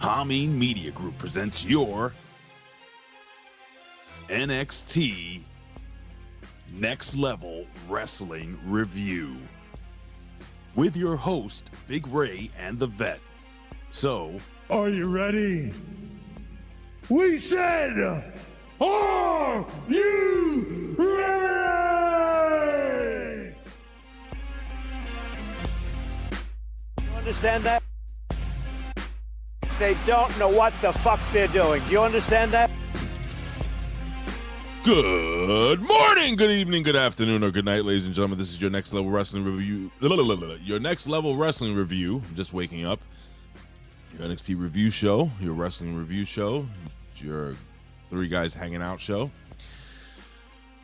Hamin Media Group presents your NXT Next Level Wrestling Review with your host, Big Ray and the Vet. So, are you ready? We said, are you ready? You understand that? They don't know what the fuck they're doing. Do you understand that? good morning, good evening, good afternoon, or good night, ladies and gentlemen. This is your Next Level Wrestling Review. Your Next Level Wrestling Review. I'm just waking up. Your NXT review show, your wrestling review show, your three guys hanging out show.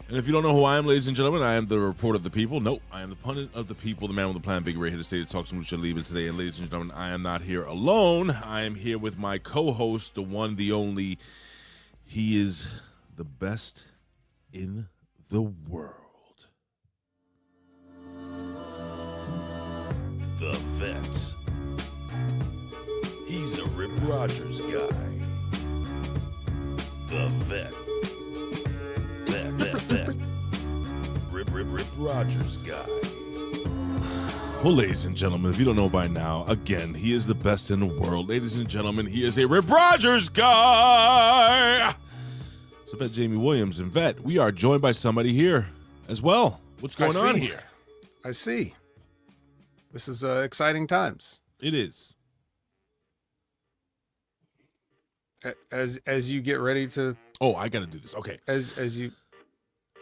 And if you don't know who I am, ladies and gentlemen, I am the report of the people. Nope, I am the pundit of the people, the man with the plan, Big Ray, here to stay to talk some lucha libre today. And ladies and gentlemen, I am not here alone. I am here with my co-host, the one, the only. He is the best in the world. The Vet. He's a Rip Rogers guy. The Vet. Rip Rogers guy. Well, ladies and gentlemen, if you don't know by now, again, he is the best in the world. Ladies and gentlemen, he is a Rip Rogers guy. So, Vet Jamie Williams and Vet, we are joined by somebody here as well. What's going on here? I see. This is exciting times. It is. As you get ready to. Oh, I got to do this. Okay. As you.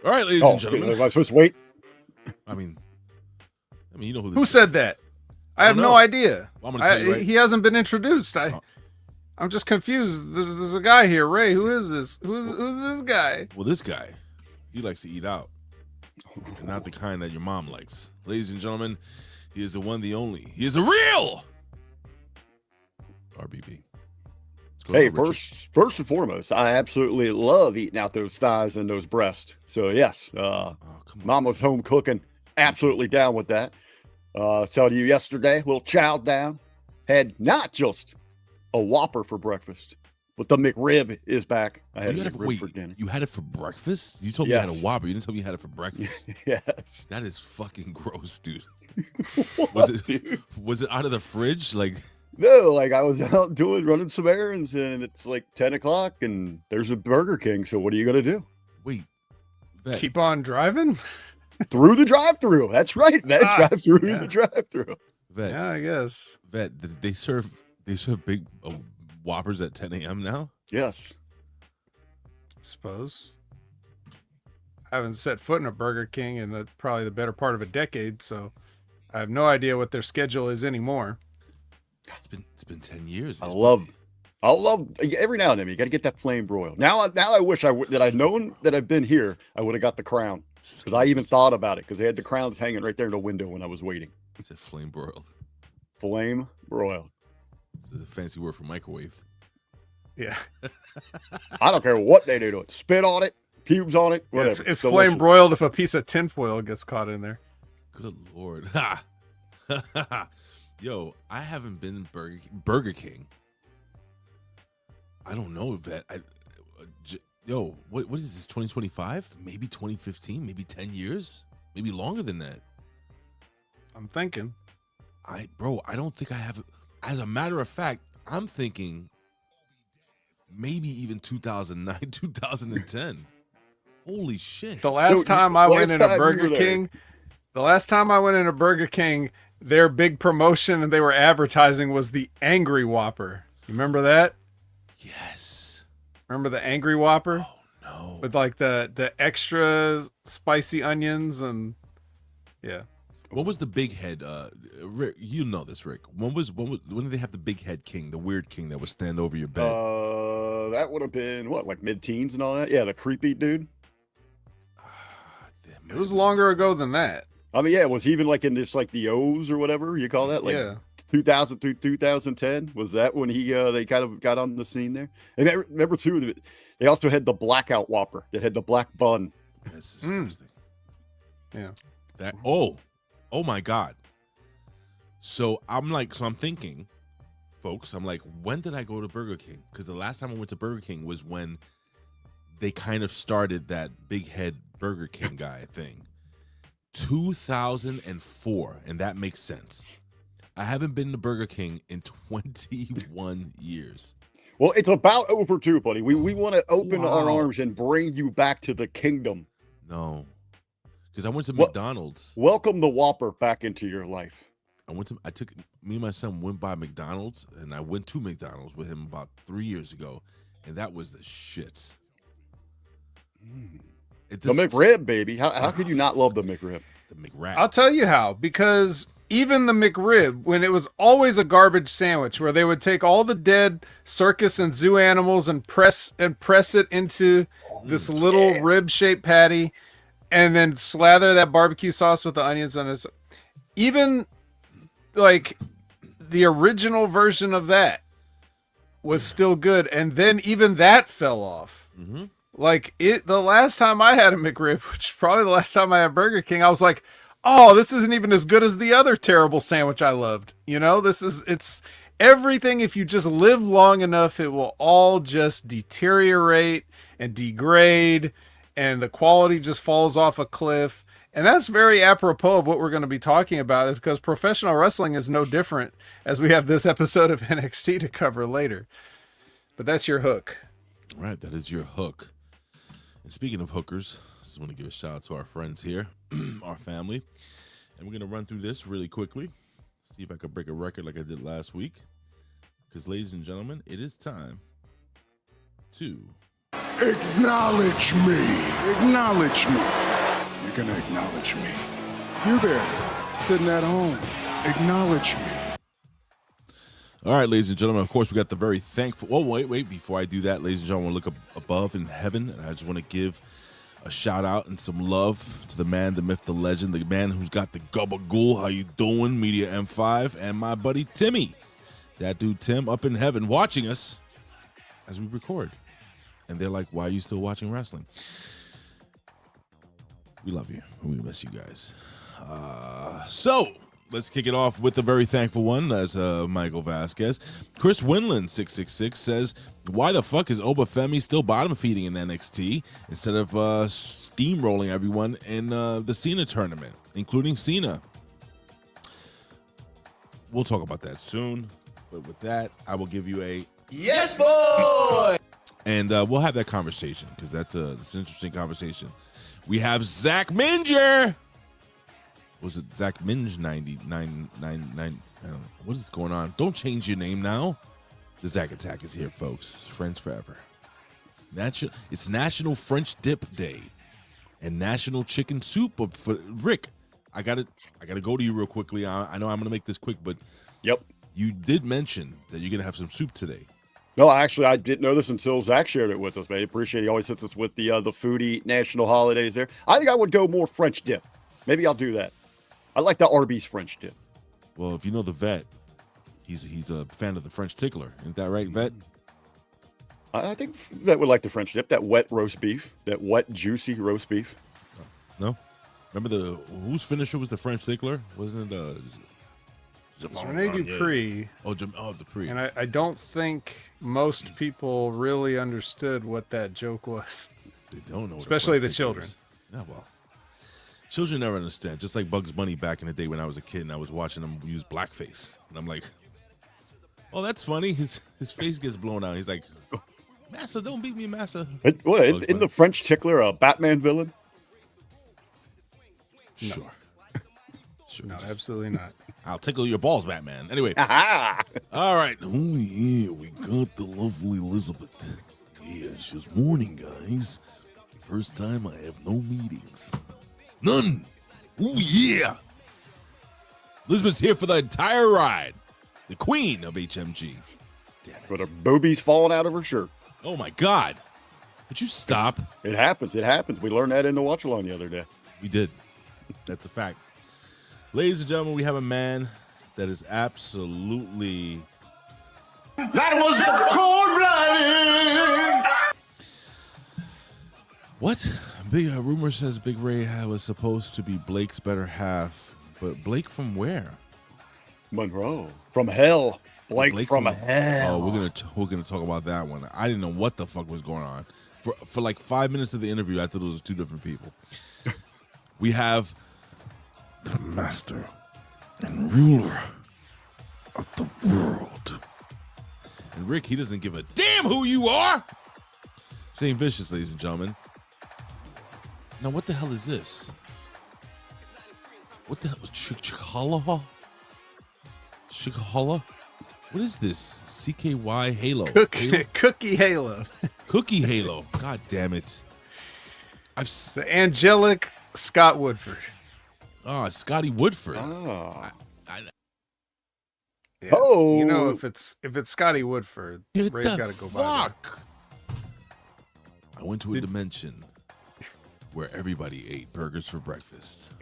All right, ladies and gentlemen. Am I supposed to wait? I mean, you know who this Who is. said that? I have no idea. Well, I'm gonna tell you right. He hasn't been introduced. I'm just confused. There's a guy here, Ray. Who is this? Who's this guy? Well, this guy, he likes to eat out. Not the kind that your mom likes. Ladies and gentlemen, he is the one, the only. He is the real RBV. Hey, first and foremost, I absolutely love eating out those thighs and those breasts. So yes, Mom was home cooking. Absolutely down with that. Tell you yesterday, little chow down. Had not just a Whopper for breakfast, but the McRib is back. I had a McRib for dinner. You had it for breakfast? You told me you had a Whopper. You didn't tell me you had it for breakfast. Yes. That is fucking gross, dude. Dude? Was it out of the fridge? Like, no, like I was out running some errands, and it's like 10 o'clock, and there's a Burger King. So what are you gonna do? Wait, Vet. Keep on driving through the drive-through. That's right. Drive through the drive-through. Vet. Yeah, I guess. Vet. They serve big Whoppers at 10 a.m. now. Yes. I suppose. I haven't set foot in a Burger King in probably the better part of a decade, so I have no idea what their schedule is anymore. It's been 10 years. I love every now and then you got to get that flame broiled. Now I wish that I'd known that I've been here. I would have got the crown, because I even thought about it, because they had the crowns hanging right there in the window when I was waiting. It's a flame broiled. Flame broiled. It's a fancy word for microwave. Yeah. I don't care what they do to it. Spit on it, pubes on it, whatever. It's flame broiled if a piece of tinfoil gets caught in there. Good Lord. Ha! Yo, I haven't been in Burger King. I don't know, Vet. What is this, 2025? Maybe 2015? Maybe 10 years? Maybe longer than that. I'm thinking. I don't think I have. As a matter of fact, I'm thinking maybe even 2009, 2010. Holy shit. The last time I went in a Burger King, their big promotion and they were advertising was the Angry Whopper. You remember that? Yes. Remember the Angry Whopper? Oh no. With like the extra spicy onions and yeah. What was the big head? Rick, you know this, Rick. When did they have the big head king, the weird king that would stand over your bed? That would have been like mid-teens and all that. Yeah, the creepy dude. It was longer ago than that. I mean, yeah, it was even like in this, like the O's or whatever you call that, like 2000 through 2010. Was that when they kind of got on the scene there? And remember too, they also had the blackout Whopper that had the black bun. That's disgusting. Yeah. Oh my God. So I'm thinking, folks. I'm like, when did I go to Burger King? Because the last time I went to Burger King was when they kind of started that big head Burger King guy thing. 2004, and that makes sense. I haven't been to Burger King in 21 years. Well, it's about over too, buddy. We want to open our arms and bring you back to the kingdom. No, because I went to McDonald's. Welcome the Whopper back into your life. Me and my son went by McDonald's, and I went to McDonald's with him about 3 years ago, and that was the shit. The McRib, baby. How could you not love the McRib? The McRib. I'll tell you how, because even the McRib, when it was always a garbage sandwich where they would take all the dead circus and zoo animals and press it into this little rib-shaped patty and then slather that barbecue sauce with the onions on it. Even like the original version of that was still good, and then even that fell off. Mm-hmm. Like the last time I had a McRib, which is probably the last time I had Burger King, I was like, oh, this isn't even as good as the other terrible sandwich I loved. You know, it's everything. If you just live long enough, it will all just deteriorate and degrade, and the quality just falls off a cliff. And that's very apropos of what we're going to be talking about, is because professional wrestling is no different, as we have this episode of NXT to cover later. But that's your hook. Right, that is your hook. And speaking of hookers, just want to give a shout out to our friends here, our family. And we're going to run through this really quickly, see if I can break a record like I did last week. Because, ladies and gentlemen, it is time to... Acknowledge me. Acknowledge me. You're going to acknowledge me. You there, sitting at home. Acknowledge me. All right, ladies and gentlemen, of course, we got the very thankful... Oh, wait. Before I do that, ladies and gentlemen, look up above in heaven. And I just want to give a shout out and some love to the man, the myth, the legend, the man who's got the gabagool. How you doing, Media M5? And my buddy Timmy. That dude Tim up in heaven watching us as we record. And they're like, why are you still watching wrestling? We love you. We miss you guys. So let's kick it off with the very thankful one, as Michael Vasquez. Chris Winland 666 says, why the fuck is Oba Femi still bottom feeding in NXT instead of steamrolling everyone in the Cena tournament, including Cena? We'll talk about that soon. But with that, I will give you a yes, boy. And we'll have that conversation, because that's an interesting conversation. We have Zach Minger. Was it Zach Minge 9999? What is going on? Don't change your name now. The Zach Attack is here, folks. Friends forever. It's National French Dip Day and National Chicken Soup. For Rick, I gotta go to you real quickly. I know I'm gonna make this quick, but yep, you did mention that you're gonna have some soup today. No, actually, I didn't know this until Zach shared it with us, man. Appreciate it. He always hits us with the foodie national holidays there. I think I would go more French dip. Maybe I'll do that. I like the Arby's French dip. Well, if you know the vet, he's a fan of the French tickler. Isn't that right, vet? I think Vet would like the French dip, that wet roast beef, that wet, juicy roast beef. No? Remember whose finisher was the French tickler? Wasn't it Rene Dupree. Oh, Dupree. And I don't think most people really understood what that joke was. They don't know. Especially the children. Yeah, well. Children never understand. Just like Bugs Bunny back in the day when I was a kid and I was watching him use blackface. And I'm like, oh, that's funny. His face gets blown out. He's like, Massa, don't beat me, Massa. What, in the French tickler a Batman villain? No. Sure. No, absolutely not. I'll tickle your balls, Batman. Anyway. All right. Oh, yeah, we got the lovely Elizabeth. Yeah, she's morning, guys. First time I have no meetings. None. Oh, yeah. Elizabeth's here for the entire ride. The queen of HMG. Damn it. With her boobies falling out of her shirt. Oh, my God. Would you stop? It happens. It happens. We learned that in the watch-along the other day. We did. That's a fact. Ladies and gentlemen, we have a man that is absolutely... That was cold-blooded. What? Big rumor says Big Ray was supposed to be Blake's better half, but Blake from where? Monroe from hell. Blake from hell. Oh, we're gonna talk about that one. I didn't know what the fuck was going on for like 5 minutes of the interview. I thought it was two different people. We have the master and ruler of the world, and Rick. He doesn't give a damn who you are. St. Vicious, ladies and gentlemen. Now, what the hell is this? What the hell? Chikhala? Chikhala? What is this? CKY Halo. Cookie Halo. Cookie Halo. God damn it. It's the angelic Scott Woodford. Oh, Scotty Woodford. Oh. Yeah. Oh. You know, if it's Scotty Woodford, Ray's got to go by there. I went to a dimension where everybody ate burgers for breakfast.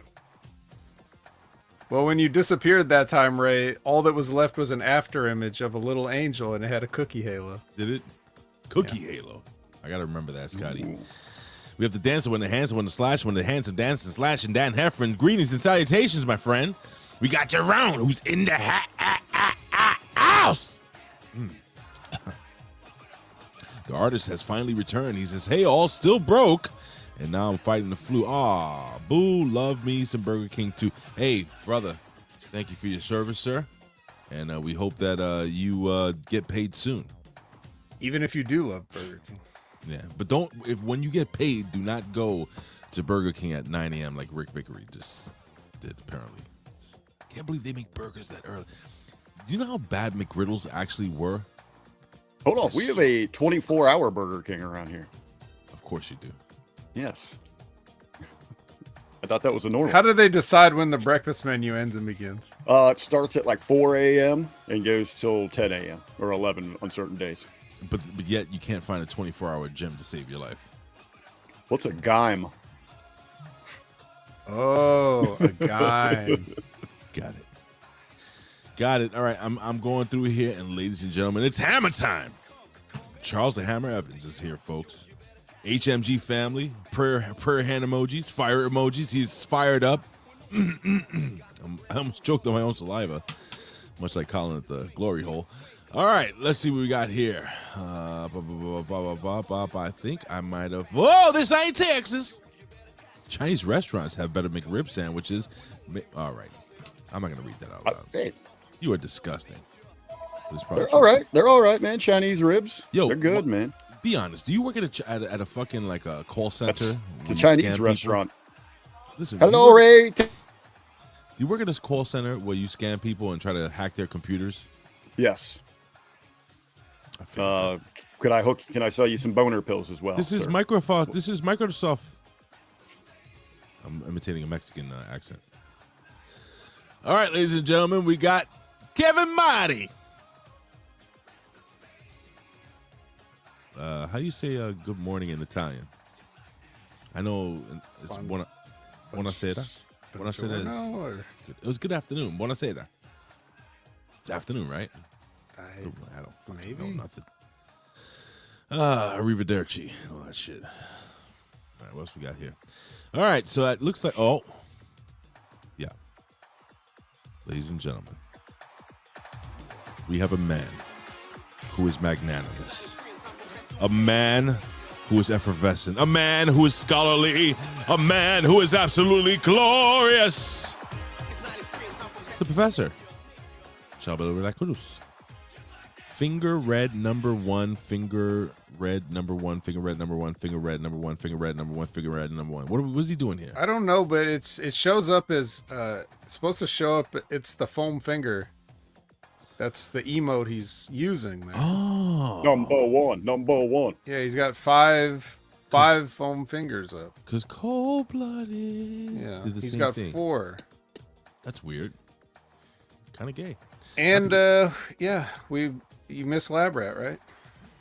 Well, when you disappeared that time, Ray, all that was left was an after image of a little angel, and it had a cookie halo. Did it? Cookie Halo. I got to remember that, Scotty. Ooh. We have the dancer when the handsome, when the slash, when the handsome dance and slash, and Dan Heffron. Greetings and salutations, my friend. We got Jerome, who's in the house. The artist has finally returned. He says, hey, all still broke. And now I'm fighting the flu. Ah, boo, love me some Burger King too. Hey, brother, thank you for your service, sir. And we hope that you get paid soon. Even if you do love Burger King. Yeah, but when you get paid, do not go to Burger King at 9 a.m. like Rick Vickery just did, apparently. Can't believe they make burgers that early. Do you know how bad McGriddles actually were? Hold on, we have a 24-hour Burger King around here. Of course you do. Yes. I thought that was a normal. How do they decide when the breakfast menu ends and begins? It starts at like 4 a.m. and goes till 10 a.m. or 11 on certain days. But yet you can't find a 24-hour gym to save your life. What's a gime? Oh, a guy. Got it. All right, I'm going through here, and ladies and gentlemen, it's hammer time. Charles the Hammer Evans is here, folks. HMG family, prayer hand emojis, fire emojis. He's fired up. I almost choked on my own saliva, much like calling it the glory hole. All right, let's see what we got here. I think I might have. Whoa, this ain't Texas. Chinese restaurants have better McRib sandwiches. All right, I'm not gonna read that out loud. Hey. You are disgusting. They're all right. They're all right, man. Chinese ribs. Yo, they're good, man. Be honest. Do you work at a fucking like a call center? It's a Chinese restaurant. Listen. Hello, Ray. Do you work at this call center where you scam people and try to hack their computers? Yes. Can I sell you some boner pills as well? This is Microsoft. This is Microsoft. I'm imitating a Mexican accent. All right, ladies and gentlemen, we got Kevin Marty. How do you say good morning in Italian? I know it's buonasera. Buonasera is good. It was good afternoon. Buonasera. It's afternoon, right? I don't fucking know nothing. Arrivederci and all that shit. All right, what else we got here? All right, so it looks like, yeah. Ladies and gentlemen, we have a man who is magnanimous, a man who is effervescent, a man who is scholarly, a man who is absolutely glorious. The professor, Chabelo La Cruz. Finger red number one, finger red number one, finger red number one, finger red number one, finger red number one, finger red number one. What is he doing here? I don't know, but it shows up as it's supposed to show up. It's the foam finger. That's the emote he's using, man. Oh, number one. Yeah, he's got five foam fingers up. Cause cold-blooded. Yeah, did the he's same got thing. 4. That's weird. Kind of gay. And yeah, you missed Lab Rat, right?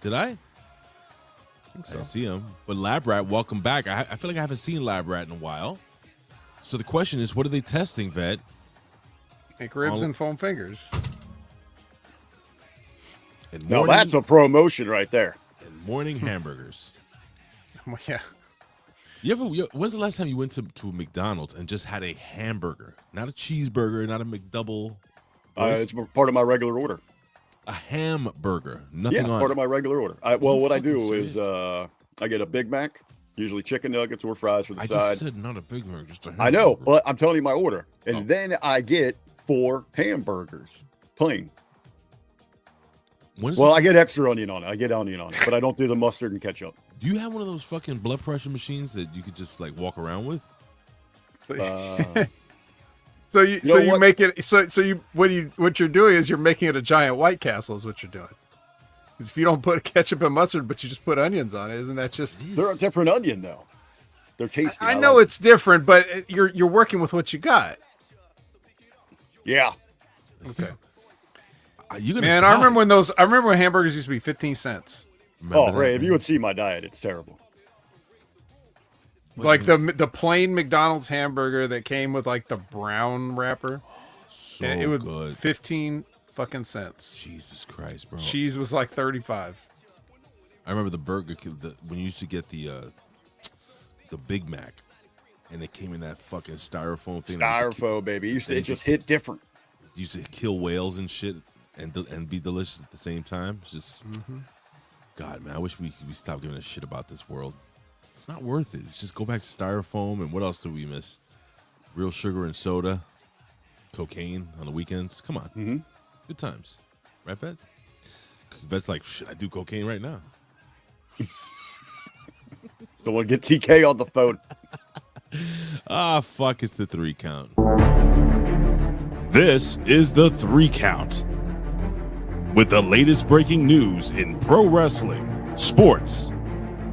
Did I? I think so. I see him. But Lab Rat, welcome back. I feel like I haven't seen Lab Rat in a while. So the question is, what are they testing, Vet? McRibs and foam fingers. And now that's a promotion right there. And morning hamburgers. Yeah. When's the last time you went to McDonald's and just had a hamburger? Not a cheeseburger, not a McDouble, It's part of my regular order. A hamburger, nothing on part it. of my regular order. What I do serious? is I get a Big Mac, usually chicken nuggets or fries for the I side. just said not a Big Mac, just a hamburger. I know, but I'm telling you my order. And then I get 4 hamburgers, plain. I get extra onion on it. I get onion on it, but I don't do the mustard and ketchup. Do you have one of those fucking blood pressure machines that you could just like walk around with? What you're doing is you're making it a giant White Castle is what you're doing. Because if you don't put ketchup and mustard, but you just put onions on it, isn't that just? They're a different onion though. They're tasty. I know it's different, but you're working with what you got. Yeah. Okay. Man, I remember when hamburgers used to be 15 cents. Ray, if you would see my diet, it's terrible. Like the plain McDonald's hamburger that came with like the brown wrapper. So it was good. 15 fucking cents. Jesus Christ, bro. Cheese was like 35. I remember the burger when you used to get the Big Mac, and it came in that fucking styrofoam thing. Styrofoam, baby. It just hit different. Used to kill whales and shit, and be delicious at the same time. It's just, God, man, I wish we stopped giving a shit about this world. It's not worth it. Just go back to styrofoam, and what else do we miss? Real sugar and soda, cocaine on the weekends. Come on, good times, right, Bet? Bet's like, should I do cocaine right now? Someone get TK on the phone. Fuck, it's the 3 count. This is the 3 count. With the latest breaking news in pro wrestling, sports,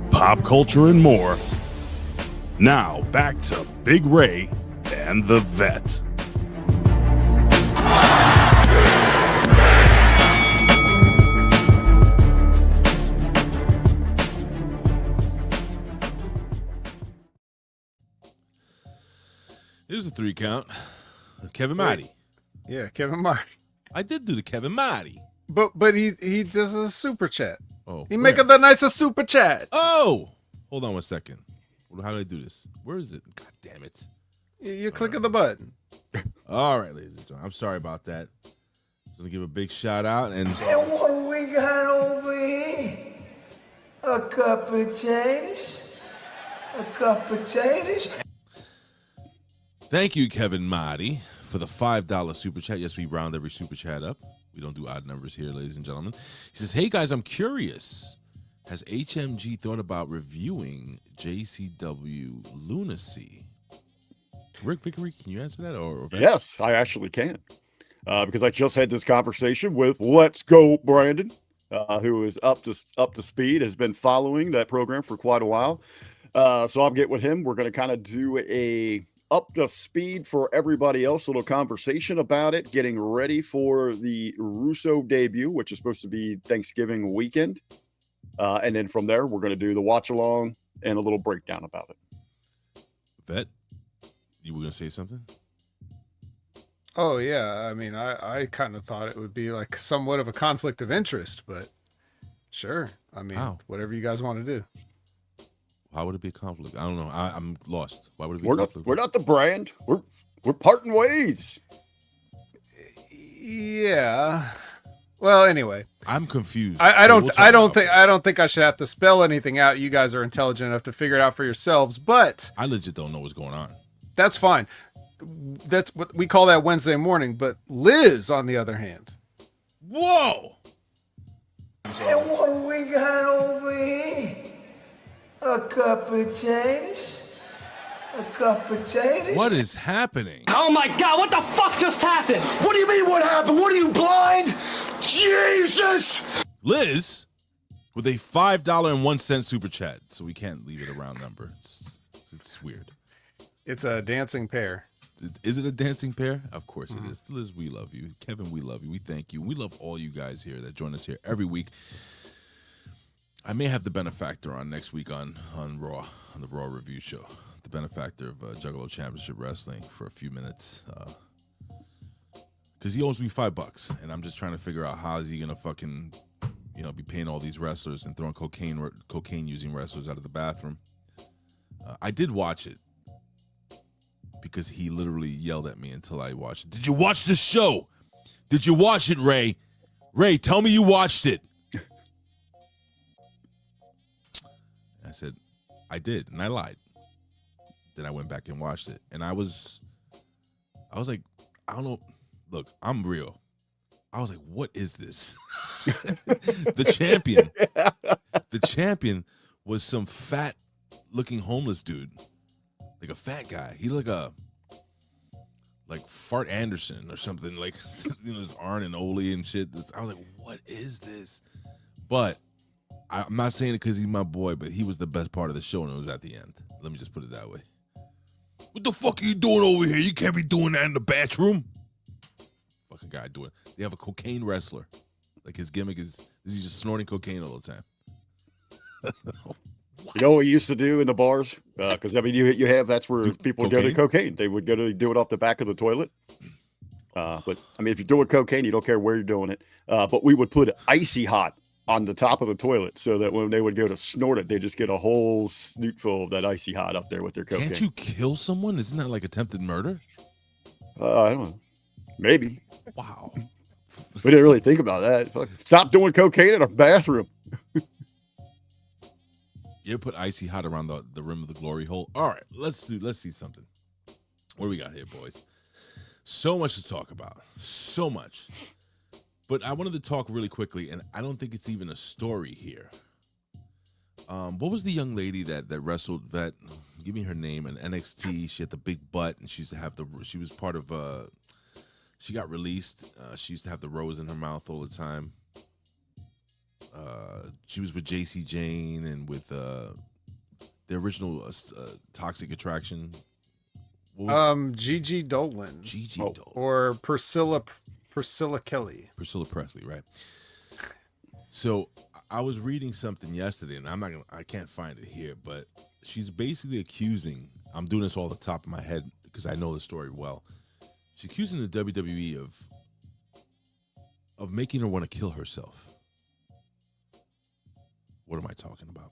pop culture, and more. Now back to Big Ray and the Vet. Here's a 3 count. Kevin Marty. Yeah, Kevin Marty. I did do the Kevin Marty. But he does a super chat. Oh, he make the nicest super chat. Oh, hold on 1 second. How do I do this? Where is it? God damn it! You click on the button. All right, ladies and gentlemen, I'm sorry about that. Just gonna give a big shout out and. And what do we got over here? A cup of potatoes. A cup of potatoes. Thank you, Kevin Marty, for the $5 super chat. Yes, we round every super chat up. We don't do odd numbers here, ladies and gentlemen. He says, hey, guys, I'm curious. Has HMG thought about reviewing JCW Lunacy? Rick Vickery, can you answer that? Or Yes, I actually can. Because I just had this conversation with Let's Go Brandon, who is up to speed, has been following that program for quite a while. So I'll get with him. We're going to kind of do a up to speed for everybody else little conversation about it, getting ready for the Russo debut, which is supposed to be Thanksgiving weekend. And then from there, we're going to do the watch along and a little breakdown about it. Vet, you were going to say something? Oh, yeah. I mean, I kind of thought it would be like somewhat of a conflict of interest, but sure. I mean, whatever you guys want to do. How would it be a conflict? I don't know. I'm lost. Why would it be a conflict? We're not the brand. We're parting ways. Yeah. Well, anyway, I'm confused. I don't think I should have to spell anything out. You guys are intelligent enough to figure it out for yourselves, but I legit don't know what's going on. That's fine. That's what we call that Wednesday morning. But Liz, on the other hand, whoa! And what do we got over here? A cup of potatoes. A cup of potatoes. What is happening? Oh my God! What the fuck just happened? What do you mean? What happened? What are you blind? Jesus! Liz with a $5.01 super chat, so we can't leave it a round number. It's weird. It's a dancing pair. Is it a dancing pair? Of course it is. Liz, we love you. Kevin, we love you. We thank you. We love all you guys here that join us here every week. I may have the benefactor on next week on Raw, on the Raw review show. The benefactor of Juggalo Championship Wrestling for a few minutes. Because he owes me $5, and I'm just trying to figure out how is he gonna fucking, be paying all these wrestlers and throwing cocaine using wrestlers out of the bathroom. I did watch it because he literally yelled at me until I watched it. Did you watch the show? Did you watch it, Ray? Ray, tell me you watched it. I said, I did, and I lied. Then I went back and watched it, and I was like, I don't know. Look, I'm real. I was like, what is this? The champion was some fat looking homeless dude, like a fat guy. He looked like Fart Anderson or something, like, you know, this Arn and Ole and shit. I was like, what is this? But I'm not saying it because he's my boy, but he was the best part of the show, and it was at the end. Let me just put it that way. What the fuck are you doing over here? You can't be doing that in the bathroom. Fuck a guy doing. They have a cocaine wrestler. Like, his gimmick is he's just snorting cocaine all the time. You know what we used to do in the bars? Because I mean, you have that's where people would go to cocaine. They would go to do it off the back of the toilet. But I mean, if you're doing cocaine, you don't care where you're doing it. But we would put icy hot on the top of the toilet so that when they would go to snort it, they just get a whole snoot full of that icy hot up there with their cocaine. Can't you kill someone? Isn't that like attempted murder? I don't know. Maybe. Wow. We didn't really think about that. Stop doing cocaine in a bathroom. You ever put icy hot around the rim of the glory hole? All right, let's see something. What do we got here, boys? So much to talk about. So much. But I wanted to talk really quickly, and I don't think it's even a story here. What was the young lady that wrestled that? Give me her name. In NXT, she had the big butt, and she used to have she was part of. She got released. She used to have the rose in her mouth all the time. She was with JC Jane and with the original Toxic Attraction. Gigi Dolan. Gigi Dolan. Or Priscilla Kelly. Priscilla Presley, right? So I was reading something yesterday, and I can't find it here, but she's basically accusing. I'm doing this all the top of my head because I know the story well. She's accusing the WWE of making her want to kill herself. What am I talking about?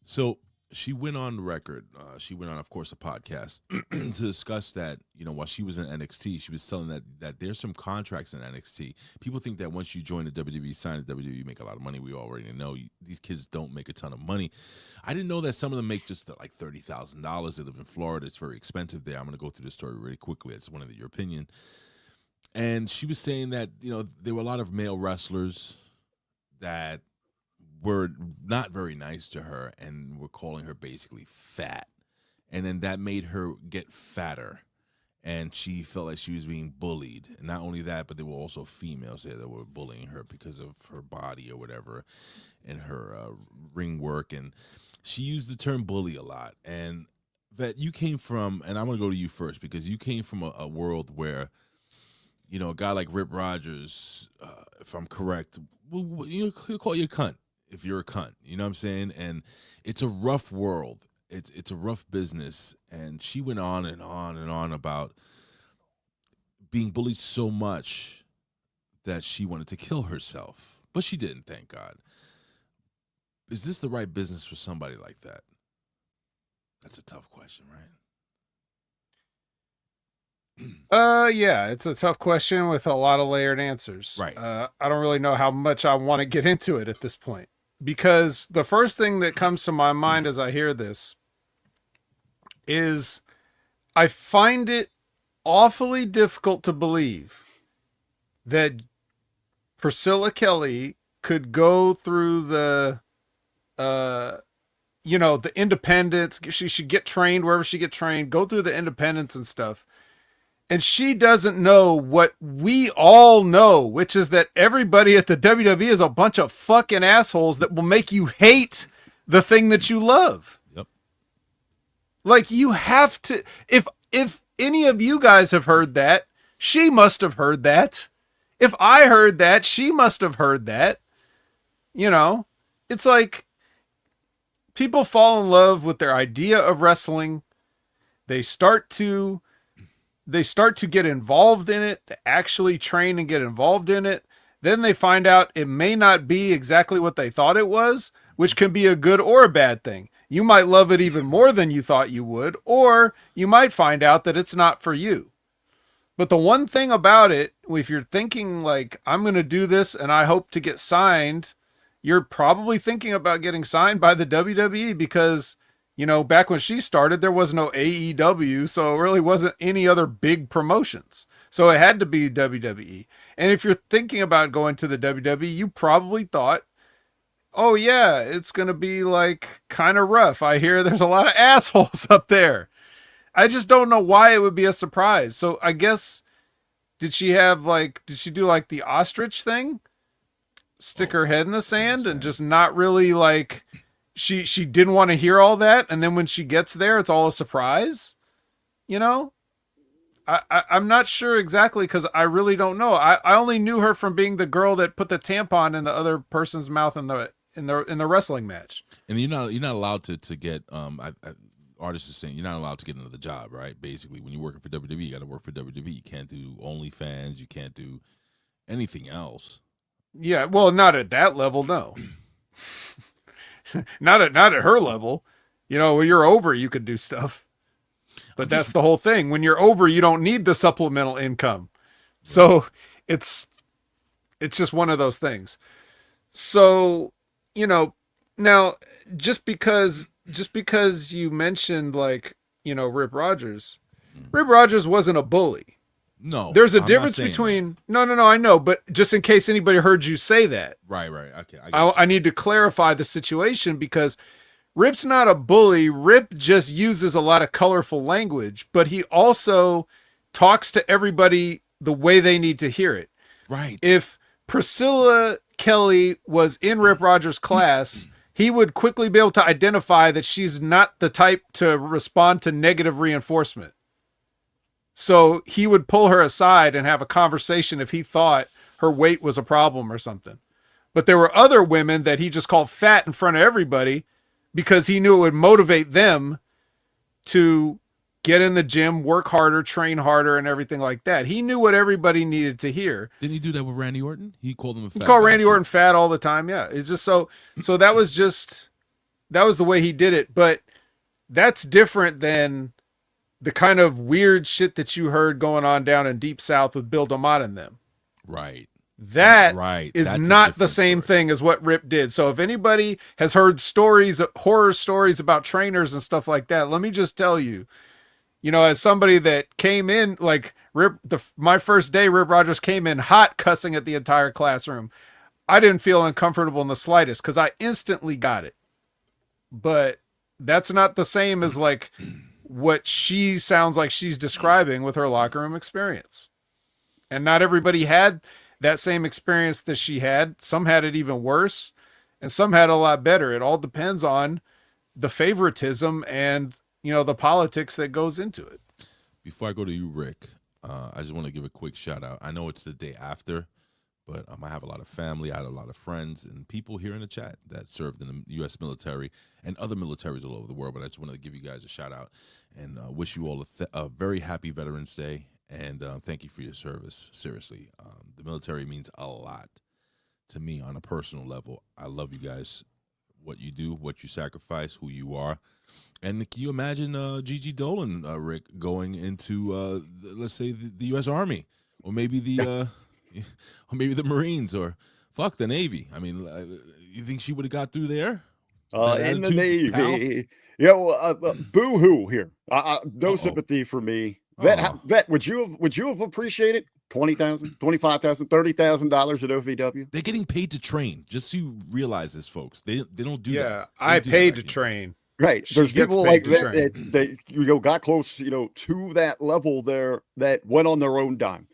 So she went on record. She went on, of course, a podcast to discuss that, you know, while she was in NXT, she was telling that there's some contracts in NXT. People think that once you join the WWE, sign the WWE, you make a lot of money. We already know these kids don't make a ton of money. I didn't know that some of them make just like $30,000. They live in Florida. It's very expensive there. I'm going to go through this story really quickly. I just wanted your opinion. And she was saying that, you know, there were a lot of male wrestlers that were not very nice to her and were calling her basically fat. And then that made her get fatter. And she felt like she was being bullied. And not only that, but there were also females there that were bullying her because of her body or whatever and her ring work. And she used the term bully a lot. And that you came from, and I'm going to go to you first because you came from a world where, you know, a guy like Rip Rogers, if I'm correct, he'll call you a cunt. If you're a cunt, you know what I'm saying? And it's a rough world. It's a rough business. And she went on and on and on about being bullied so much that she wanted to kill herself. But she didn't, thank God. Is this the right business for somebody like that? That's a tough question, right? Yeah, it's a tough question with a lot of layered answers. Right. I don't really know how much I want to get into it at this point. Because the first thing that comes to my mind as I hear this is I find it awfully difficult to believe that Priscilla Kelly could go through the independence. She should get trained wherever she get trained, go through the independence and stuff. And she doesn't know what we all know, which is that everybody at the WWE is a bunch of fucking assholes that will make you hate the thing that you love. Yep. Like, you have to, if any of you guys have heard that, she must have heard that. If I heard that, she must have heard that. You know, it's like people fall in love with their idea of wrestling. They start to get involved in it, to actually train and get involved in it. Then they find out it may not be exactly what they thought it was, which can be a good or a bad thing. You might love it even more than you thought you would, or you might find out that it's not for you. But the one thing about it, if you're thinking like, I'm going to do this and I hope to get signed, you're probably thinking about getting signed by the WWE because, you know, back when she started, there was no AEW. So it really wasn't any other big promotions. So it had to be WWE. And if you're thinking about going to the WWE, you probably thought, oh yeah, it's going to be like kind of rough. I hear there's a lot of assholes up there. I just don't know why it would be a surprise. So I guess, did she do like the ostrich thing? Stick her head in the sand and just not really like, she didn't want to hear all that. And then when she gets there, it's all a surprise, you know? I'm not sure exactly because I really don't know. I only knew her from being the girl that put the tampon in the other person's mouth in the wrestling match. And you're not allowed to get artists are saying you're not allowed to get another job, right? Basically, when you're working for WWE, you got to work for WWE. You can't do OnlyFans. You can't do anything else. Yeah, well, not at that level, no. not at her level. You know, when you're over, you could do stuff. But that's the whole thing. When you're over, you don't need the supplemental income. So it's just one of those things. So, you know, now just because you mentioned like, you know, Rip Rogers wasn't a bully. No. There's a I'm difference between no, I know, but just in case anybody heard you say that. Right. Okay. I need to clarify the situation because Rip's not a bully. Rip just uses a lot of colorful language, but he also talks to everybody the way they need to hear it. Right. If Priscilla Kelly was in Rip Rogers' class, he would quickly be able to identify that she's not the type to respond to negative reinforcement. So he would pull her aside and have a conversation if he thought her weight was a problem or something. But there were other women that he just called fat in front of everybody because he knew it would motivate them to get in the gym, work harder, train harder, and everything like that. He knew what everybody needed to hear. Didn't he do that with Randy Orton? He called him a fat. He called Randy Orton fat all the time. Yeah. It's just so that was the way he did it. But that's different than the kind of weird shit that you heard going on down in Deep South with Bill DeMott and them. Right. That is That's not the same thing as what Rip did. So if anybody has heard horror stories about trainers and stuff like that, let me just tell you, you know, as somebody that came in like my first day, Rip Rogers came in hot cussing at the entire classroom. I didn't feel uncomfortable in the slightest because I instantly got it. But that's not the same as like what she sounds like she's describing with her locker room experience. And not everybody had that same experience that she had. Some had it even worse and some had a lot better. It all depends on the favoritism and, you know, the politics that goes into it. Before I go to you, Rick, I just want to give a quick shout out. I know it's the day after, but I have a lot of family. I had a lot of friends and people here in the chat that served in the U.S. military and other militaries all over the world. But I just want to give you guys a shout out and wish you all a very happy Veterans Day. And thank you for your service. Seriously, the military means a lot to me on a personal level. I love you guys, what you do, what you sacrifice, who you are. And can you imagine Gigi Dolan, Rick, going into, let's say, the U.S. Army or maybe the Marines or fuck the Navy? I mean, you think she would have got through there? In the Navy. Boo-hoo here. No sympathy for me. Vet, would you have appreciated $20,000, $25,000, $30,000 at OVW? They're getting paid to train. Just so you realize this, folks. They don't do that. Yeah, I paid to train. Right. There's people like that got close, to that level there that went on their own dime.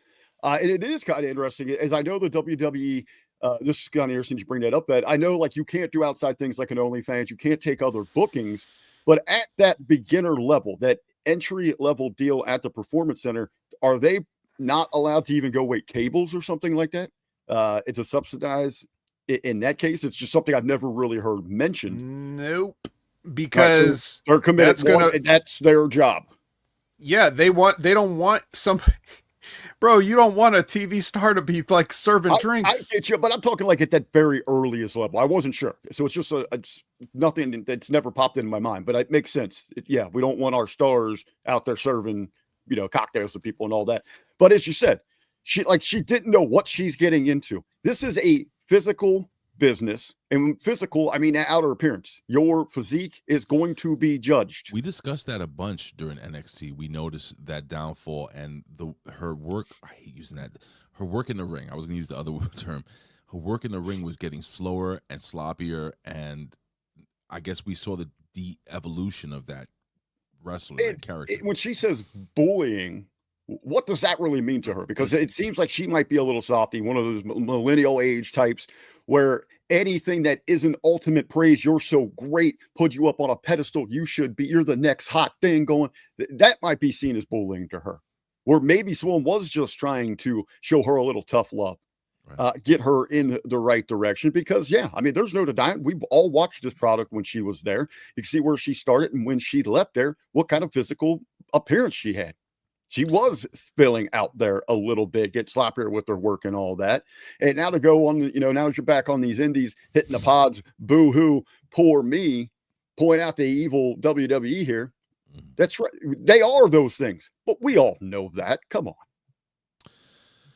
And it is kind of interesting, as I know the WWE. This is kind of interesting to bring that up. That I know, like, you can't do outside things like an OnlyFans. You can't take other bookings, but at that beginner level, that entry level deal at the Performance Center, are they not allowed to even go wait tables or something like that? It's a subsidized. In that case, it's just something I've never really heard mentioned. Nope, because they're committed. That's their job. Yeah, they don't want somebody. Bro, you don't want a TV star to be like serving drinks. I get you, but I'm talking like at that very earliest level. I wasn't sure. So it's just nothing that's never popped into my mind, but it makes sense. We don't want our stars out there serving cocktails to people and all that. But as you said, she didn't know what she's getting into. This is a physical business, and physical, I mean, outer appearance. Your physique is going to be judged. We discussed that a bunch during NXT. We noticed that downfall and her work. I hate using that. Her work in the ring. I was going to use the other term. Her work in the ring was getting slower and sloppier, and I guess we saw the de-evolution of that wrestler, that character. When she says bullying, what does that really mean to her? Because it seems like she might be a little softy, one of those millennial age types where anything that isn't ultimate praise, you're so great, put you up on a pedestal, you're the next hot thing going. That might be seen as bullying to her. Or maybe someone was just trying to show her a little tough love, get her in the right direction. Because, I mean, there's no denying. We've all watched this product when she was there. You can see where she started and when she left there, what kind of physical appearance she had. She was spilling out there a little bit, get sloppier with her work and all that. And now to go on, now that you're back on these indies, hitting the pods, boo-hoo, poor me, point out the evil WWE here. That's right. They are those things, but we all know that. Come on.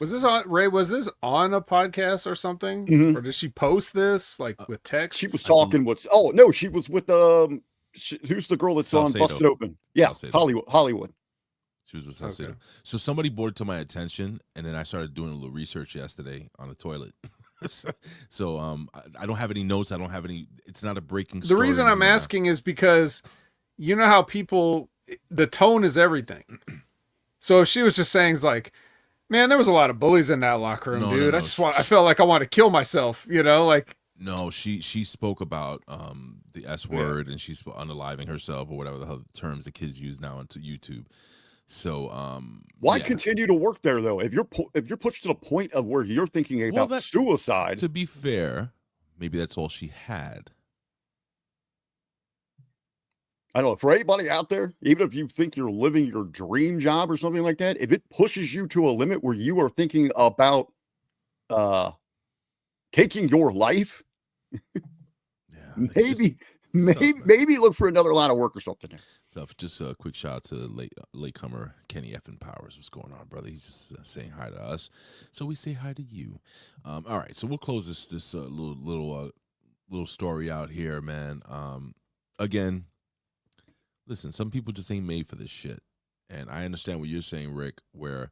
Was this on, Ray, was this on a podcast or something? Or did she post this with text? She was talking she was with, who's the girl that's Salcedo. on Busted Open? Yeah, Salcedo. Hollywood. She was with Salcedo. So somebody brought it to my attention, and then I started doing a little research yesterday on the toilet. So I don't have any notes. I don't have any. It's not a breaking story. The reason I'm asking is because you know how the tone is everything. So if she was just saying man, there was a lot of bullies in that locker room, dude. No. I felt like I want to kill myself, No, she spoke about the S word, and she's unaliving herself or whatever the hell terms the kids use now into YouTube. So why continue to work there though? If you're pushed to the point of where you're thinking about suicide. To be fair, maybe that's all she had. I don't know, for anybody out there, even if you think you're living your dream job or something like that, if it pushes you to a limit where you are thinking about taking your life, maybe look for another line of work or something. So just a quick shout out to latecomer Kenny F. Powers. What's going on, brother? He's just saying hi to us, so we say hi to you. All right, so we'll close this little story out here, man. Again, listen, some people just ain't made for this shit, and I understand what you're saying, Rick. Where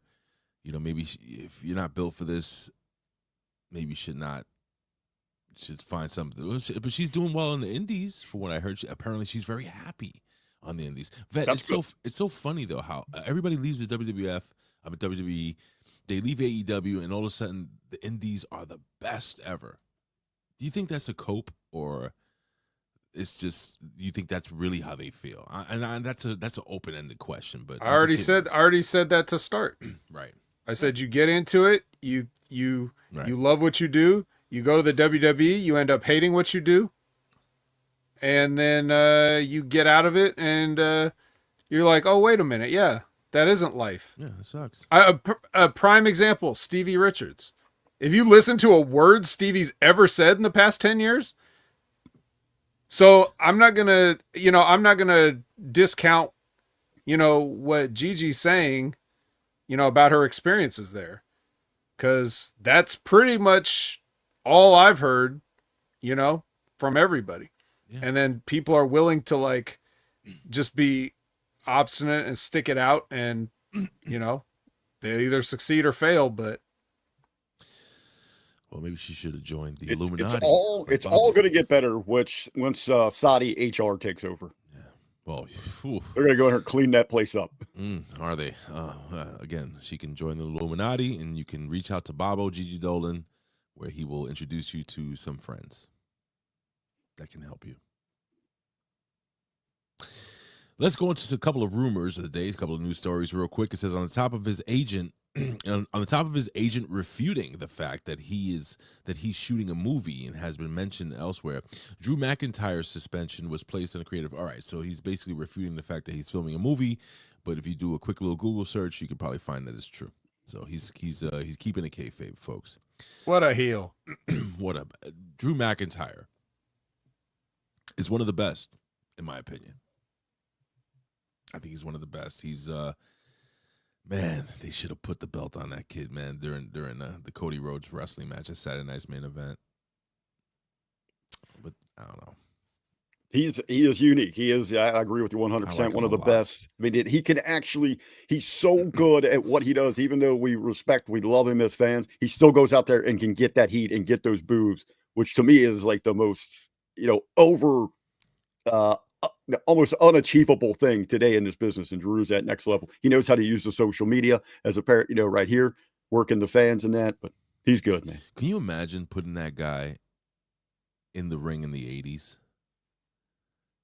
maybe if you're not built for this, maybe you should find something. But she's doing well in the indies, for what I heard. Apparently, she's very happy on the indies. Vet, it's so funny though how everybody leaves the WWE, they leave AEW, and all of a sudden the indies are the best ever. Do you think that's a cope, or it's just you think that's really how they feel? That's an open-ended question. But I already said that to start. Right. I said you get into it, you love what you do. You go to the WWE, you end up hating what you do, and then you get out of it, and you're like, oh, wait a minute. Yeah, that isn't life. Yeah, that sucks. A prime example, Stevie Richards. If you listen to a word Stevie's ever said in the past 10 years, so I'm not going to discount, what Gigi's saying, about her experiences there, because that's pretty much all I've heard, from everybody. Yeah. And then people are willing to just be obstinate and stick it out, and they either succeed or fail. But maybe she should have joined the Illuminati. It's all going to get better once Saudi HR takes over. Yeah. Well, they're going to go in here and clean that place up. Are they? Again, she can join the Illuminati, and you can reach out to Bobo Gigi Dolan, where he will introduce you to some friends that can help you. Let's go into a couple of rumors of the day, a couple of news stories real quick. It says on the top of his agent refuting the fact that he's shooting a movie and has been mentioned elsewhere, Drew McIntyre's suspension was placed on a creative. All right, so he's basically refuting the fact that he's filming a movie, but if you do a quick little Google search, you could probably find that it's true. So he's keeping a kayfabe, folks. What a heel. Drew McIntyre is one of the best, in my opinion. I think he's one of the best. He's Man, they should have put the belt on that kid, man, during the Cody Rhodes wrestling match at Saturday Night's Main Event. But I don't know. He is unique. He is. I agree with you 100%. Like One of the best. I mean, he can actually. He's so good at what he does. Even though we love him as fans, he still goes out there and can get that heat and get those boobs, which to me is like the most over, almost unachievable thing today in this business. And Drew's at next level. He knows how to use the social media as a parent. Right here, working the fans and that. But he's good, man. Can you imagine putting that guy in the ring in the 80s?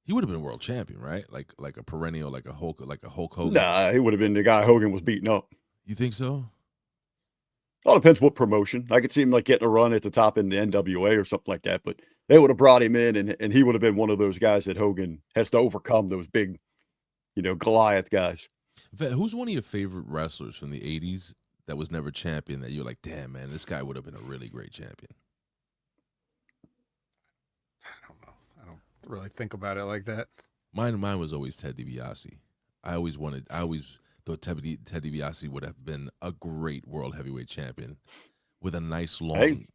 He would have been world champion, right? Like a perennial, like a Hulk Hogan. Nah, he would have been the guy Hogan was beating up. You think so? All depends what promotion. I could see him like getting a run at the top in the NWA or something like that, but they would have brought him in and he would have been one of those guys that Hogan has to overcome, those big, Goliath guys. Who's one of your favorite wrestlers from the 80s that was never champion that you're like, damn, man, this guy would have been a really great champion? Really think about it like that. Mine was always Ted DiBiase. I always thought Ted DiBiase would have been a great world heavyweight champion with a nice long. Hey,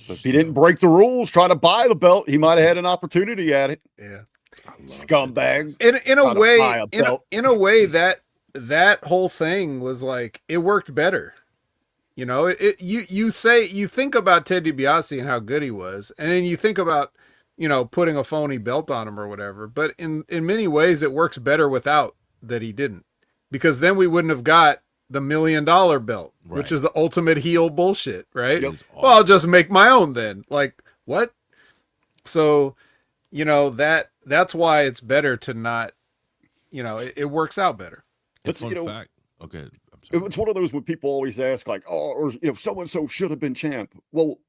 if he didn't break the rules, try to buy the belt, he might have had an opportunity at it. Yeah, scumbag. In a way, that whole thing was like it worked better. You think about Ted DiBiase and how good he was, and then you think about putting a phony belt on him or whatever. But in many ways, it works better without that he didn't, because then we wouldn't have got the $1 million belt, right, which is the ultimate heel bullshit, right? Yep. Awesome. Well, I'll just make my own then. Like, what? So, that's why it's better to not, it works out better. It's a fun fact. Okay. I'm sorry. It's one of those when people always ask like, oh, or, so-and-so should have been champ. Well,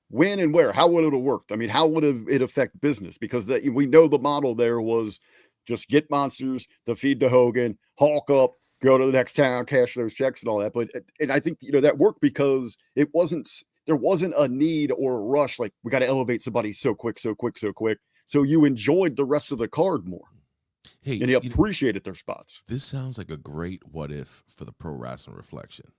when and where? How would it have worked? I mean, how would it affect business? Because we know the model there was just get monsters to feed to Hogan, Hulk up, go to the next town, cash those checks and all that. But and I think that worked because there wasn't a need or a rush like we got to elevate somebody so quick. So you enjoyed the rest of the card more. Hey, and you appreciated their spots. This sounds like a great what if for the Pro Wrestling Reflection.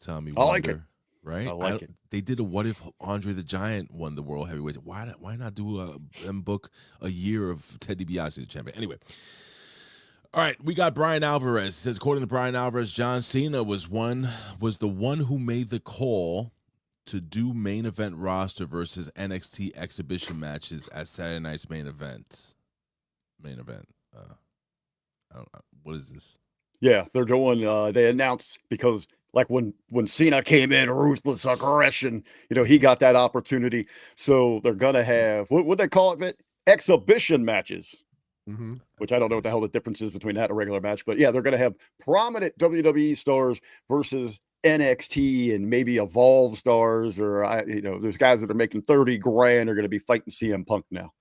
Tell me, I like it. Right? I like it. They did a what if Andre the Giant won the World Heavyweight. Why not do book a year of Ted DiBiase the champion? Anyway. All right, we got Brian Alvarez. It says, according to Brian Alvarez, John Cena was the one who made the call to do main event roster versus NXT exhibition matches at Saturday Night's Main Event. What is this? Yeah, they're doing. They announced because like when Cena came in, ruthless aggression. He got that opportunity. So they're gonna have what they call it, exhibition matches. Mm-hmm. Which I don't know what the hell the difference is between that and a regular match, but yeah, they're gonna have prominent WWE stars versus NXT and maybe Evolve stars, or those guys that are making $30 grand are gonna be fighting CM Punk now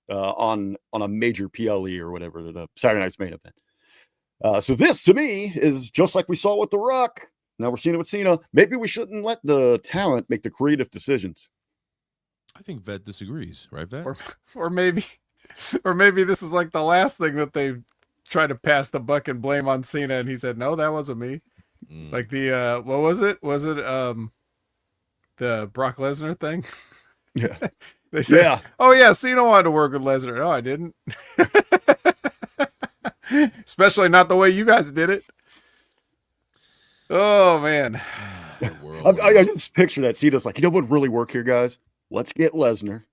on a major PLE or whatever, the Saturday Night's Main Event. So this to me is just like we saw with The Rock. Now we're seeing it with Cena. Maybe we shouldn't let the talent make the creative decisions. I think Vet disagrees, right, Vet? Or maybe this is like the last thing that they tried to pass the buck and blame on Cena, and he said, "No, that wasn't me." Like the what was it? Was it the Brock Lesnar thing? Yeah. They said, yeah. "Oh yeah, Cena wanted to work with Lesnar." No, I didn't. Especially not the way you guys did it. Oh man. I just picture that. Cena's like, what would really work here, guys? Let's get Lesnar.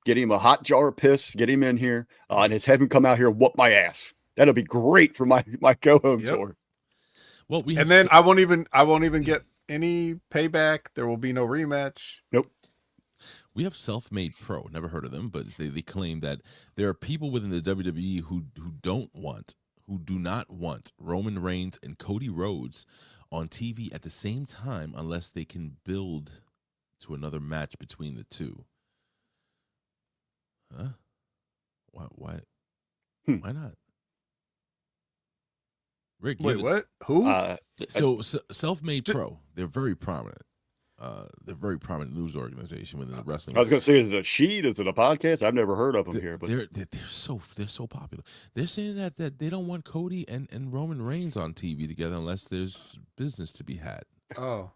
Get him a hot jar of piss, get him in here, and just have him come out here and whoop my ass. That'll be great for my go-home tour. Well, I won't even get any payback. There will be no rematch. Nope. We have Self-Made Pro. Never heard of them, but they claim that there are people within the WWE who do not want Roman Reigns and Cody Rhodes on TV at the same time unless they can build to another match between the two. Huh? Why? Why not? Rick, wait, what? Who? So Self-Made Pro, they're very prominent. they're a very prominent news organization within the wrestling. I was going to say, is it a sheet? Is it a podcast? I've never heard of them here, but they're so popular. They're saying that they don't want Cody and Roman Reigns on TV together unless there's business to be had. Oh,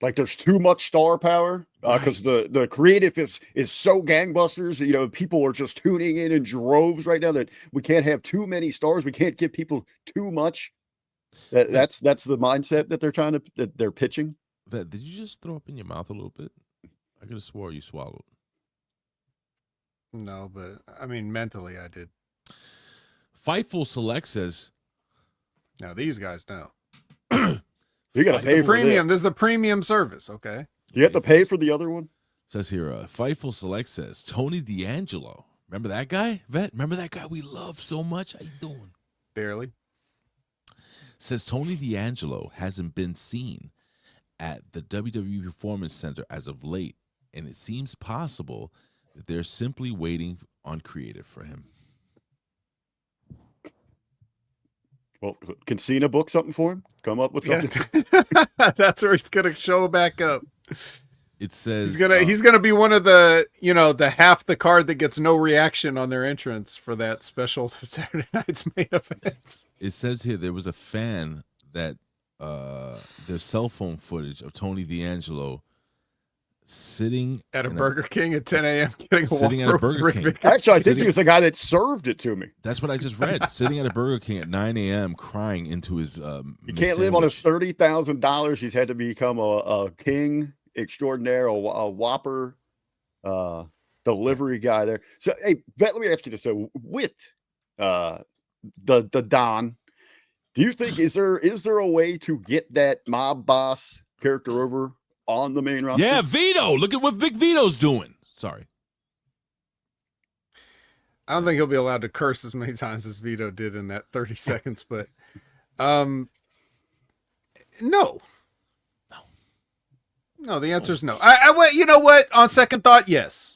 like there's too much star power because Right. the creative is so gangbusters. You know, people are just tuning in droves right now that we can't have too many stars. We can't give people too much. That's the mindset that they're pitching. Vet, did you just throw up in your mouth a little bit? I could have swore you swallowed. no, but I mean, mentally I did. Fightful Select says, Now these guys know. You got to pay for Premium. this. This is the premium service, okay? You have to pay for the other one. Says here, Fightful Select says, Tony D'Angelo. Remember that guy, Vet? Remember that guy we love so much? How you doing? Barely. Says Tony D'Angelo hasn't been seen at the WWE Performance Center as of late, and it seems possible that they're simply waiting on creative for him. Well, can Cena book something for him? Come up with something. Yeah. That's where he's gonna show back up. It says He's gonna be one of the the half the card that gets no reaction on their entrance for that special Saturday night's main event. It says here there was a fan that there's cell phone footage of Tony D'Angelo sitting At a Burger King at 10 a.m. getting sitting at a Burger King. Actually, I think he was the guy that served it to me. That's what I just read. Sitting at a Burger King at 9 a.m. crying into his He can't live on his $30,000. He's had to become a king extraordinaire, a Whopper delivery guy there. So, hey, let me ask you this: so, with the Don, do you think is there a way to get that mob boss character over on the main roster? Yeah, Vito. Look at what Big Vito's doing. Sorry. I don't think he'll be allowed to curse as many times as Vito did in that 30 seconds, but no. No, the answer is no. I went, you know what? On second thought, yes.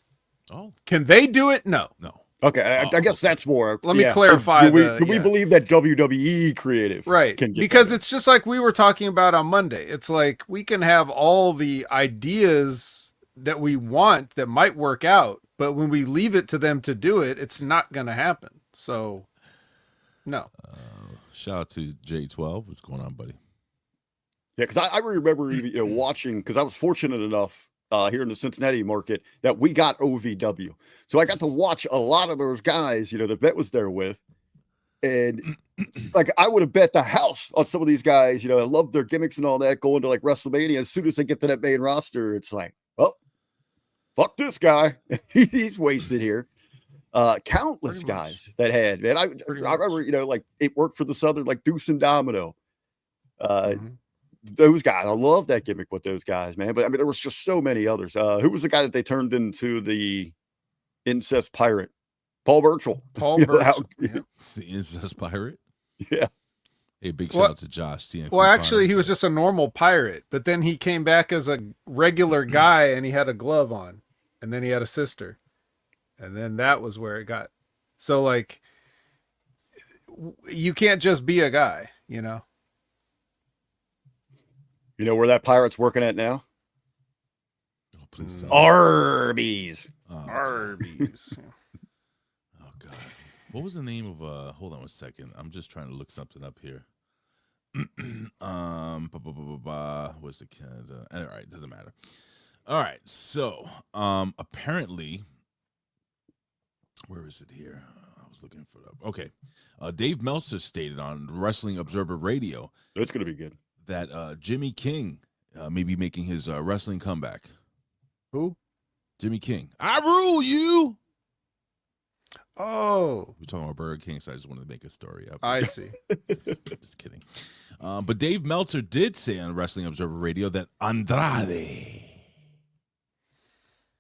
Oh. Can they do it? No. No. Okay, I guess that's more. Let me clarify. Do we believe that WWE creative right? can get because that? It's just like we were talking about on Monday. It's like we can have all the ideas that we want that might work out, but when we leave it to them to do it, it's not going to happen. So, no. Shout out to J12. What's going on, buddy? Yeah, because I remember watching, because I was fortunate enough here in the Cincinnati market that we got OVW. So I got to watch a lot of those guys, that Bet was there with. And like I would have bet the house on some of these guys, I love their gimmicks and all that going to like WrestleMania. As soon as they get to that main roster, it's like, oh, fuck this guy. He's wasted here. Countless guys that had, man. I remember, like it worked for the Southern, like Deuce and Domino. Those guys, I love that gimmick with those guys, man. But I mean, there was just so many others. Who was the guy that they turned into the incest pirate? Paul Burchill. Paul Burchill. The incest pirate? Yeah. Hey, big shout out to Josh. Well, actually, he was just a normal pirate, but then he came back as a regular guy and he had a glove on, and then he had a sister. And then that was where it got. So, like, you can't just be a guy, You know where that pirate's working at now? Oh, please tell Arby's. Arby's. Oh, God. What was the name of, hold on 1 second. I'm just trying to look something up here. What's the Canada? All right, doesn't matter. All right, so apparently, where is it here? I was looking for it up. Okay. Dave Meltzer stated on Wrestling Observer Radio. It's going to be good. That Jimmy King may be making his wrestling comeback. Who? Jimmy King. I rule you. Oh. We're talking about Burger King, so I just wanted to make a story up. I see. Just kidding. But Dave Meltzer did say on Wrestling Observer Radio that Andrade,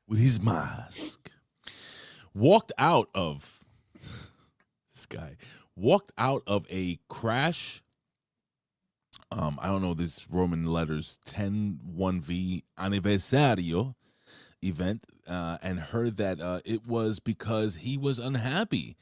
with his mask, walked out of a Crash. I don't know this Roman letters 10-1V Aniversario event, and heard that it was because he was unhappy,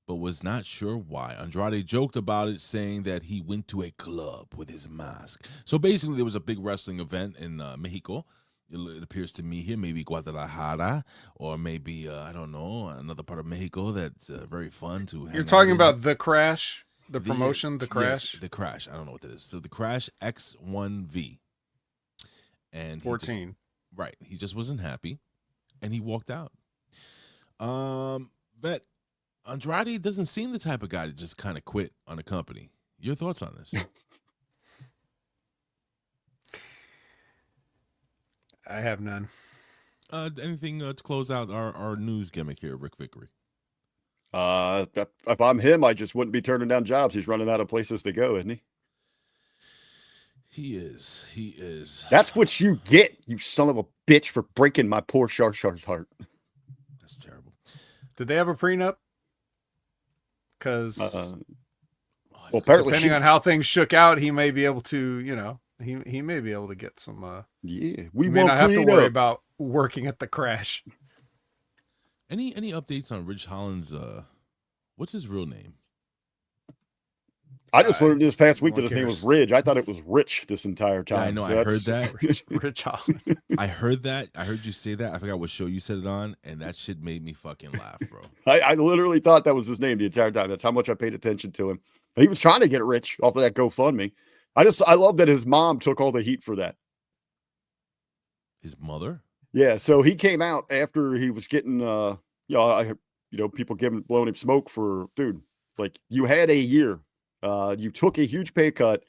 but was not sure why. Andrade joked about it, saying that he went to a club with his mask. So basically, there was a big wrestling event in Mexico, it appears to me here, maybe Guadalajara, or maybe I don't know, another part of Mexico that's very fun to. You're talking about the Crash, the promotion, the Yes, Crash, the Crash. I don't know what that is. So the Crash X1V, and 14. Right, he just wasn't happy, and he walked out. But Andrade doesn't seem the type of guy to just kind of quit on a company. Your thoughts on this? I have none. Anything to close out our news gimmick here, Rick Vickery? If I'm him, I just wouldn't be turning down jobs. He's running out of places to go, isn't he? He is. That's what you get, you son of a bitch, for breaking my poor Shar's heart. That's terrible. Did they have a prenup? Because well, apparently, depending on how things shook out, he may be able to, he may be able to get some. We may not have to worry about working at the Crash. Any updates on Ridge Holland's? What's his real name? I just learned this past week that his name was Ridge. I thought it was Rich this entire time. Yeah, I know. So I heard that. Ridge Holland. I heard that. I heard you say that. I forgot what show you said it on, and that shit made me fucking laugh, bro. I literally thought that was his name the entire time. That's how much I paid attention to him. He was trying to get rich off of that GoFundMe. I love that his mom took all the heat for that. His mother? Yeah. So he came out after he was getting, people blowing him smoke for, dude, like, you had a year. You took a huge pay cut.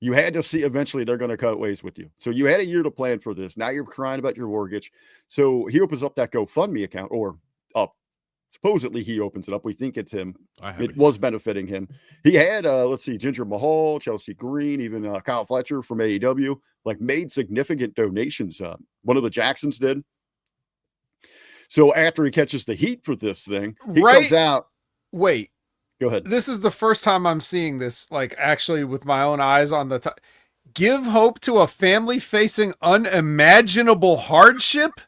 You had to see eventually they're going to cut ways with you. So you had a year to plan for this. Now you're crying about your mortgage. So he opens up that GoFundMe account, or supposedly he opens it up. We think it's him. It was benefiting him. He had, Jinder Mahal, Chelsea Green, even Kyle Fletcher from AEW, made significant donations. One of the Jacksons did. So after he catches the heat for this thing, he comes out. Wait. Go ahead. This is the first time I'm seeing this, actually with my own eyes on the top. Give hope to a family facing unimaginable hardship?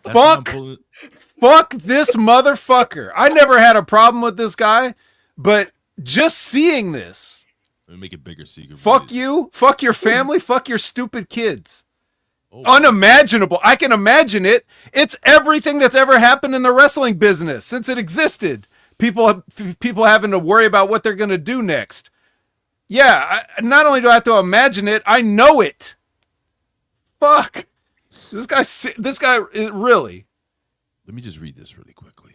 Fuck this motherfucker. I never had a problem with this guy, but just seeing this. Let me make it bigger so you can fuck you. Fuck your family. Fuck your stupid kids. Oh, unimaginable. I can imagine it. It's everything that's ever happened in the wrestling business since it existed. People having to worry about what they're going to do next. Yeah, not only do I have to imagine it, I know it. Fuck. This guy is really. Let me just read this really quickly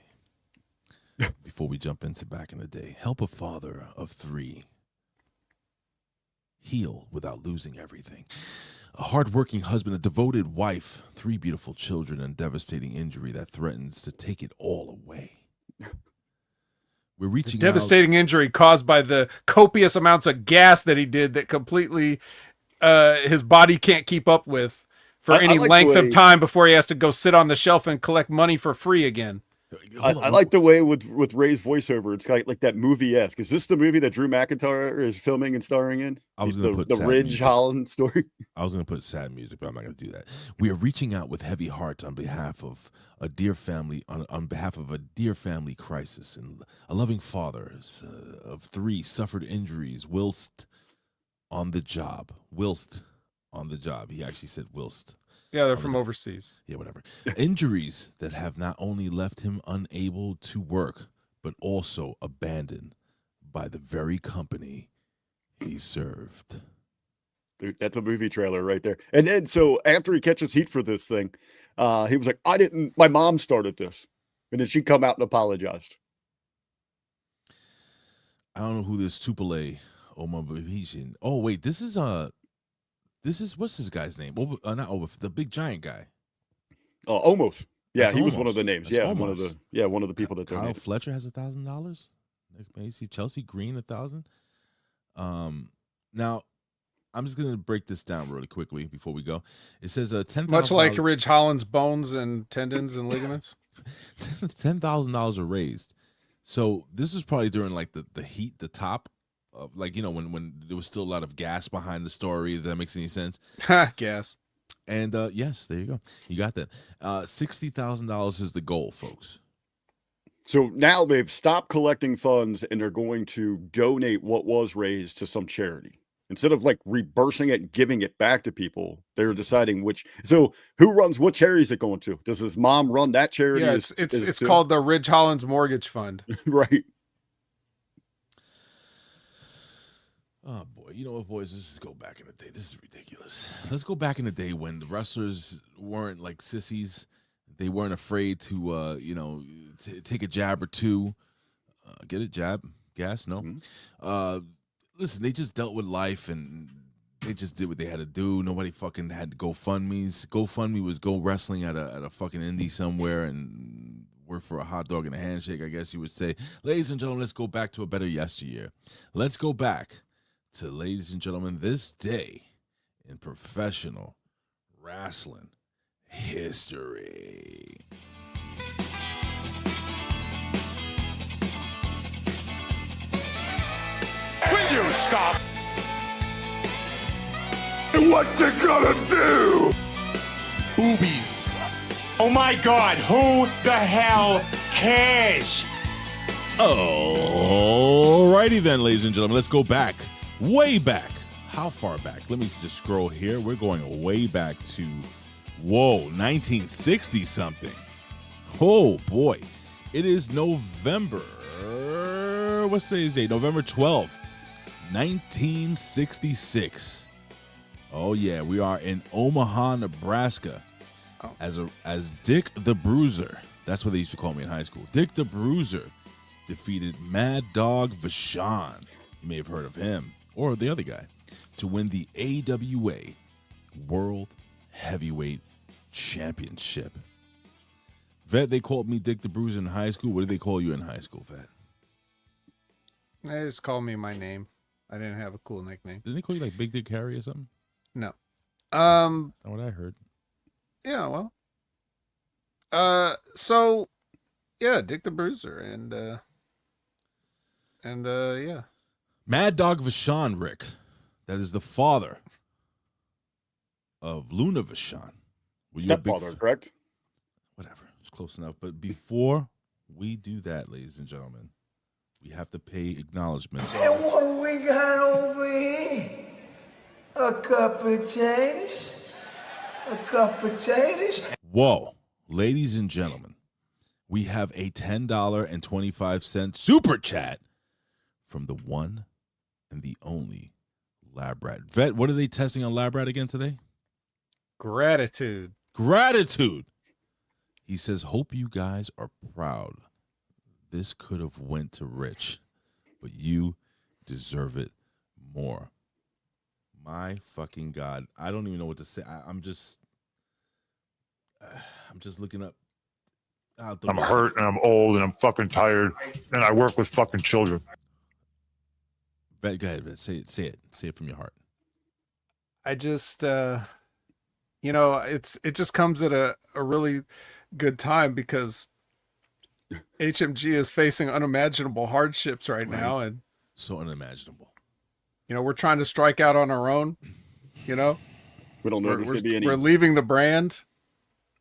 before we jump into back in the day. Help a father of 3 heal without losing everything. A hardworking husband, a devoted wife, 3 beautiful children, and devastating injury that threatens to take it all away. We're reaching devastating injury caused by the copious amounts of gas that he did that completely his body can't keep up with for any length of time before he has to go sit on the shelf and collect money for free again. I like the way with Ray's voiceover. It's like that movie-esque. Is this the movie that Drew McIntyre is filming and starring in? I was going to put the Ridge Holland story. I was going to put sad music, but I'm not going to do that. We are reaching out with heavy hearts on behalf of a dear family, on behalf of a dear family crisis, and a loving father of 3 suffered injuries whilst on the job. He actually said whilst. Yeah, they're from overseas. Yeah, whatever. Injuries that have not only left him unable to work, but also abandoned by the very company he served. Dude, that's a movie trailer right there. And then, so after he catches heat for this thing, he was like, my mom started this. And then she come out and apologized. I don't know who this Tupele Omabahishin. Oh, wait, this is what's this guy's name? The big giant guy. Almost. Yeah, That's he was Omos. one of the names. That's Yeah, Omos. one of the people that Kyle donated. Fletcher has $1,000. Nick Macy, Chelsea Green, 1,000. Now, I'm just gonna break this down really quickly before we go. It says $10,000. Much like Ridge Holland's bones and tendons and ligaments. $10,000 are raised. So this is probably during the heat, the top of when there was still a lot of gas behind the story. If that makes any sense. Gas. And yes, there you go. You got that. $60,000 is the goal, folks. So now they've stopped collecting funds and they're going to donate what was raised to some charity. Instead of like reversing it and giving it back to people, they're deciding which. So who runs what charity is it going to? Does his mom run that charity? Yeah, it's called the Ridge Hollins Mortgage Fund. Right. Oh boy, you know what, boys? Let's just go back in the day. This is ridiculous. Let's go back in the day when the wrestlers weren't like sissies. They weren't afraid to, take a jab or two. Get it? Jab? Gas? No. Listen, they just dealt with life and they just did what they had to do. Nobody fucking had GoFundMes. GoFundMe was go wrestling at a fucking indie somewhere and work for a hot dog and a handshake, I guess you would say. Ladies and gentlemen, let's go back to a better yesteryear. Let's go back to, ladies and gentlemen, this day in professional wrestling history. Will you stop? What you gonna do? Boobies. Oh my God, who the hell cares? Alrighty then, ladies and gentlemen, let's go back, way back. How far back? Let me just scroll here. We're going way back to, 1960 something. Oh boy, it is November. What's today's date? November 12th, 1966. Oh yeah, we are in Omaha, Nebraska. As Dick the Bruiser, that's what they used to call me in high school. Dick the Bruiser defeated Mad Dog Vachon, you may have heard of him, or the other guy, to win the AWA World Heavyweight Championship. Vet, they called me Dick the Bruiser in high school. What did they call you in high school, Vet? They just called me my name. I didn't have a cool nickname. Didn't they call you like Big Dick Harry or something? No. That's not what I heard. Yeah, well. So yeah, Dick the Bruiser and yeah. Mad Dog Vachon, Rick. That is the father of Luna Vachon. Stepfather, correct? Whatever. It's close enough. But before we do that, ladies and gentlemen, we have to pay acknowledgments. And what do we got over here? A cup of potatoes? A cup of potatoes? Whoa. Ladies and gentlemen, we have a $10.25 super chat from the one and the only Lab Rat. Vet, what are they testing on Lab Rat again today? Gratitude. He says, hope you guys are proud. This could have went to Rich, but you deserve it more. My fucking God. I don't even know what to say. I'm just looking up. I'm hurt and I'm old and I'm fucking tired and I work with fucking children. Go ahead, Vet. Say it. Say it from your heart. I just it just comes at a really good time because HMG is facing unimaginable hardships right now, and so unimaginable. We're trying to strike out on our own. We don't know there's going to be any. We're leaving the brand.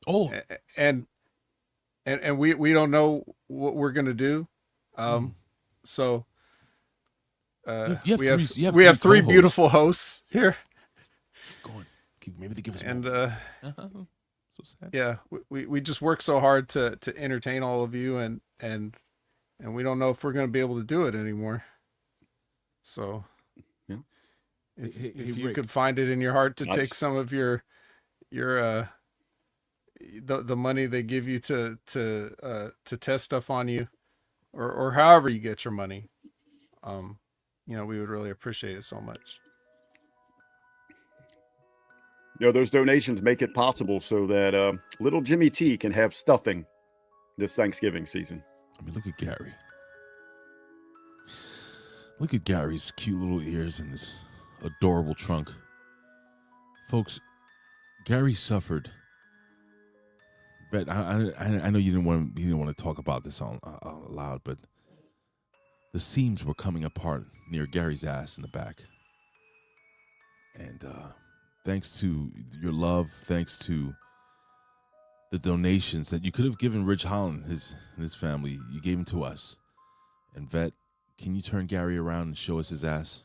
Oh, and we don't know what we're going to do. So we have three beautiful hosts here. Go on. Maybe they give us and more. So sad. Yeah, we just work so hard to entertain all of you, and we don't know if we're going to be able to do it anymore. So, yeah. If you could find it in your heart to take some of your the money they give you to test stuff on you, or however you get your money, we would really appreciate it so much. Those donations make it possible so that little Jimmy T can have stuffing this Thanksgiving season. I mean, look at Gary. Look at Gary's cute little ears and his adorable trunk. Folks, Gary suffered. But I know you didn't want to talk about this out loud, but the seams were coming apart near Gary's ass in the back. And thanks to your love, thanks to the donations that you could have given Rich Holland and his family, you gave them to us. And Vet, can you turn Gary around and show us his ass?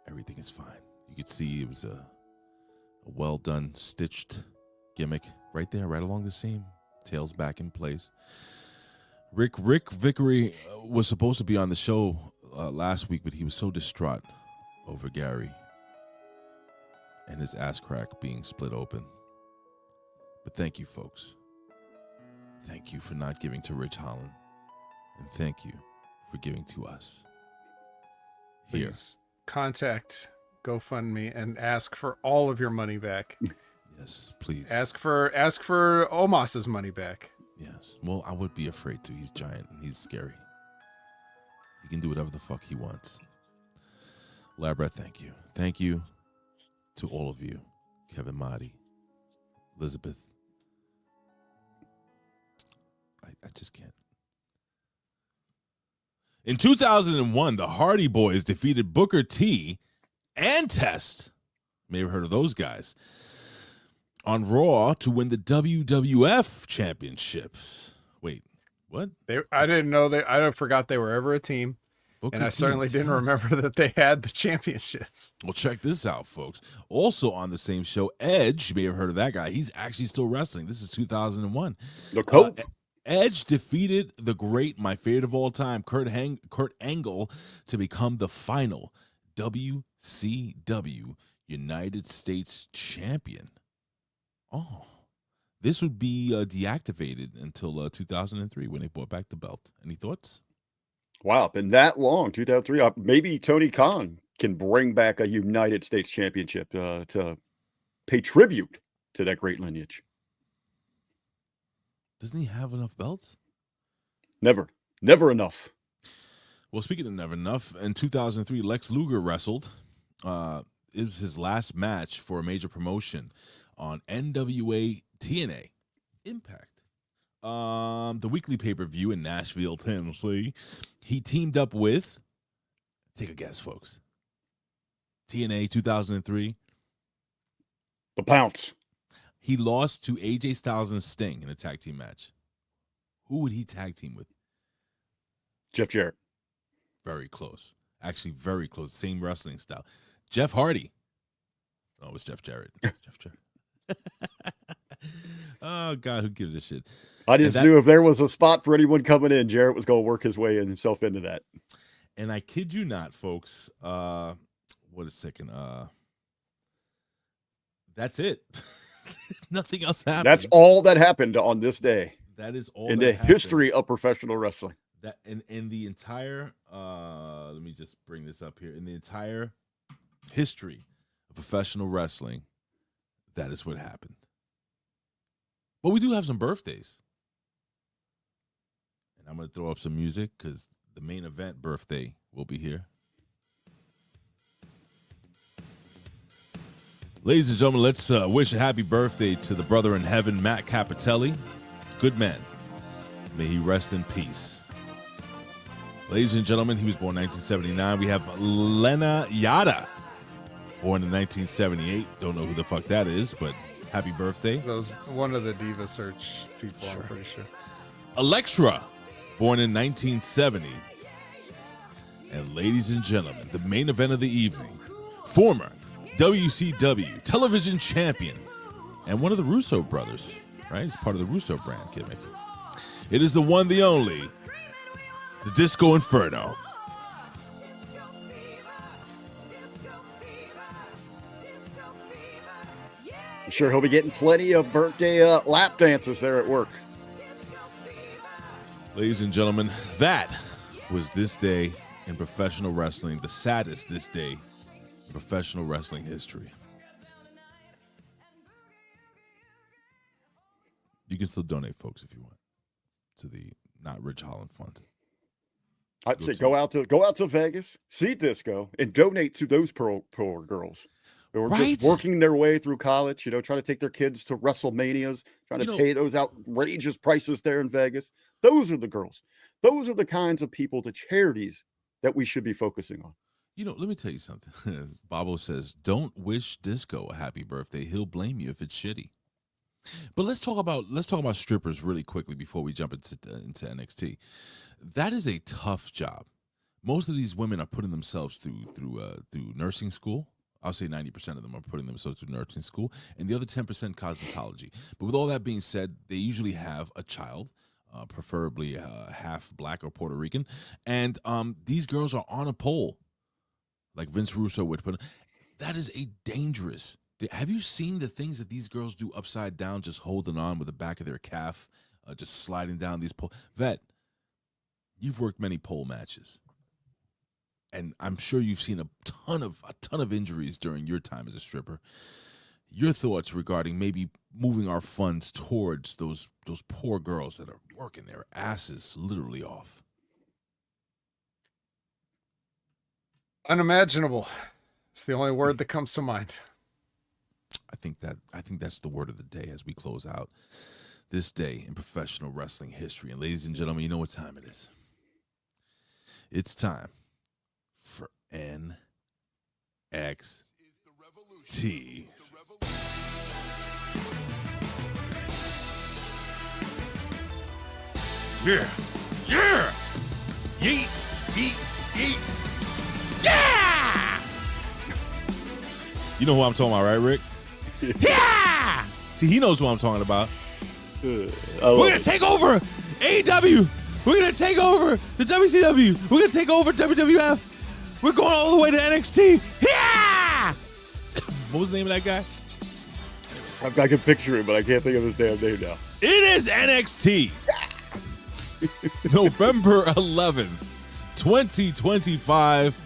everything is fine. You could see it was a well done, stitched gimmick right there, right along the seam. Tails back in place. Rick Vickery was supposed to be on the show last week, but he was so distraught over Gary and his ass crack being split open. But thank you, folks. Thank you for not giving to Rich Holland. And thank you for giving to us. Here. Please contact GoFundMe and ask for all of your money back. Yes, please. Ask for Omos's money back. Yes. Well, I would be afraid to. He's giant and he's scary. He can do whatever the fuck he wants. Labra, thank you. Thank you to all of you. Kevin Marty, Elizabeth. I just can't. In 2001, the Hardy Boys defeated Booker T and Test. May have heard of those guys. On Raw to win the WWF championships. Wait, what? I didn't know I forgot they were ever a team. Booker and I T certainly didn't remember that they had the championships. Well, check this out, folks. Also on the same show, Edge, you may have heard of that guy. He's actually still wrestling. This is 2001. The Cope. Edge defeated the great, my favorite of all time, Kurt Angle, to become the final WCW United States champion. Oh, this would be deactivated until 2003 when they brought back the belt. Any thoughts? Wow, been that long, 2003. Maybe Tony Khan can bring back a United States championship to pay tribute to that great lineage. Doesn't he have enough belts? Never enough. Well, speaking of never enough, in 2003, Lex Luger wrestled. It was his last match for a major promotion on NWA TNA Impact. The weekly pay-per-view in Nashville, Tennessee. He teamed up with, take a guess, folks. TNA 2003. The Pounce. He lost to AJ Styles and Sting in a tag team match. Who would he tag team with? Jeff Jarrett. Very close. Actually, very close. Same wrestling style. Jeff Hardy. Oh, it was Jeff Jarrett. Jeff Jarrett. Oh, God, who gives a shit? I just knew if there was a spot for anyone coming in, Jarrett was going to work his way himself into that. And I kid you not, folks. What a second. That's it. Nothing else happened. That's all that happened on this day. That is all in that the happened. History of professional wrestling. That in the entire let me just bring this up here. In the entire history of professional wrestling, that is what happened. But we do have some birthdays. And I'm going to throw up some music because the main event birthday will be here. Ladies and gentlemen, let's wish a happy birthday to the brother in heaven, Matt Capitelli. Good man. May he rest in peace. Ladies and gentlemen, he was born in 1979. We have Lena Yada, born in 1978. Don't know who the fuck that is, but happy birthday. Those one of the Diva Search people, sure. I'm pretty sure. Elektra, born in 1970. And ladies and gentlemen, the main event of the evening, former WCW television champion and one of the Russo brothers, right? He's part of the Russo brand, kid. It is the one, the only, the Disco Inferno. I'm sure he'll be getting plenty of birthday lap dances there at work. Ladies and gentlemen, that was this day in professional wrestling, the saddest this day in professional wrestling history. You can still donate, folks, if you want, to the Not Rich Holland Fund. I'd say go out to Vegas, see Disco, and donate to those poor girls who are just working their way through college, trying to take their kids to WrestleManias, trying to pay those outrageous prices there in Vegas. Those are the girls. Those are the kinds of people, the charities that we should be focusing on. Let me tell you something. Bobo says, don't wish Disco a happy birthday. He'll blame you if it's shitty. But let's talk about strippers really quickly before we jump into NXT. That is a tough job. most of these women are putting themselves through nursing school. I'll say 90% of them are putting themselves through nursing school, and the other 10% cosmetology. But with all that being said, they usually have a child, preferably half black or Puerto Rican, and these girls are on a pole, like Vince Russo would put. That is a dangerous. Have you seen the things that these girls do upside down, just holding on with the back of their calf, just sliding down these poles? Vet, you've worked many pole matches. And I'm sure you've seen a ton of injuries during your time as a stripper. Your thoughts regarding maybe moving our funds towards those poor girls that are working their asses literally off. Unimaginable. It's the only word that comes to mind. I think that's the word of the day as we close out this day in professional wrestling history. And ladies and gentlemen, you know what time it is. It's time for NXT. Yeah! Yeah! Yeet! Yeet! Yeet! Yeah! You know who I'm talking about, right, Rick? Yeah! See, he knows who I'm talking about. We're going to take over AEW. We're going to take over the WCW. We're going to take over WWF. We're going all the way to NXT. Yeah! What was the name of that guy? I can picture him, but I can't think of his damn name now. It is NXT. November 11th, 2025.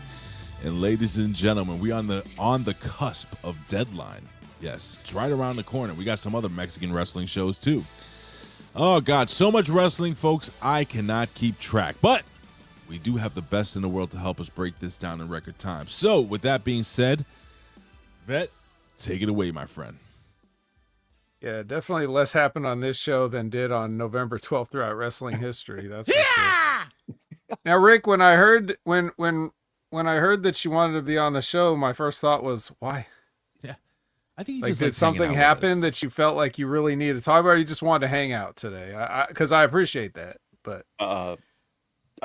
And ladies and gentlemen, we on the cusp of Deadline. Yes, it's right around the corner. We got some other Mexican wrestling shows too. Oh God, so much wrestling, folks. I cannot keep track. But we do have the best in the world to help us break this down in record time. So with that being said, Vet, take it away, my friend. Yeah, definitely less happened on this show than did on November 12th throughout wrestling history. That's for sure. Now, Rick, when I heard that she wanted to be on the show, my first thought was, why? Yeah, I think like, did something happen that you felt like you really needed to talk about, or you just wanted to hang out today? Because I appreciate that, but I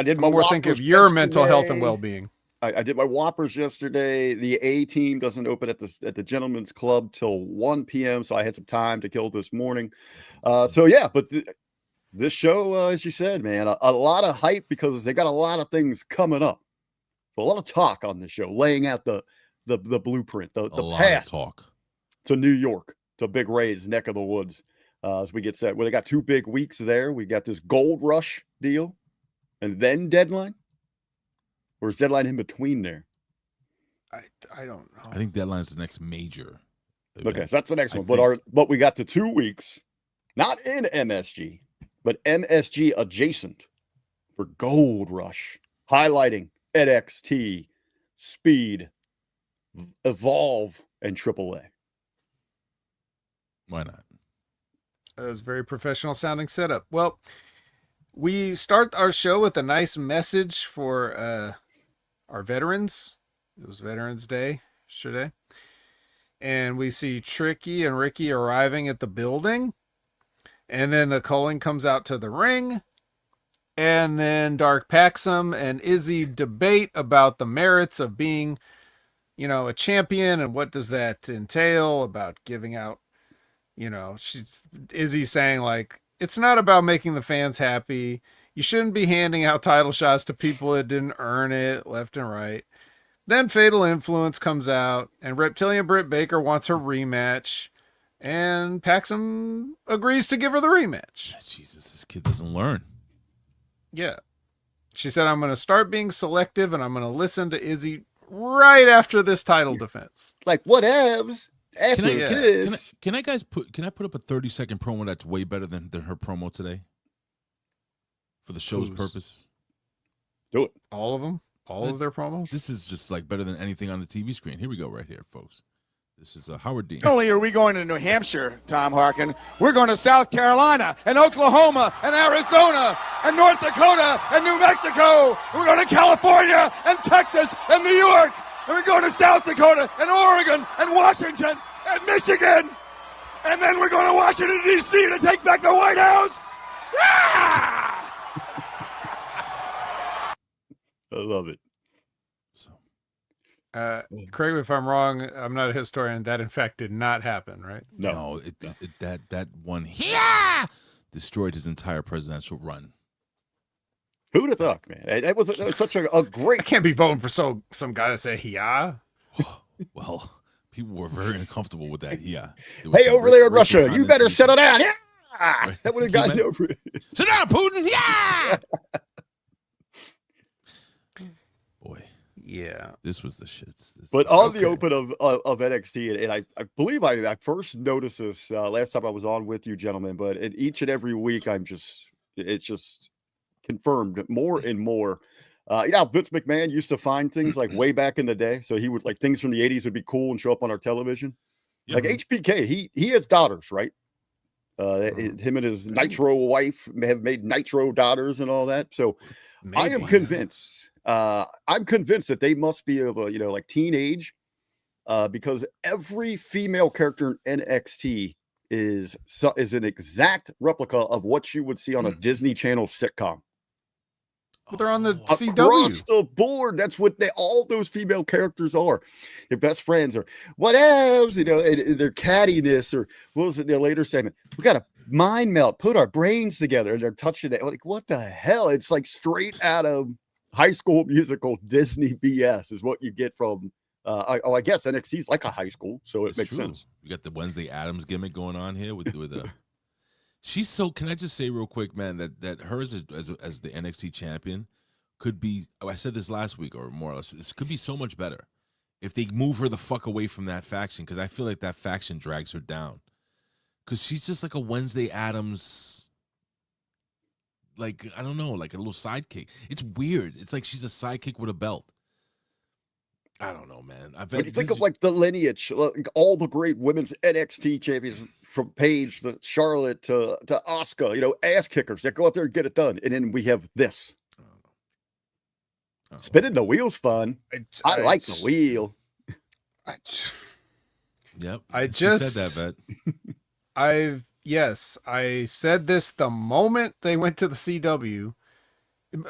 did my more think of your mental health and well-being. I did my Whoppers yesterday. The A team doesn't open at the Gentlemen's Club till 1 p.m., so I had some time to kill this morning. So yeah, but this show, as you said, man, a lot of hype because they got a lot of things coming up. So a lot of talk on this show, laying out the blueprint, the path talk to New York, to Big Ray's neck of the woods. As we get set, well, they got 2 big weeks there. We got this Gold Rush deal, and then Deadline. Or is Deadline in between there? I don't know. I think Deadline's the next major event. Okay, so that's the next one. But we got the 2 weeks, not in MSG, but MSG adjacent for Gold Rush, highlighting NXT, Speed, Evolve, and AAA. Why not? That was a very professional sounding setup. Well, we start our show with a nice message for our veterans. It was Veterans Day yesterday. And we see Tricky and Ricky arriving at the building. And then the calling comes out to the ring. And then Dark Paxum and Izzy debate about the merits of being, a champion and what does that entail about giving out, Izzy's saying like, it's not about making the fans happy. You shouldn't be handing out title shots to people that didn't earn it left and right. Then Fatal Influence comes out and Reptilian Britt Baker wants her rematch. And Paxum agrees to give her the rematch. Jesus, this kid doesn't learn. Yeah. She said, I'm going to start being selective and I'm going to listen to Izzy right after this title defense. Like, whatevs. Can I put up a 30-second promo that's way better than her promo today? For the show's purpose? Do it. All of them? All of their promos? This is just like better than anything on the TV screen. Here we go right here, folks. This is Howard Dean. Not only are we going to New Hampshire, Tom Harkin, we're going to South Carolina and Oklahoma and Arizona and North Dakota and New Mexico. And we're going to California and Texas and New York. And we're going to South Dakota and Oregon and Washington and Michigan. And then we're going to Washington, D.C. to take back the White House. Yeah! I love it. So, correct me if I'm wrong. I'm not a historian. That in fact did not happen, right? no, that one destroyed his entire presidential run. Who'd have thought, man? That was such a great. I can't be voting for some guy that said yeah. Well, people were very uncomfortable with that. Yeah. Hey, over there in Russia, you better settle down. Yeah. That would have gotten over. Sit down, Putin. Yeah. Boy. Yeah. This was the shits. But on the open of NXT, and I believe I first noticed this last time I was on with you, gentlemen, but in each and every week, it's just confirmed more and more. You know, Vince McMahon used to find things like way back in the day. So he would like things from the 80s would be cool and show up on our television. Like HBK, he has daughters, right? Him and his Nitro wife have made Nitro daughters and all that. So maybe. I am convinced. I'm convinced that they must be of a, like teenage, because every female character in NXT is an exact replica of what you would see on a Disney Channel sitcom. Well, they're on the CW. Across the board, that's what all those female characters are. Their best friends, or what else, and their cattiness, or what was it in the later segment? We got a mind melt, put our brains together, and they're touching it. Like, what the hell? It's like straight out of High School Musical Disney BS is what you get from, I guess NXT is like a high school, so it makes sense. You got the Wednesday Addams gimmick going on here with she's so. Can I just say real quick, man, that her as the NXT champion could be. I said this last week, or more or less. This could be so much better if they move her the fuck away from that faction, because I feel like that faction drags her down. Because she's just like a Wednesday Addams. Like, I don't know, like a little sidekick. It's weird. It's like she's a sidekick with a belt. I don't know, man. When you think of like the lineage, like all the great women's NXT champions. From Paige to Charlotte to Asuka, ass kickers that go out there and get it done. And then we have this. Spinning the wheel's fun. I like the wheel. Yep. I just said that, Bet. I said this the moment they went to the CW.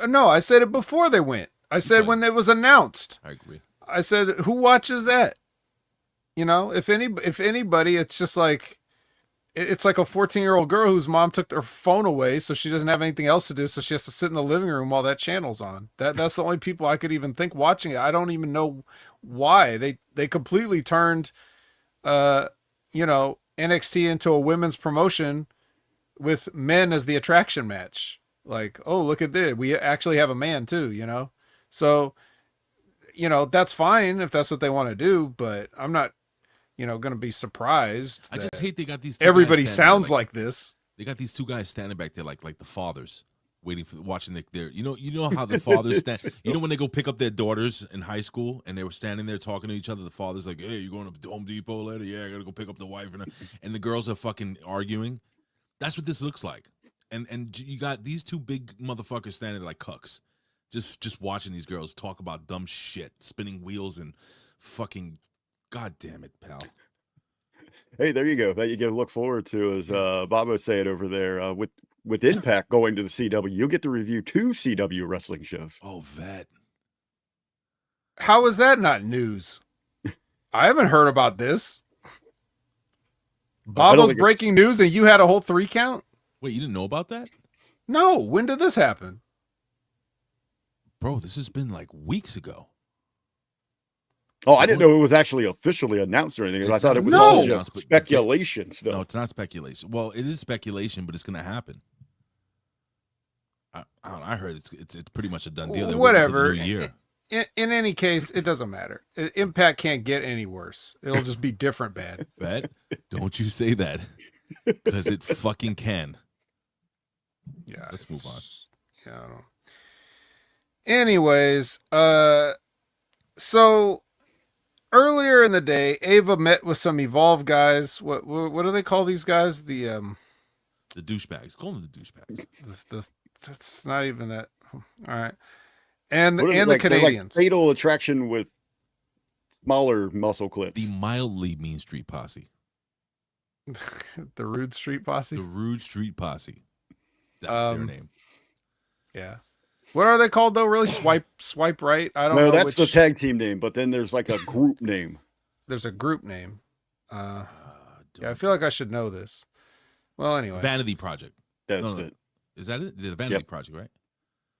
No, I said it before they went. I said when it was announced. I agree. I said, who watches that? If anybody, it's just like, it's like a 14-year-old girl whose mom took their phone away, so she doesn't have anything else to do, so she has to sit in the living room while that channel's on. That's the only people I could even think watching it. I don't even know why. They completely turned NXT into a women's promotion with men as the attraction match. Like, oh, look at this. We actually have a man too, So, that's fine if that's what they want to do, but I'm not going to be surprised. I just hate they got these. Everybody sounds like this. They got these two guys standing back there, like the fathers, watching their. You know how the fathers stand. When they go pick up their daughters in high school, and they were standing there talking to each other. The father's like, "Hey, you going to Home Depot later? Yeah, I gotta go pick up the wife." And the girls are fucking arguing. That's what this looks like. And you got these two big motherfuckers standing there like cucks, just watching these girls talk about dumb shit, spinning wheels and fucking. God damn it, pal. Hey, there you go. That you get to look forward to, as Bob was saying over there, with Impact going to the CW. You'll get to review 2 CW wrestling shows. Oh, vet. How is that not news? I haven't heard about this. Bobo's breaking news and you had a whole 3 count? Wait, you didn't know about that? No. When did this happen? Bro, this has been like weeks ago. Oh, I didn't know it was actually officially announced or anything. I thought it was all just speculation stuff. No, it's not speculation. Well, it is speculation, but it's going to happen. I heard it's pretty much a done deal. Whatever. New year. In any case, it doesn't matter. Impact can't get any worse. It'll just be different bad. Bet? Don't you say that, because it fucking can. Yeah. Let's move on. Yeah. I don't know. Anyways, so. Earlier in the day, Ava met with some Evolve guys. What do they call these guys? The douchebags. Call them the douchebags. That's not even that. All right. And the Canadians. Like Fatal Attraction with smaller muscle clips. The mildly Mean Street Posse. The Rude Street Posse. The Rude Street Posse. That's their name. Yeah. What are they called though? Really, swipe right? I don't know. No, that's the tag team name, but then there's like a group name. There's a group name. Yeah, I feel like I should know this. Well, anyway. Vanity Project. That's it. Is that it? The Vanity Project, right?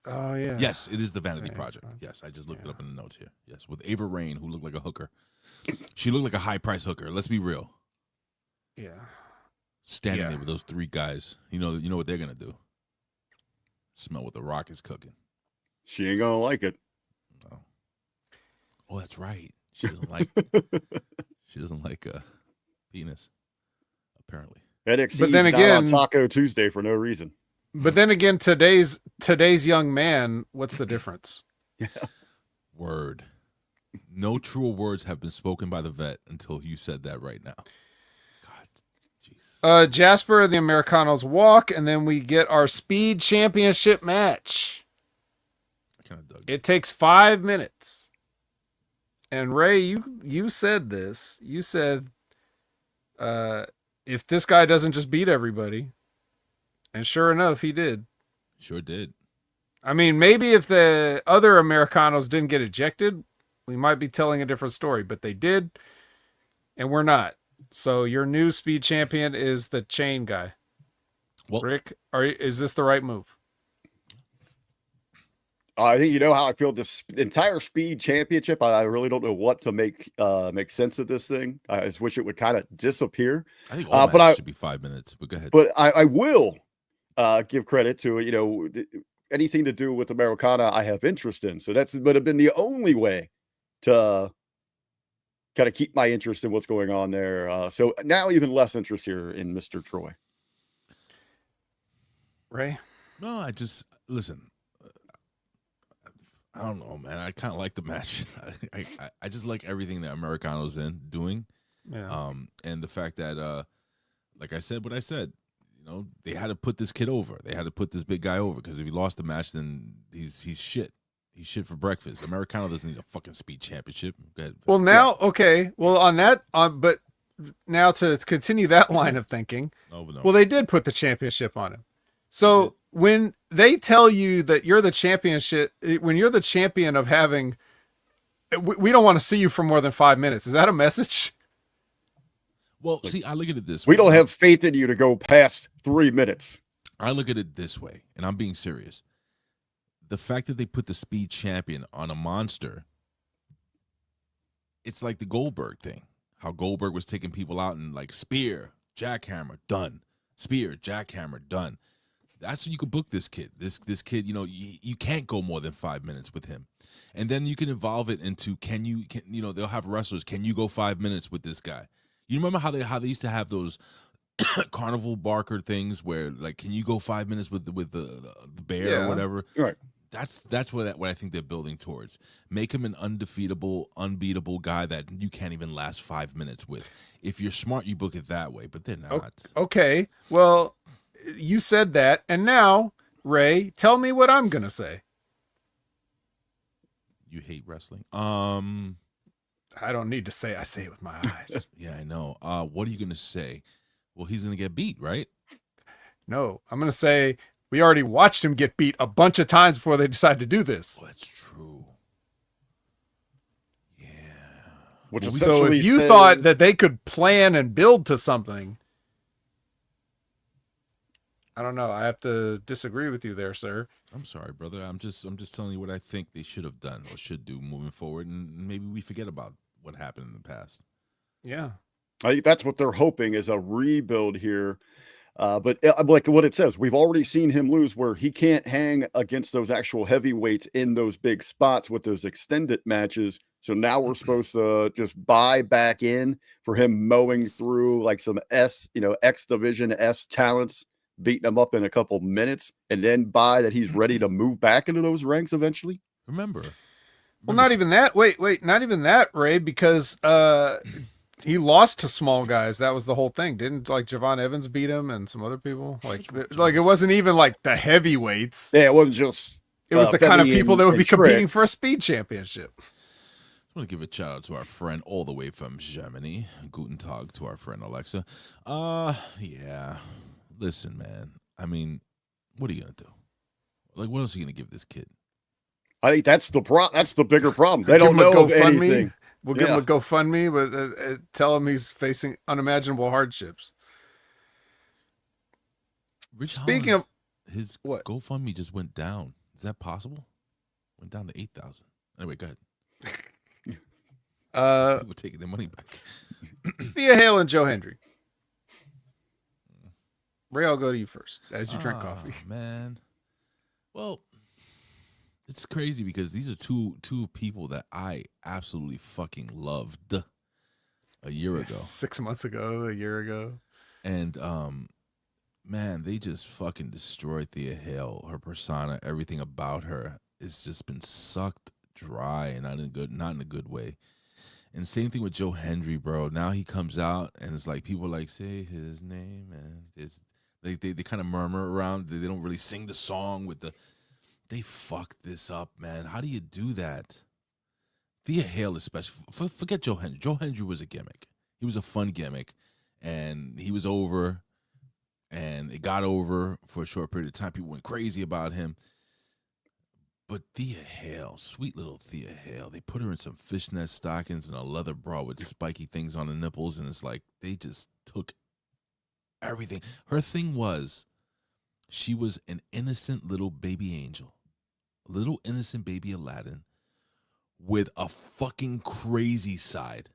Oh, yeah. Yes, it is the Vanity Project. Yes, I just looked it up in the notes here. Yes, with Ava Rain, who looked like a hooker. She looked like a high-price hooker. Let's be real. Yeah. Standing there with those three guys. You know what they're going to do. Smell what the Rock is cooking. She ain't going to like it. No. Oh, that's right. She doesn't like she doesn't like penis, apparently. NXT but then not again, on Taco Tuesday for no reason. But then again, today's young man, what's the difference? Yeah. Word. No truer words have been spoken by the vet until you said that right now. God, jeez. Jasper and the Americanos walk, and then we get our Speed Championship match. I kind of dug it. Takes 5 minutes. And Ray, you said this. You said, if this guy doesn't just beat everybody, and sure enough, he did. Sure did. I mean, maybe if the other Americanos didn't get ejected, we might be telling a different story, but they did, and we're not. So your new Speed champion is the chain guy. Well, Rick, is this the right move? I think you know how I feel this entire Speed Championship. I really don't know what to make sense of this thing. I just wish it would kind of disappear. I think all matches should be 5 minutes, but go ahead. But I will give credit to anything to do with Americana I have interest in. So that's would have been the only way to kind of keep my interest in what's going on there. So now even less interest here in Mr. Troy. Ray? No, I just listen. I don't know, man. I kind of like the match. I just like everything that Americano's doing. Yeah. And the fact that, like I said, what I said, they had to put this kid over. They had to put this big guy over because if he lost the match, then he's shit. He's shit for breakfast. Americano doesn't need a fucking Speed Championship. Go ahead. Well, now, okay. Well, on that, but now to continue that line of thinking, well, they did put the championship on him. So when they tell you that you're the championship, when you're the champion of having, we don't want to see you for more than 5 minutes. Is that a message? Well, see, I look at it this way. We don't have faith in you to go past 3 minutes. I look at it this way, and I'm being serious. The fact that they put the Speed champion on a monster, it's like the Goldberg thing. How Goldberg was taking people out and like spear, jackhammer, done. Spear, jackhammer, done. That's when you could book this kid. This kid, you can't go more than 5 minutes with him. And then you can evolve it into they'll have wrestlers, can you go 5 minutes with this guy? You remember how they used to have those carnival barker things where like, can you go 5 minutes with the bear or whatever? Right. That's what I think they're building towards. Make him an undefeatable, unbeatable guy that you can't even last 5 minutes with. If you're smart, you book it that way, but they're not. Okay. Well, you said that, and now, Ray, tell me what I'm gonna say. You hate wrestling? I don't need to say. I say it with my eyes. Yeah, I know. What are you gonna say? Well, he's gonna get beat, right? No, I'm gonna say we already watched him get beat a bunch of times before they decided to do this. Oh, that's true. Yeah. So if you thought that they could plan and build to something, I don't know. I have to disagree with you there, sir. I'm sorry, brother. I'm just telling you what I think they should have done or should do moving forward, and maybe we forget about what happened in the past. Yeah. I think that's what they're hoping is a rebuild here. But like what it says, we've already seen him lose where he can't hang against those actual heavyweights in those big spots with those extended matches. So now we're supposed to just buy back in for him mowing through like some X Division S talents, beating them up in a couple minutes, and then buy that he's ready to move back into those ranks eventually. Remember. Well, not even that. Wait, not even that, Ray, because he lost to small guys. That was the whole thing. Didn't like Javon Evans beat him and some other people? Like it wasn't even like the heavyweights. Yeah, it wasn't just. It was the kind of people that would be competing for a Speed Championship. I want to give a shout out to our friend all the way from Germany. Guten Tag to our friend Alexa. Yeah. Listen, man. I mean, what are you gonna do? Like, what else are you gonna give this kid? I think that's the bigger problem. They don't know of anything. We'll give him a GoFundMe, but tell him he's facing unimaginable hardships. Rich Speaking Hollins, of his GoFundMe just went down. Is that possible? Went down to 8,000. Anyway, go ahead. People taking their money back. Thea Hale and Joe Hendry. Ray, I'll go to you first as you drink coffee. Man, well, it's crazy because these are two people that I absolutely fucking loved a year ago, 6 months ago, a year ago, and man, they just fucking destroyed Thea Hale. Her persona, everything about her, it's just been sucked dry, and not in a good way. And same thing with Joe Hendry, bro. Now he comes out and it's like people like say his name, and it's they kind of murmur around. They don't really sing the song with the. They fucked this up, man. How do you do that? Thea Hale especially. Forget Joe Hendry. Joe Hendry was a gimmick. He was a fun gimmick, and he was over, and it got over for a short period of time. People went crazy about him. But Thea Hale, sweet little Thea Hale, they put her in some fishnet stockings and a leather bra with spiky things on the nipples, and it's like they just took everything. Her thing was she was an innocent little baby angel, little innocent baby Aladdin with a fucking crazy side.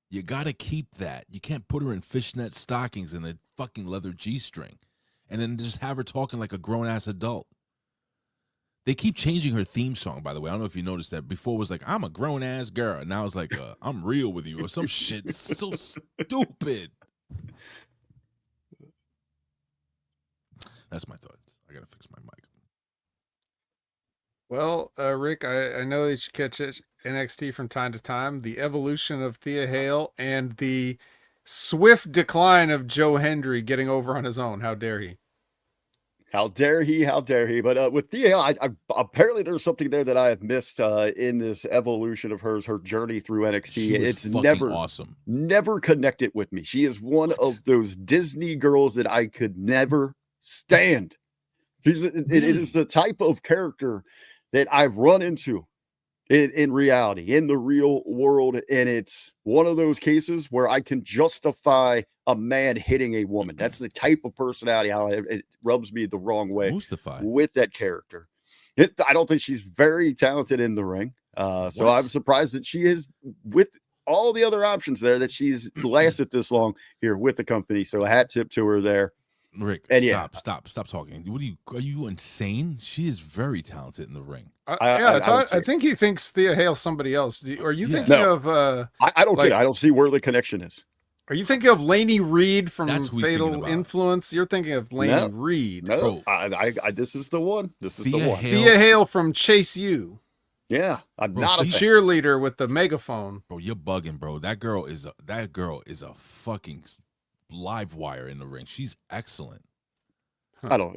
You got to keep that. You can't put her in fishnet stockings and a fucking leather G-string and then just have her talking like a grown-ass adult. They keep changing her theme song, by the way. I don't know if you noticed that. Before it was like, I'm a grown-ass girl. Now it's like, I'm real with you or some shit. It's so stupid. That's my thoughts. I got to fix my mic. Well, Rick, I know that you catch NXT from time to time. The evolution of Thea Hale and the swift decline of Joe Hendry getting over on his own. How dare he? How dare he? How dare he? But with Thea, I apparently there's something there that I have missed in this evolution of hers, her journey through NXT. It's never awesome. Never connected with me. She is one of those Disney girls that I could never stand. It is the type of character that I've run into in reality, in the real world. And it's one of those cases where I can justify a man hitting a woman. That's the type of personality how it rubs me the wrong way with that character. I don't think she's very talented in the ring. So I'm surprised that she is, with all the other options there, that she's lasted this long here with the company. So a hat tip to her there. Rick, stop talking. What are you insane? She is very talented in the ring. I think he thinks Thea Hale's somebody else. Are you thinking of? I don't get it. I don't see where the connection is. Are you thinking of Lainey Reed from Fatal Influence? You're thinking of Lainey Reed. No, this is the one. This is the one. Thea Hale from Chase U. Yeah, I'm not a cheerleader with the megaphone. Bro, you're bugging, bro. That girl is a fucking live wire in the ring. She's excellent. I don't.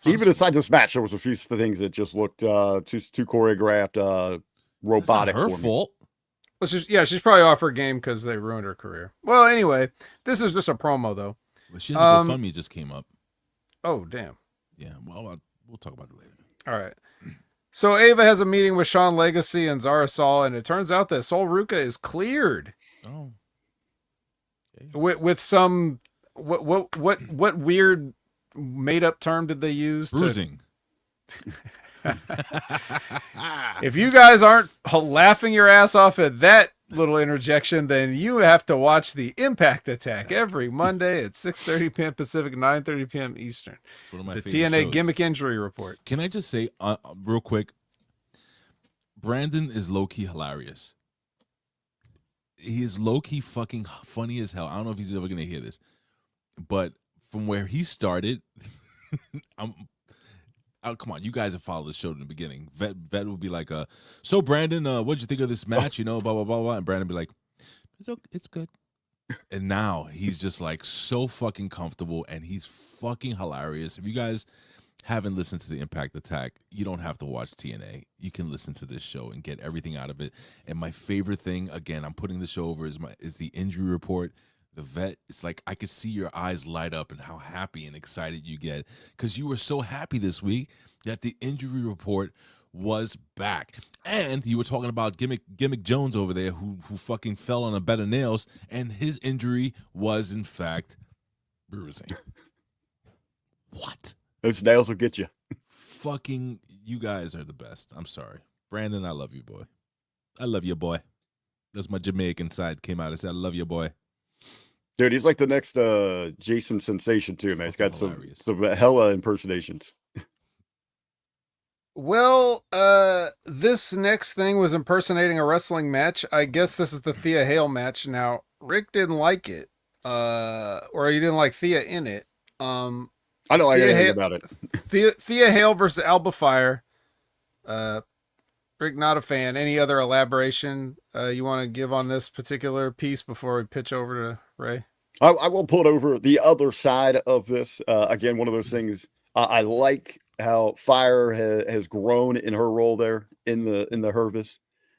Even inside this match, there was a few things that just looked too choreographed, robotic. That's not her fault. Well, she's probably off her game because they ruined her career. Well, anyway, this is just a promo though. But she has a GoFundMe just came up. Oh, damn. Yeah. Well, we'll talk about it later. All right. So Ava has a meeting with Sean Legacy and Zara Saul, and it turns out that Sol Ruca is cleared. Oh. Okay. With some what weird made up term did they use? Bruising. If you guys aren't laughing your ass off at that little interjection, then you have to watch the Impact Attack every Monday at 6:30 p.m. Pacific, 9:30 p.m. Eastern. It's one of my the favorite TNA shows. Gimmick Injury Report. Can I just say real quick, Brandon is low-key hilarious. He is low-key fucking funny as hell. I don't know if he's ever going to hear this, but from where he started, come on, you guys have followed the show in the beginning. Vet would be like, so Brandon, what'd you think of this match? You know, blah, blah, blah, blah. And Brandon would be like, it's good. And now he's just like so fucking comfortable and he's fucking hilarious. If you guys haven't listened to the Impact Attack, you don't have to watch TNA. You can listen to this show and get everything out of it. And my favorite thing, again, I'm putting the show over, is the injury report. The vet, it's like I could see your eyes light up and how happy and excited you get because you were so happy this week that the injury report was back. And you were talking about Gimmick Jones over there who fucking fell on a bed of nails, and his injury was, in fact, bruising. What? Those nails will get you. Fucking, you guys are the best. I'm sorry. Brandon, I love you, boy. I love you, boy. That's my Jamaican side came out. I said, I love you, boy. Dude, he's like the next Jason Sensation too, man. He's got some hella impersonations. Well, this next thing was impersonating a wrestling match. I guess this is the Thea Hale match. Now, Rick didn't like it, or he didn't like Thea in it. I don't like anything about it. Thea Hale versus Alba Fire. Rick, not a fan. Any other elaboration you want to give on this particular piece before we pitch over to Ray? I will put over the other side of this. Again, one of those things. I like how Fire has grown in her role there in the Hervis.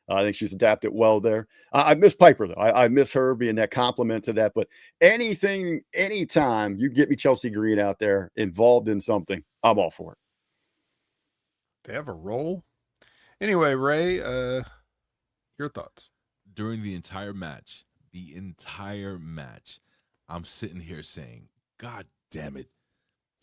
I think she's adapted well there. I miss Piper though. I miss her being that compliment to that. But anytime you get me Chelsea Green out there involved in something, I'm all for it. They have a role. Anyway, Ray, your thoughts. During the entire match, I'm sitting here saying, God damn it.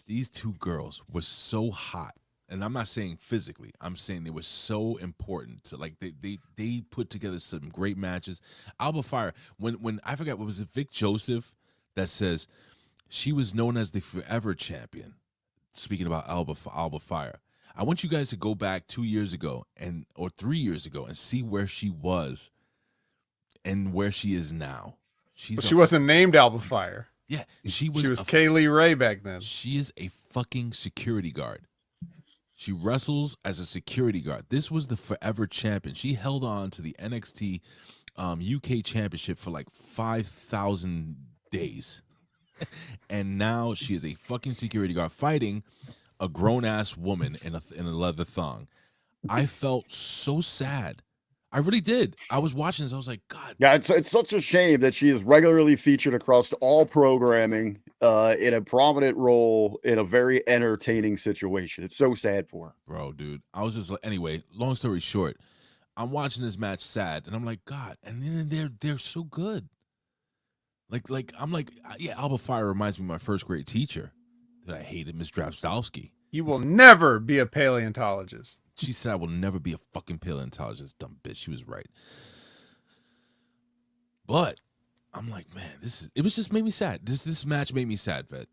These two girls were so hot. And I'm not saying physically. I'm saying they were so important. So like they put together some great matches. Alba Fire, when I forgot, what was it, Vic Joseph that says she was known as the forever champion. Speaking about Alba Fire. I want you guys to go back 2 years ago or 3 years ago and see where she was and where she is now. She wasn't named Alba Fire. Yeah, she was Kaylee Ray back then. She is a fucking security guard. She wrestles as a security guard. This was the forever champion. She held on to the NXT UK Championship for like 5,000 days. And now she is a fucking security guard fighting a grown-ass woman in a leather thong. I felt so sad. I really did. I was watching this. I was like, God. Yeah, it's such a shame that she is regularly featured across all programming in a prominent role in a very entertaining situation. It's so sad for her. Bro, dude. I was just like, anyway, long story short, I'm watching this match sad, and I'm like, God. And then they're so good. Like I'm like, yeah, Alba Fire reminds me of my first grade teacher that I hated, Miss Drapstowski. You will never be a paleontologist. She said I will never be a fucking paleontologist, dumb bitch. She was right. But I'm like, man, it was just made me sad. This match made me sad, Vet.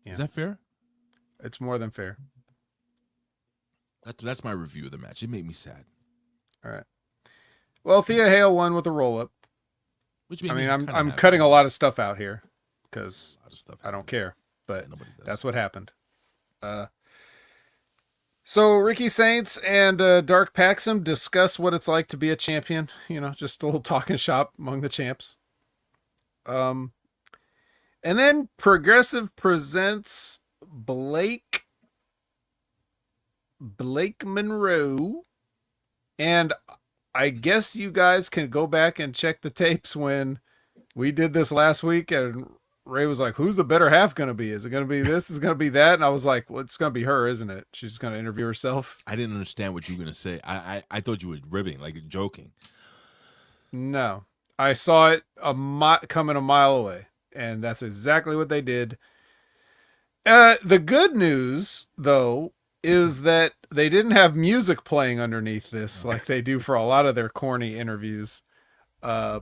Yeah. Is that fair? It's more than fair. That's my review of the match. It made me sad. All right. Well, Thea Hale won with a roll-up. Which I'm cutting a lot of stuff out here because I don't care. But that's what happened. So Ricky Saints and Dark Paxum discuss what it's like to be a champion. You know, just a little talking shop among the champs. And then Progressive presents Blake Monroe. And I guess you guys can go back and check the tapes when we did this last week and Ray was like, who's the better half going to be? Is it going to be this? Is it going to be that? And I was like, well, it's going to be her, isn't it? She's going to interview herself. I didn't understand what you were going to say. I thought you were ribbing, like joking. No. I saw it coming a mile away, and that's exactly what they did. The good news, though, is that they didn't have music playing underneath this like they do for a lot of their corny interviews. Yeah,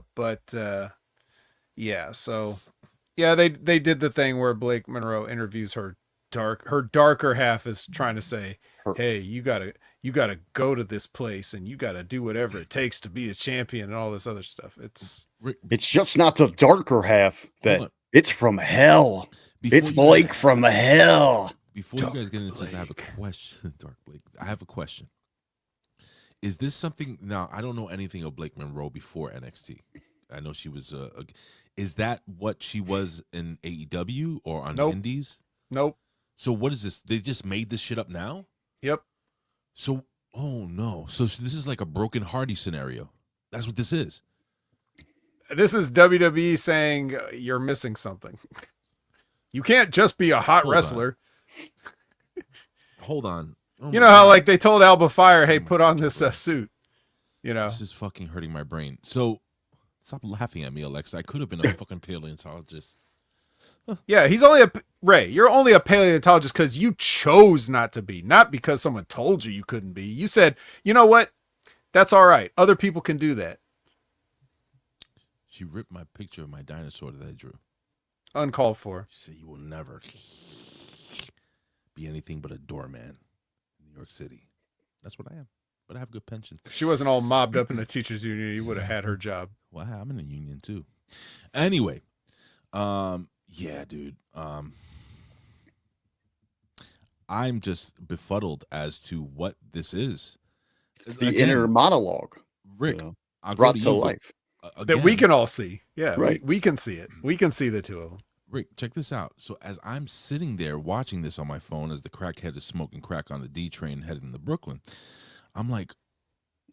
so... Yeah, they did the thing where Blake Monroe interviews her darker half is trying to say, hey, you gotta go to this place and you gotta do whatever it takes to be a champion and all this other stuff. It's just not the darker half, but it's from hell. It's Blake from hell. Before you guys get into this, I have a question. Dark Blake. I have a question. Is this something now? I don't know anything of Blake Monroe before NXT. I know she was is that what she was in AEW or on the Indies? Nope. So what is this? They just made this shit up now? Yep. So, oh no. So this is like a Broken Hardy scenario. That's what this is. This is WWE saying you're missing something. You can't just be a hot wrestler. Hold on. Oh you know how like they told Alba Fire, hey, put on this suit. You know, this is fucking hurting my brain. So stop laughing at me, Alexa. I could have been a fucking paleontologist. Yeah, he's only Ray. You're only a paleontologist because you chose not to be, not because someone told you couldn't be. You said, you know what? That's all right. Other people can do that. She ripped my picture of my dinosaur that I drew. Uncalled for. She said you will never be anything but a doorman in New York City. That's what I am. But I have a good pension. If she wasn't all mobbed up in the teachers union, you would have had her job. Well, I'm in a union too. Anyway, yeah, dude. I'm just befuddled as to what this is. It's the inner monologue, Rick, I'll brought to life. That we can all see. Yeah, right. We can see it. We can see the two of them. Rick, check this out. So as I'm sitting there watching this on my phone as the crackhead is smoking crack on the D train heading to Brooklyn, I'm like,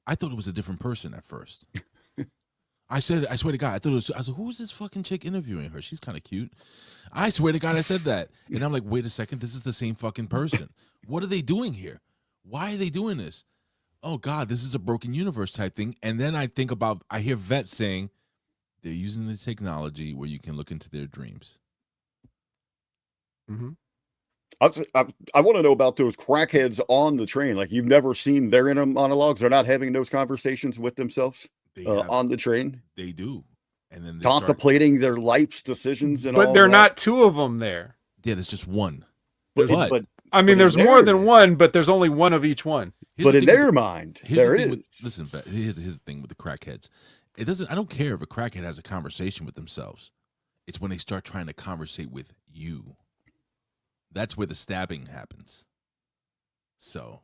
I thought it was a different person at first. I swear to God, I was like, who is this fucking chick interviewing her? She's kind of cute. I swear to God, I said that. And I'm like, wait a second, this is the same fucking person. What are they doing here? Why are they doing this? Oh God, this is a broken universe type thing. And then I hear Vet saying they're using the technology where you can look into their dreams. Mm-hmm. I want to know about those crackheads on the train. Like, you've never seen their inner monologues. They're not having those conversations with themselves on the train. They do. And then contemplating their life's decisions and but all they're that. not two of them there. Yeah, there's just one. But I mean, there's more than one, but there's only one of each one. But in their mind, there is. Listen, here's the thing with the crackheads. I don't care if a crackhead has a conversation with themselves. It's when they start trying to conversate with you. That's where the stabbing happens. So,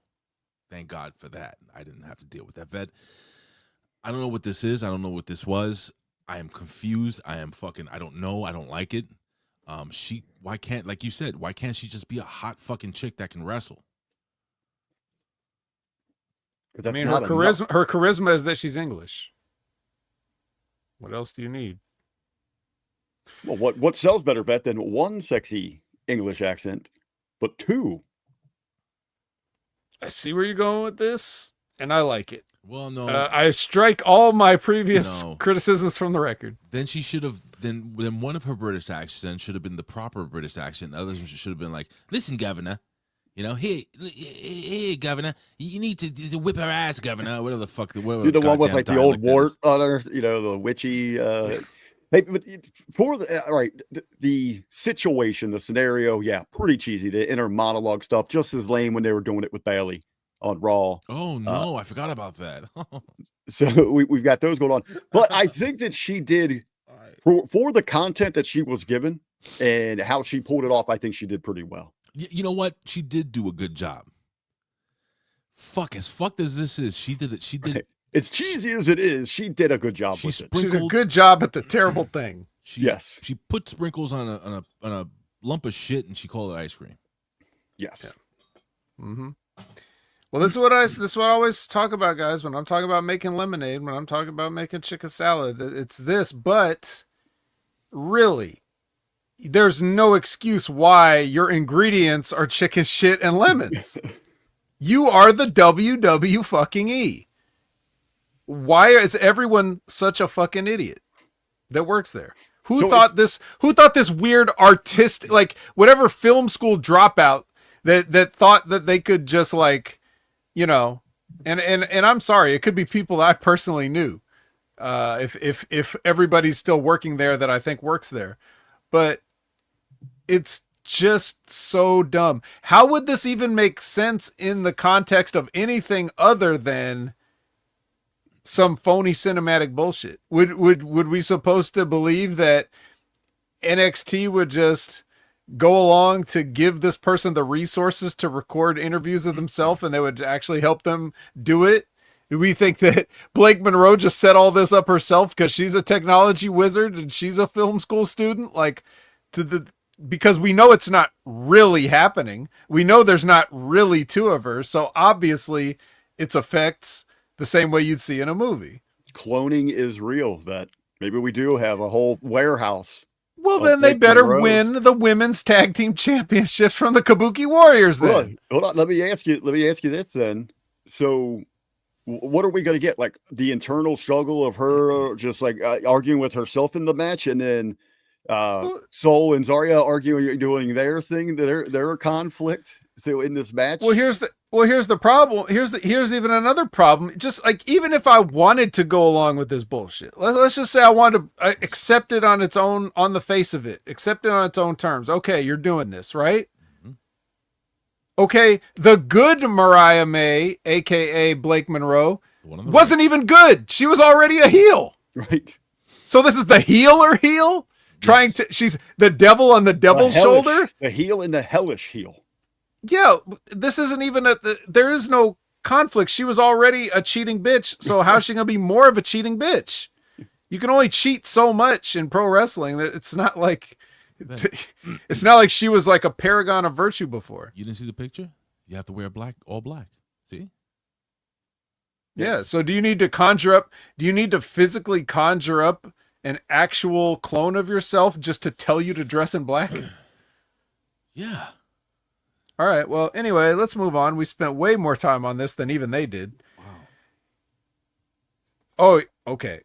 thank God for that. I didn't have to deal with that. Vet, I don't know what this is. I don't know what this was. I am confused. I don't know. I don't like it. Why can't, like you said, why can't she just be a hot fucking chick that can wrestle? I mean, her charisma is that she's English. What else do you need? Well, what sells better, Bet, than one sexy English accent, but two? I see where you're going with this, and I like it. Well, no. I strike all my previous criticisms from the record. Then she should have, then one of her British accents should have been the proper British accent. Others should have been like, listen, Governor, hey, Governor, you need to whip her ass, Governor, whatever the fuck. You're the one with like the old wart on her, the witchy. Hey, but for the situation, the scenario, yeah, pretty cheesy. The inner monologue stuff, just as lame when they were doing it with Bailey on Raw. Oh no, I forgot about that. So we've got those going on, but I think that she did for the content that she was given and how she pulled it off. I think she did pretty well. You know what? She did do a good job. As fucked as this is, she did it. She did. As cheesy as it is, she did a good job with it. She did a good job at the terrible thing. Yes. She put sprinkles on a lump of shit and she called it ice cream. Yes. Yeah. Mm-hmm. Well, this is what I always talk about, guys. When I'm talking about making lemonade, when I'm talking about making chicken salad, it's this. But really, there's no excuse why your ingredients are chicken shit and lemons. You are the WW fucking E. Why is everyone such a fucking idiot that works there? Who thought this weird artistic, like whatever film school dropout that thought that they could just like, and I'm sorry, it could be people I personally knew. If everybody's still working there that I think works there, but it's just so dumb. How would this even make sense in the context of anything other than some phony cinematic bullshit? Would we supposed to believe that NXT would just go along to give this person the resources to record interviews of themselves and they would actually help them do it? Do we think that Blake Monroe just set all this up herself because she's a technology wizard and she's a film school student? Because we know it's not really happening. We know there's not really two of her. So obviously its effects the same way you'd see in a movie. Cloning is real, Vet. Maybe we do have a whole warehouse. Well, then they better win the women's tag team championships from the Kabuki Warriors. Then hold on. Let me ask you this then. So, what are we going to get? Like the internal struggle of her just like arguing with herself in the match, and then Soul and Zaria arguing, doing their thing, their conflict. So in this match, here's the problem. Here's even another problem. Just like, even if I wanted to go along with this bullshit, let's just say I want to accept it on its own, on the face of it, accept it on its own terms. Okay, you're doing this, right? Mm-hmm. Okay, the good Mariah May, aka Blake Monroe, wasn't even good. She was already a heel, right? So this is the healer heel, trying to. She's the devil on the devil's shoulder, the heel and the hellish heel. Yeah, this isn't even there is no conflict. She was already a cheating bitch, so how's she gonna be more of a cheating bitch? You can only cheat so much in pro wrestling. That it's not like she was like a paragon of virtue before. You didn't see the picture? You have to wear all black. See? Yeah. So do you need to conjure up? Do you need to physically conjure up an actual clone of yourself just to tell you to dress in black? Yeah. All right. Well, anyway, let's move on. We spent way more time on this than even they did. Wow. Oh, okay.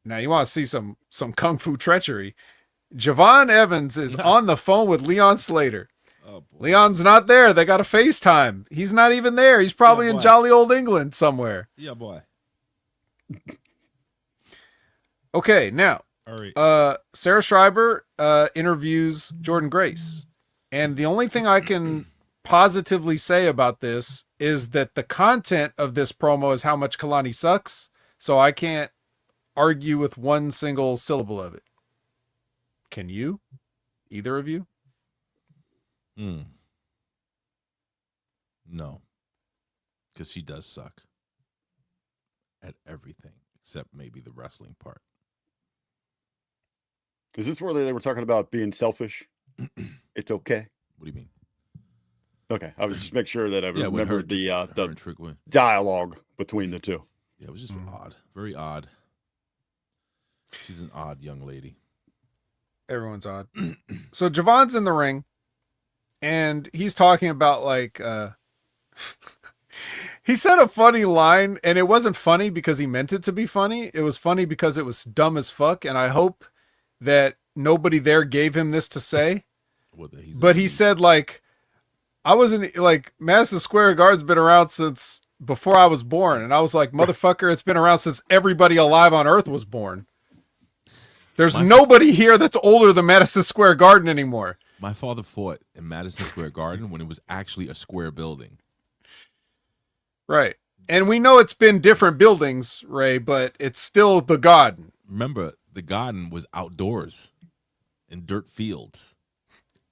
Now you want to see some kung fu treachery. Javon Evans is on the phone with Leon Slater. Oh, Leon's not there. They got a FaceTime. He's not even there. He's probably in jolly old England somewhere. Yeah, boy. Okay, now, all right. Sarah Schreiber interviews Jordan Grace. And the only thing I can positively say about this is that the content of this promo is how much Kalani sucks, so I can't argue with one single syllable of it. Can you? Either of you? No. Because she does suck at everything except maybe the wrestling part. Is this where they were talking about being selfish? It's okay. What do you mean? Okay, I was just make sure that I remember the dialogue between the two. Yeah, it was just odd, very odd. She's an odd young lady. Everyone's odd. So Javon's in the ring, and he's talking about like he said a funny line, and it wasn't funny because he meant it to be funny. It was funny because it was dumb as fuck, and I hope that nobody there gave him this to say. But he said, like, I wasn't like Madison Square Garden's been around since before I was born. And I was like, motherfucker, it's been around since everybody alive on earth was born. There's nobody here that's older than Madison Square Garden anymore. My father fought in Madison Square Garden when it was actually a square building. Right. And we know it's been different buildings, Ray, but it's still the Garden. Remember, the Garden was outdoors in dirt fields.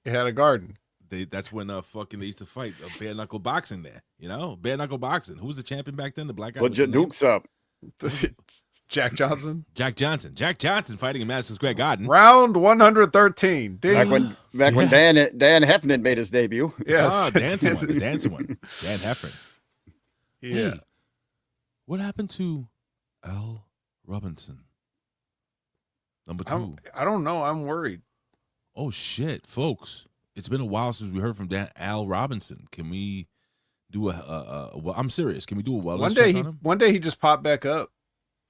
It had a garden. That's when they used to fight bare knuckle boxing there. You know, bare knuckle boxing. Who was the champion back then? The black guy. Legit Dukes up. Jack Johnson. Jack Johnson fighting in Madison Square Garden. Round 113. Ding. Back when Dan Heffernan made his debut. Yes. Dancing one. Dan Heffernan. Yeah. Hey, what happened to Al Robinson? Number 2. I don't know. I'm worried. Oh shit, folks! It's been a while since we heard from Al Robinson. Can we do well, I'm serious. Can we do a wellness check on him? One day he just popped back up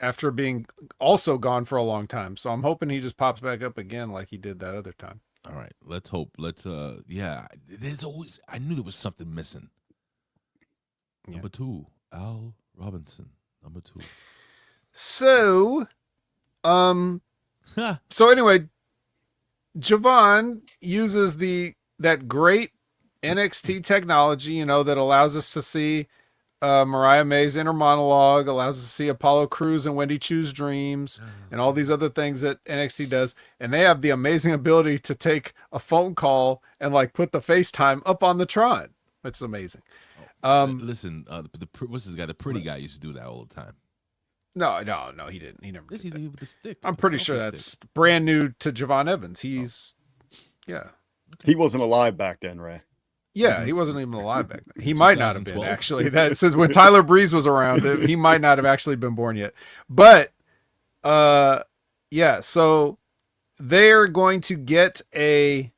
after being also gone for a long time. So I'm hoping he just pops back up again like he did that other time. All right, let's hope. Yeah. There's always. I knew there was something missing. Yeah. Number 2, Al Robinson. Number 2. So, so anyway. Javon uses that great NXT technology, that allows us to see Mariah May's inner monologue, allows us to see Apollo Crews and Wendy Chu's dreams, and all these other things that NXT does. And they have the amazing ability to take a phone call and like put the FaceTime up on the Tron. It's amazing. Listen, what's this guy? The pretty guy used to do that all the time. No, he didn't. He never did that. With the stick. I'm pretty sure that's brand new to Javon Evans. Yeah. He wasn't alive back then, Ray. Yeah, he wasn't even alive back then. He might not have been, actually. That says when Tyler Breeze was around, he might not have actually been born yet. But Yeah, so they're going to get a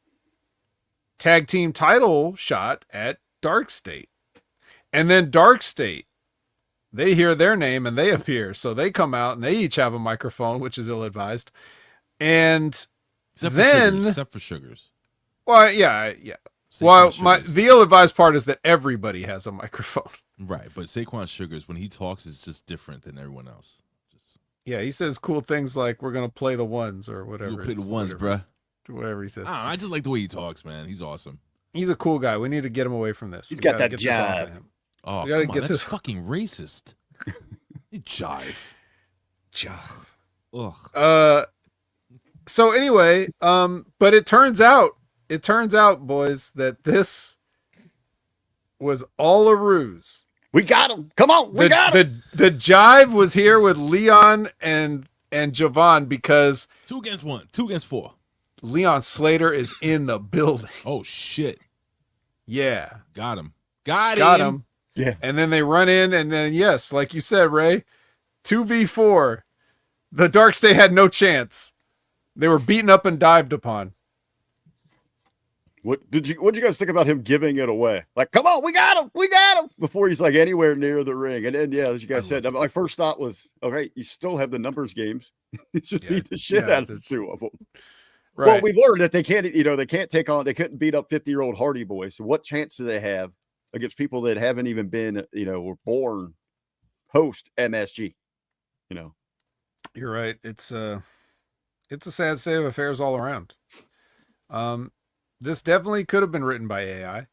tag team title shot at Dark State. And then Dark State, they hear their name and they appear. So they come out and they each have a microphone, which is ill-advised. And except for Sugars. Well, yeah. Well, the ill-advised part is that everybody has a microphone. Right, but Saquon Sugars, when he talks, it's just different than everyone else. Yeah, he says cool things like "we're gonna play the ones" or whatever. We'll play the ones, bruh. Whatever he says. I just like the way he talks, man. He's awesome. He's a cool guy. We need to get him away from this. He's got that jive. Oh, come on, that's fucking racist. Jive. Ugh. So anyway, but it turns out, boys, that this was all a ruse. We got him. Come on, we got him. The jive was here with Leon and Javon because 2 against 1, 2 against 4. Leon Slater is in the building. Oh shit. Yeah. Got him. Got him. Yeah. And then they run in, and then yes, like you said, Ray, 2v4. The Dark State had no chance. They were beaten up and dived upon. What'd you guys think about him giving it away? Like, come on, we got him before he's like anywhere near the ring. And then as you guys said, my first thought was, okay, you still have the numbers games. Just beat the shit out of the 2 of them. Right. Well, we've learned that they can't couldn't beat up 50-year-old Hardy Boys. So what chance do they have against people that haven't even been, were born post MSG? You're right. It's a sad state of affairs all around. This definitely could have been written by AI.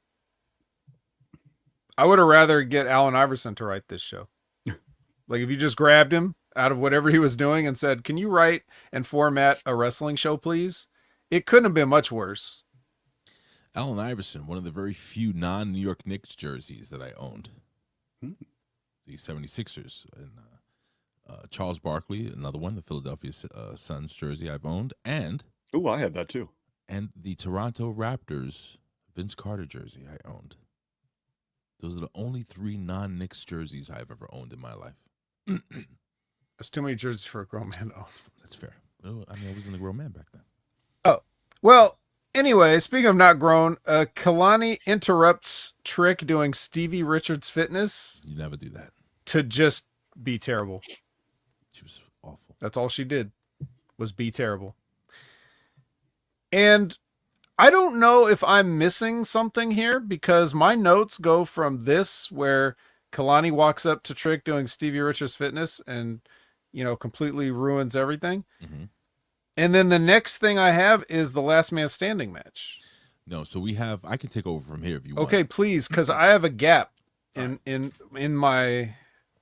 I would have rather get Allen Iverson to write this show. Like if you just grabbed him out of whatever he was doing and said, "Can you write and format a wrestling show, please?" It couldn't have been much worse. Allen Iverson, one of the very few non-New York Knicks jerseys that I owned. The 76ers. And Charles Barkley, another one, the Philadelphia Suns jersey I've owned. And I have that too. And the Toronto Raptors Vince Carter jersey I owned. Those are the only 3 non-Knicks jerseys I've ever owned in my life. That's too many jerseys for a grown man. Oh, that's fair. I mean, I wasn't a grown man back then. Oh, well, anyway, speaking of not grown, Kalani interrupts Trick doing Stevie Richards Fitness. You never do that. To just be terrible. She was awful. That's all she did, was be terrible. And I don't know if I'm missing something here because my notes go from this where Kalani walks up to Trick doing Stevie Richards Fitness and, completely ruins everything. Mm-hmm. And then the next thing I have is the last man standing match. No, so I can take over from here if you want. Okay, please, because I have a gap in my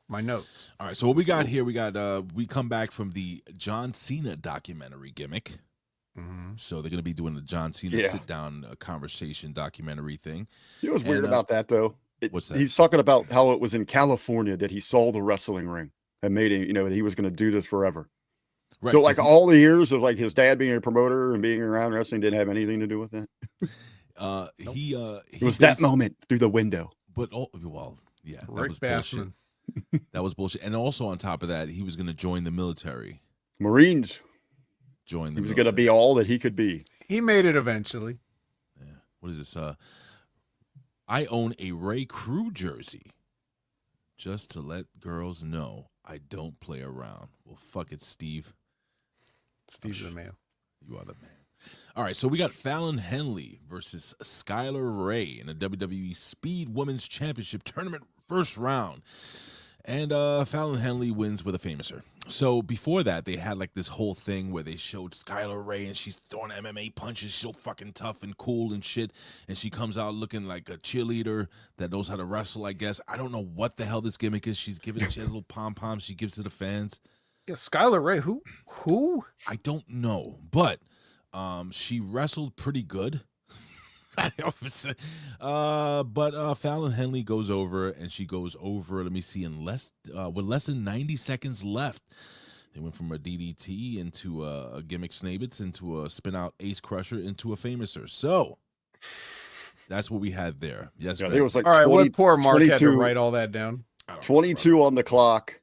notes. All right, so what we got here, we come back from the John Cena documentary gimmick. Mm-hmm. So they're going to be doing the John Cena sit-down conversation documentary thing. You know what's weird about that, though? What's that? He's talking about how it was in California that he saw the wrestling ring and made him, that he was going to do this forever. Right, so, like, all the years of, like, his dad being a promoter and being around wrestling didn't have anything to do with that? It was that moment through the window. But, yeah, that Rick was Bassman. bullshit. That was bullshit. And also on top of that, he was going to join the military. Marines. He was going to be all that he could be. He made it eventually. Yeah. What is this? I own a Ray Crew jersey. Just to let girls know I don't play around. Well, fuck it, Steve. Steve's the man. You are the man. All right, so we got Fallon Henley versus Skylar Raye in the WWE Speed Women's Championship Tournament first round. And Fallon Henley wins with a famouser. So before that, they had like this whole thing where they showed Skylar Raye and she's throwing MMA punches. She's so fucking tough and cool and shit. And she comes out looking like a cheerleader that knows how to wrestle, I guess. I don't know what the hell this gimmick is. She has little pom-poms she gives to the fans. Yeah, Skylar Raye, who? I don't know. But she wrestled pretty good. But Fallon Henley goes over, and she goes over, let me see, with less than 90 seconds left. They went from a DDT into a gimmick Snabitz, into a spin-out Ace Crusher, into a famouser. So that's what we had there. Yes, yeah, it was like all right, 20, what poor Mark 22, had to write all that down. 22 on the clock.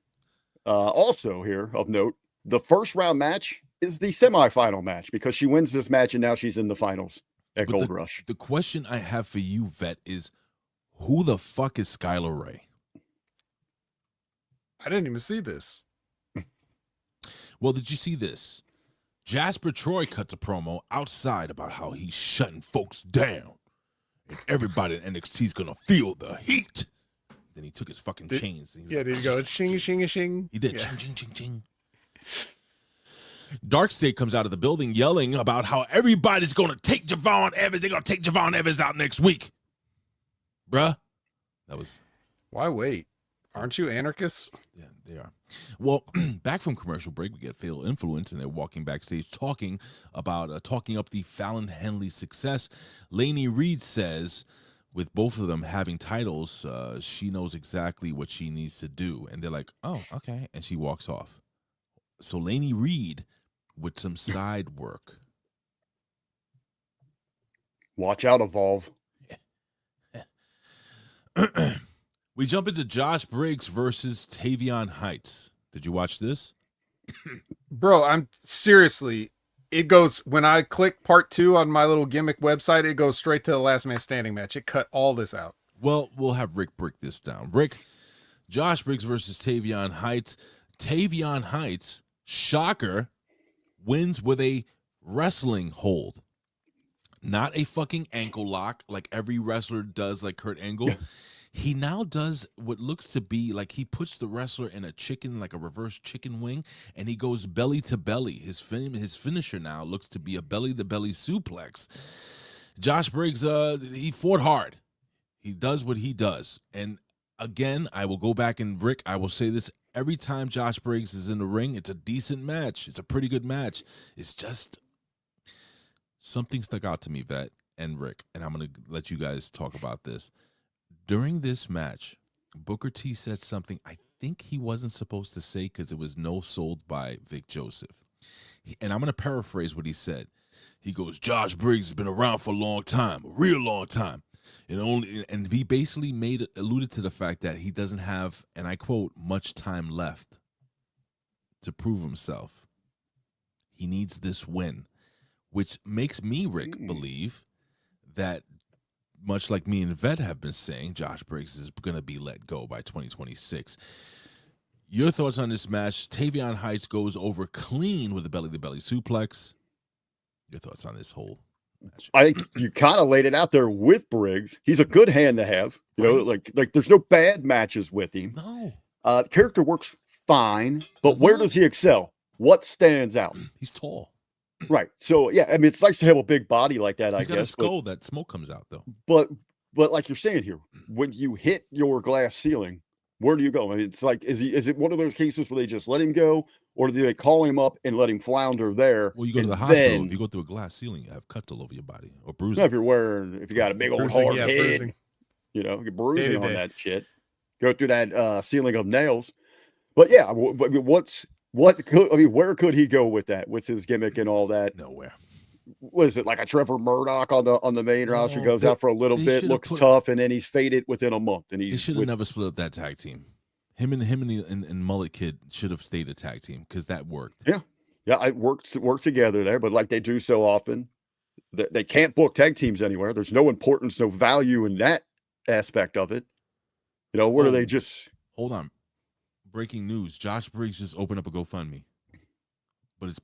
Also here of note, the first round match is the semifinal match because she wins this match and now she's in the finals at Gold Rush. The question I have for you, Vet, is who the fuck is Skylar Raye? I didn't even see this. Well, did you see this? Jasper Troy cuts a promo outside about how he's shutting folks down. And everybody in NXT is going to feel the heat. Then he took his fucking chains. And Did he go shing, shing, shing? He did. Ching, ching, ching, ching. Darkseid comes out of the building yelling about how everybody's going to take Javon Evans. They're going to take Javon Evans out next week. Bruh. That was... Why wait? Aren't you anarchists? Yeah, they are. Well, back from commercial break, we get Fatal Influence, and they're walking backstage talking about talking up the Fallon Henley success. Lainey Reed says, with both of them having titles, she knows exactly what she needs to do. And they're like, oh, okay. And she walks off. So Lainey Reed with some side work. Watch out, Evolve. We jump into Josh Briggs versus Tavion Heights. Did you watch this? Bro, I'm seriously, it goes, when I click part 2 on my little gimmick website, it goes straight to the last man standing match. It cut all this out. Well, we'll have Rick break this down. Rick, Josh Briggs versus Tavion Heights. Tavion Heights, shocker, wins with a wrestling hold. Not a fucking ankle lock like every wrestler does, like Kurt Angle. He now does what looks to be like he puts the wrestler in a chicken, like a reverse chicken wing, and he goes belly to belly. His finisher now looks to be a belly-to-belly suplex. Josh Briggs, he fought hard. He does what he does. And again, I will go back and, Rick, I will say this every time Josh Briggs is in the ring, it's a decent match. It's a pretty good match. It's just something stuck out to me, Vet and Rick, and I'm going to let you guys talk about this. During this match, Booker T said something I think he wasn't supposed to say because it was no sold by Vic Joseph. And I'm going to paraphrase what he said. He goes, Josh Briggs has been around for a long time, a real long time. And he basically alluded to the fact that he doesn't have, and I quote, much time left to prove himself. He needs this win, which makes me, Rick, believe that much like me and Vet have been saying, Josh Briggs is going to be let go by 2026. Your thoughts on this match? Tavion Heights goes over clean with a belly-to-belly suplex. Your thoughts on this whole match? I think you kind of laid it out there with Briggs. He's a good hand to have. You know, like there's no bad matches with him. No. Character works fine, but where does he excel? What stands out? He's tall. Right. So yeah, I mean, it's nice to have a big body like that. He's I got guess. a skull that smoke comes out though. But like you're saying here, when you hit your glass ceiling, where do you go? I mean, it's like, is it one of those cases where they just let him go, or do they call him up and let him flounder there? Well, you go to the hospital. If you go through a glass ceiling, you have cuts all over your body or bruising. If you got a big old hard head, bruising. You know, you're bruising on that shit. Go through that ceiling of nails. But yeah, where could he go with that, with his gimmick and all that? Nowhere. What is it, like a Trevor Murdoch on the main roster? Goes out for a little bit, looks tough, and then he's faded within a month. And they should have never split up that tag team. Him and Mullet Kid should have stayed a tag team because that worked. Yeah, it worked together there. But like they do so often, they can't book tag teams anywhere. There's no importance, no value in that aspect of it. You know, where do they just hold on? Breaking news: Josh Briggs just opened up a GoFundMe, but it's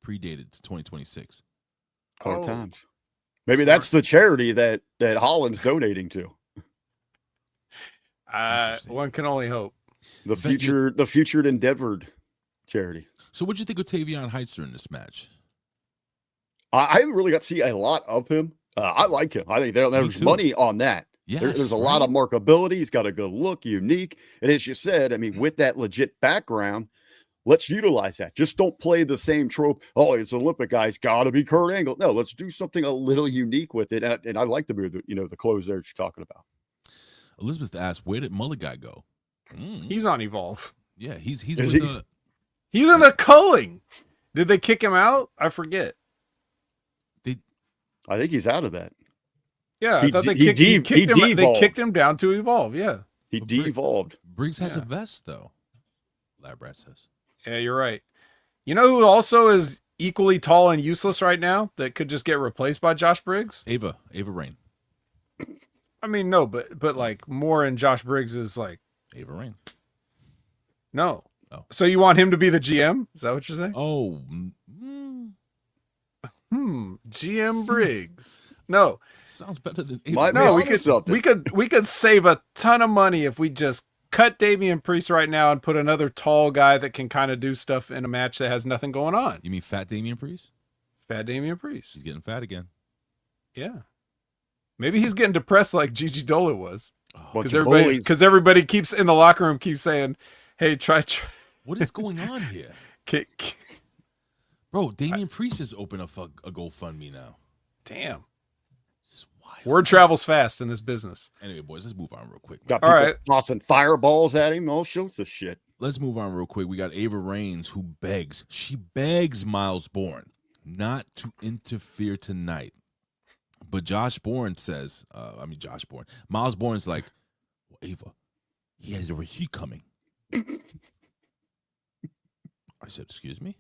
predated to 2026. Hard times. Maybe that's the charity that Holland's donating to. One can only hope. The Futured Endeavored charity. So what'd you think of Tavion Heights during this match? I haven't really got to see a lot of him. I like him. I think there's money on that. Yes, there's a lot of markability. He's got a good look, unique. And as you said, I mean, with that legit background, let's utilize that. Just don't play the same trope. Oh, it's an Olympic guy. He's got to be Kurt Angle. No, let's do something a little unique with it. And I like the clothes there that you're talking about. Elizabeth asked, where did Mullet Guy go? He's on Evolve. Yeah, he's with he's in a culling. Did they kick him out? I forget. I think he's out of that. Yeah, I thought they kicked him down to Evolve. Yeah, devolved. Briggs has a vest though. Lab Rat says. Yeah, you're right. You know who also is equally tall and useless right now that could just get replaced by Josh Briggs? Ava Rain. I mean, no, but like more in Josh Briggs is like Ava Rain. No. Oh. So you want him to be the GM? Is that what you're saying? Oh. GM Briggs. No. Sounds better than No, we could save a ton of money if we just cut Damian Priest right now and put another tall guy that can kind of do stuff in a match that has nothing going on. You mean fat Damian Priest? Fat Damian Priest. He's getting fat again. Yeah. Maybe he's getting depressed like Gigi Dola was. Because everybody keeps in the locker room keeps saying, "Hey, try." What is going on here? Bro, Damian Priest has opened up a GoFundMe now. Damn. Word travels fast in this business. Anyway, boys, let's move on real quick. Got people tossing fireballs at him, all sorts of shit. Let's move on real quick. We got Ava Raines, who begs. She begs Miles Bourne not to interfere tonight. But Miles Bourne's like, well, Ava, he has a receipt coming. I said, excuse me?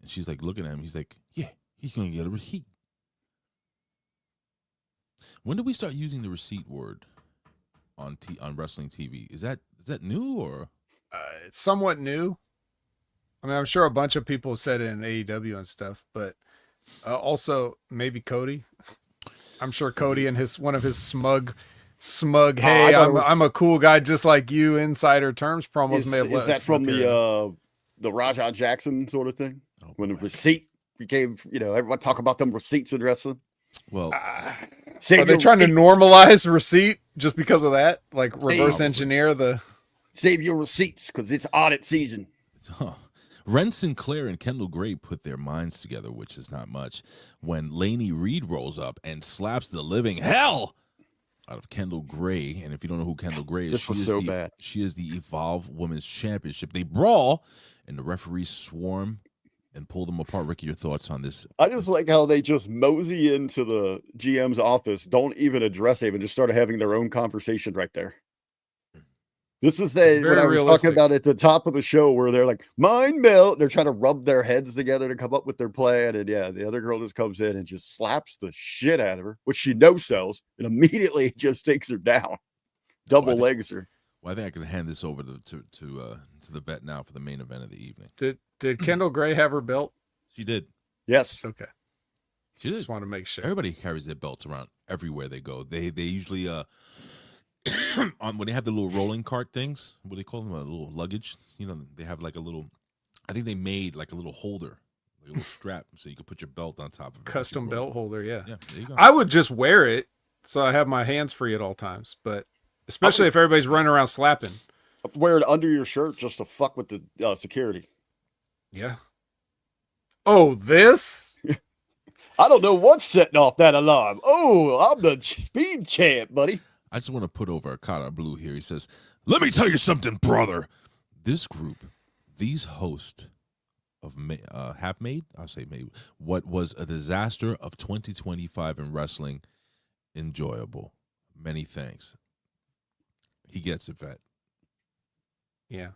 And she's like looking at him. He's like, yeah, he's going to get a receipt. When did we start using the receipt word on wrestling TV? Is that new or? It's somewhat new. I mean, I'm sure a bunch of people said it in AEW and stuff, but also maybe Cody. I'm sure Cody and one of his smug. Hey, I'm a cool guy just like you. Insider terms promos may have. Is that from the Rajah Jackson sort of thing? When the receipt became, everyone talk about them receipts in wrestling. Well, are they trying to normalize receipt just because of that? Like reverse engineer the. Save your receipts because it's audit season. Ren Sinclair and Kendall Gray put their minds together, which is not much, when Laney Reed rolls up and slaps the living hell out of Kendall Gray. And if you don't know who Kendall Gray is, she is the Evolve Women's Championship. They brawl, and the referees swarm and pull them apart. Ricky, your thoughts on this? I just like how they just mosey into the GM's office, don't even address Ava, just started having their own conversation right there. This is what I was talking about at the top of the show where they're like, mind melt. They're trying to rub their heads together to come up with their plan. And yeah, the other girl just comes in and just slaps the shit out of her, which she no-sells, and immediately just takes her down. Double legs her. Well, I think I can hand this over to the vet now for the main event of the evening. Did Kendall Gray have her belt? She did. Yes. Okay. She did. Just want to make sure. Everybody carries their belts around everywhere they go. They usually when they have the little rolling cart things, what do they call them? A little luggage. They have like a little. I think they made like a little holder, like a little strap, so you could put your belt on top of it. Custom belt holder, yeah. Yeah, there you go. I would just wear it so I have my hands free at all times, but especially if everybody's running around slapping. Wear it under your shirt just to fuck with the security. Yeah. Oh, this? I don't know what's setting off that alarm. Oh, I'm the speed champ, buddy. I just want to put over Akata Blue here. He says, let me tell you something, brother. This group, these hosts of have made what was a disaster of 2025 in wrestling enjoyable. Many thanks. He gets it, vet. Yeah.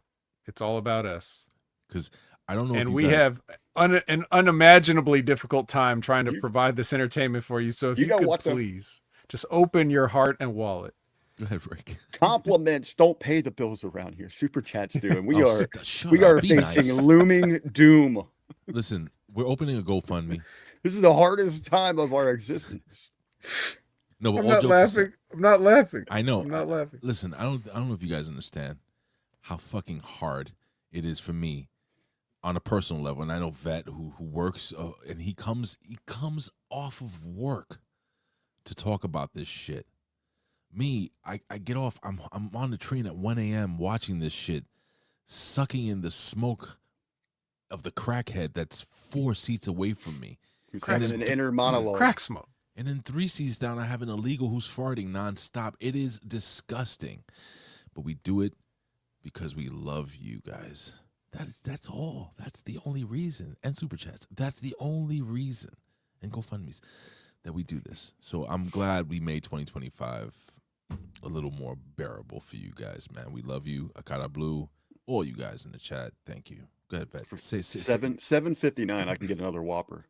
It's all about us. Because I don't know and we have an unimaginably difficult time trying to provide this entertainment for you. So if you could please just open your heart and wallet. Go ahead, Rick. Compliments don't pay the bills around here. Super chats do, and we are facing looming doom. Listen, we're opening a GoFundMe. This is the hardest time of our existence. No, but I'm not laughing. I'm not laughing. I know. I'm not laughing. Listen, I don't know if you guys understand how fucking hard it is for me on a personal level. And I know Vet who works and he comes off of work to talk about this shit. Me, I get off. I'm on the train at 1 a.m. watching this shit, sucking in the smoke of the crackhead that's 4 seats away from me. Who's having an inner monologue. Crack smoke. And then 3 seats down, I have an illegal who's farting nonstop. It is disgusting. But we do it because we love you guys. That's all. That's the only reason. And Super Chats. That's the only reason. And GoFundMe's that we do this. So I'm glad we made 2025 a little more bearable for you guys, man. We love you. Akata Blue, all you guys in the chat. Thank you. Go ahead, Vet. For Say. $7.59. I can get another Whopper.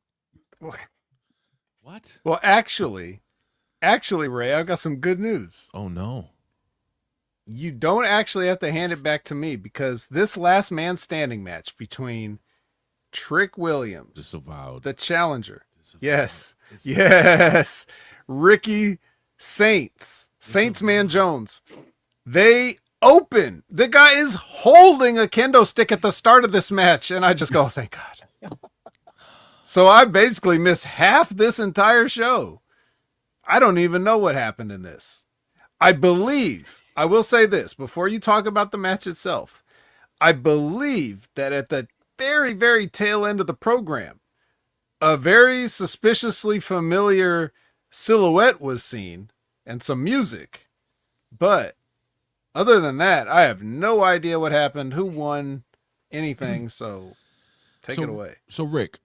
What? Well, actually, Ray, I've got some good news. Oh no. You don't actually have to hand it back to me, because this last man standing match between Trick Williams, Disavowed, the challenger, Disavowed. yes, Ricky Saints Man Jones, they open. The guy is holding a kendo stick at the start of this match, and I just go, oh, thank God. So I basically missed half this entire show. I don't even know what happened in this. I will say this before you talk about the match itself. I believe that at the very, very tail end of the program, a very suspiciously familiar silhouette was seen and some music. But other than that, I have no idea what happened, who won, anything. So take it away. So Rick,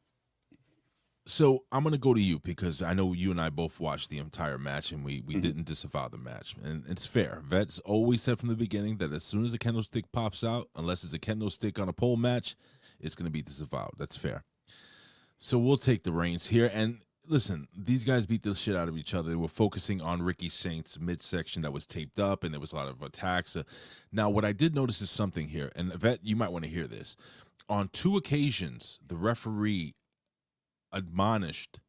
so I'm going to go to you because I know you and I both watched the entire match and we didn't disavow the match. And it's fair. Vet's always said from the beginning that as soon as a kendo stick pops out, unless it's a kendo stick on a pole match, it's going to be disavowed. That's fair. So we'll take the reins here. And listen, these guys beat the shit out of each other. They were focusing on Ricky Saints' midsection that was taped up, and there was a lot of attacks. Now, what I did notice is something here, and Vet, you might want to hear this. On 2 occasions, the referee admonished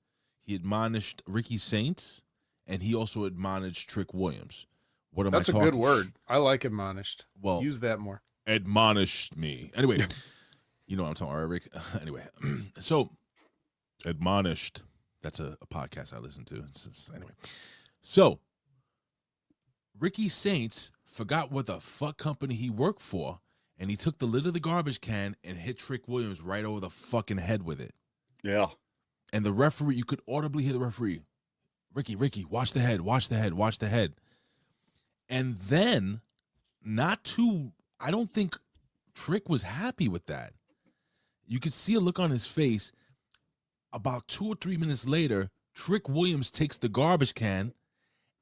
Ricky Saints, and he also admonished Trick Williams. What am I talking? That's a good word. I like admonished. Well, use that more. Admonished me. Anyway, you know what I'm talking about, Rick? Anyway, so admonished. That's a podcast I listen to. Anyway, so Ricky Saints forgot what the fuck company he worked for, and he took the lid of the garbage can and hit Trick Williams right over the fucking head with it. Yeah. And the referee, you could audibly hear the referee, Ricky, watch the head, watch the head, watch the head. And then, I don't think Trick was happy with that. You could see a look on his face. About 2 or 3 minutes later, Trick Williams takes the garbage can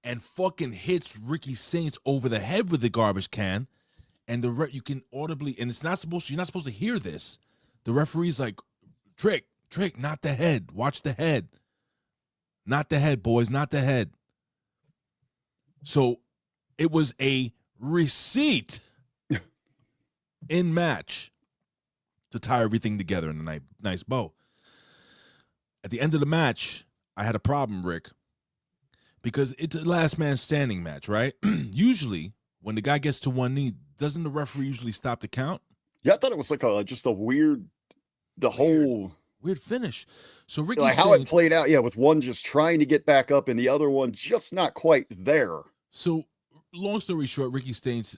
and fucking hits Ricky Saints over the head with the garbage can. And you can audibly, and you're not supposed to hear this. The referee's like, Trick, not the head. Watch the head. Not the head, boys, not the head. So it was a receipt in match to tie everything together in a nice bow. At the end of the match, I had a problem, Rick, because it's a last man standing match, right? Usually, when the guy gets to one knee, doesn't the referee usually stop the count? Yeah, I thought it was like just a weird finish. So Ricky, like how it played out, with one just trying to get back up and the other one just not quite there. So long story short, Ricky Saints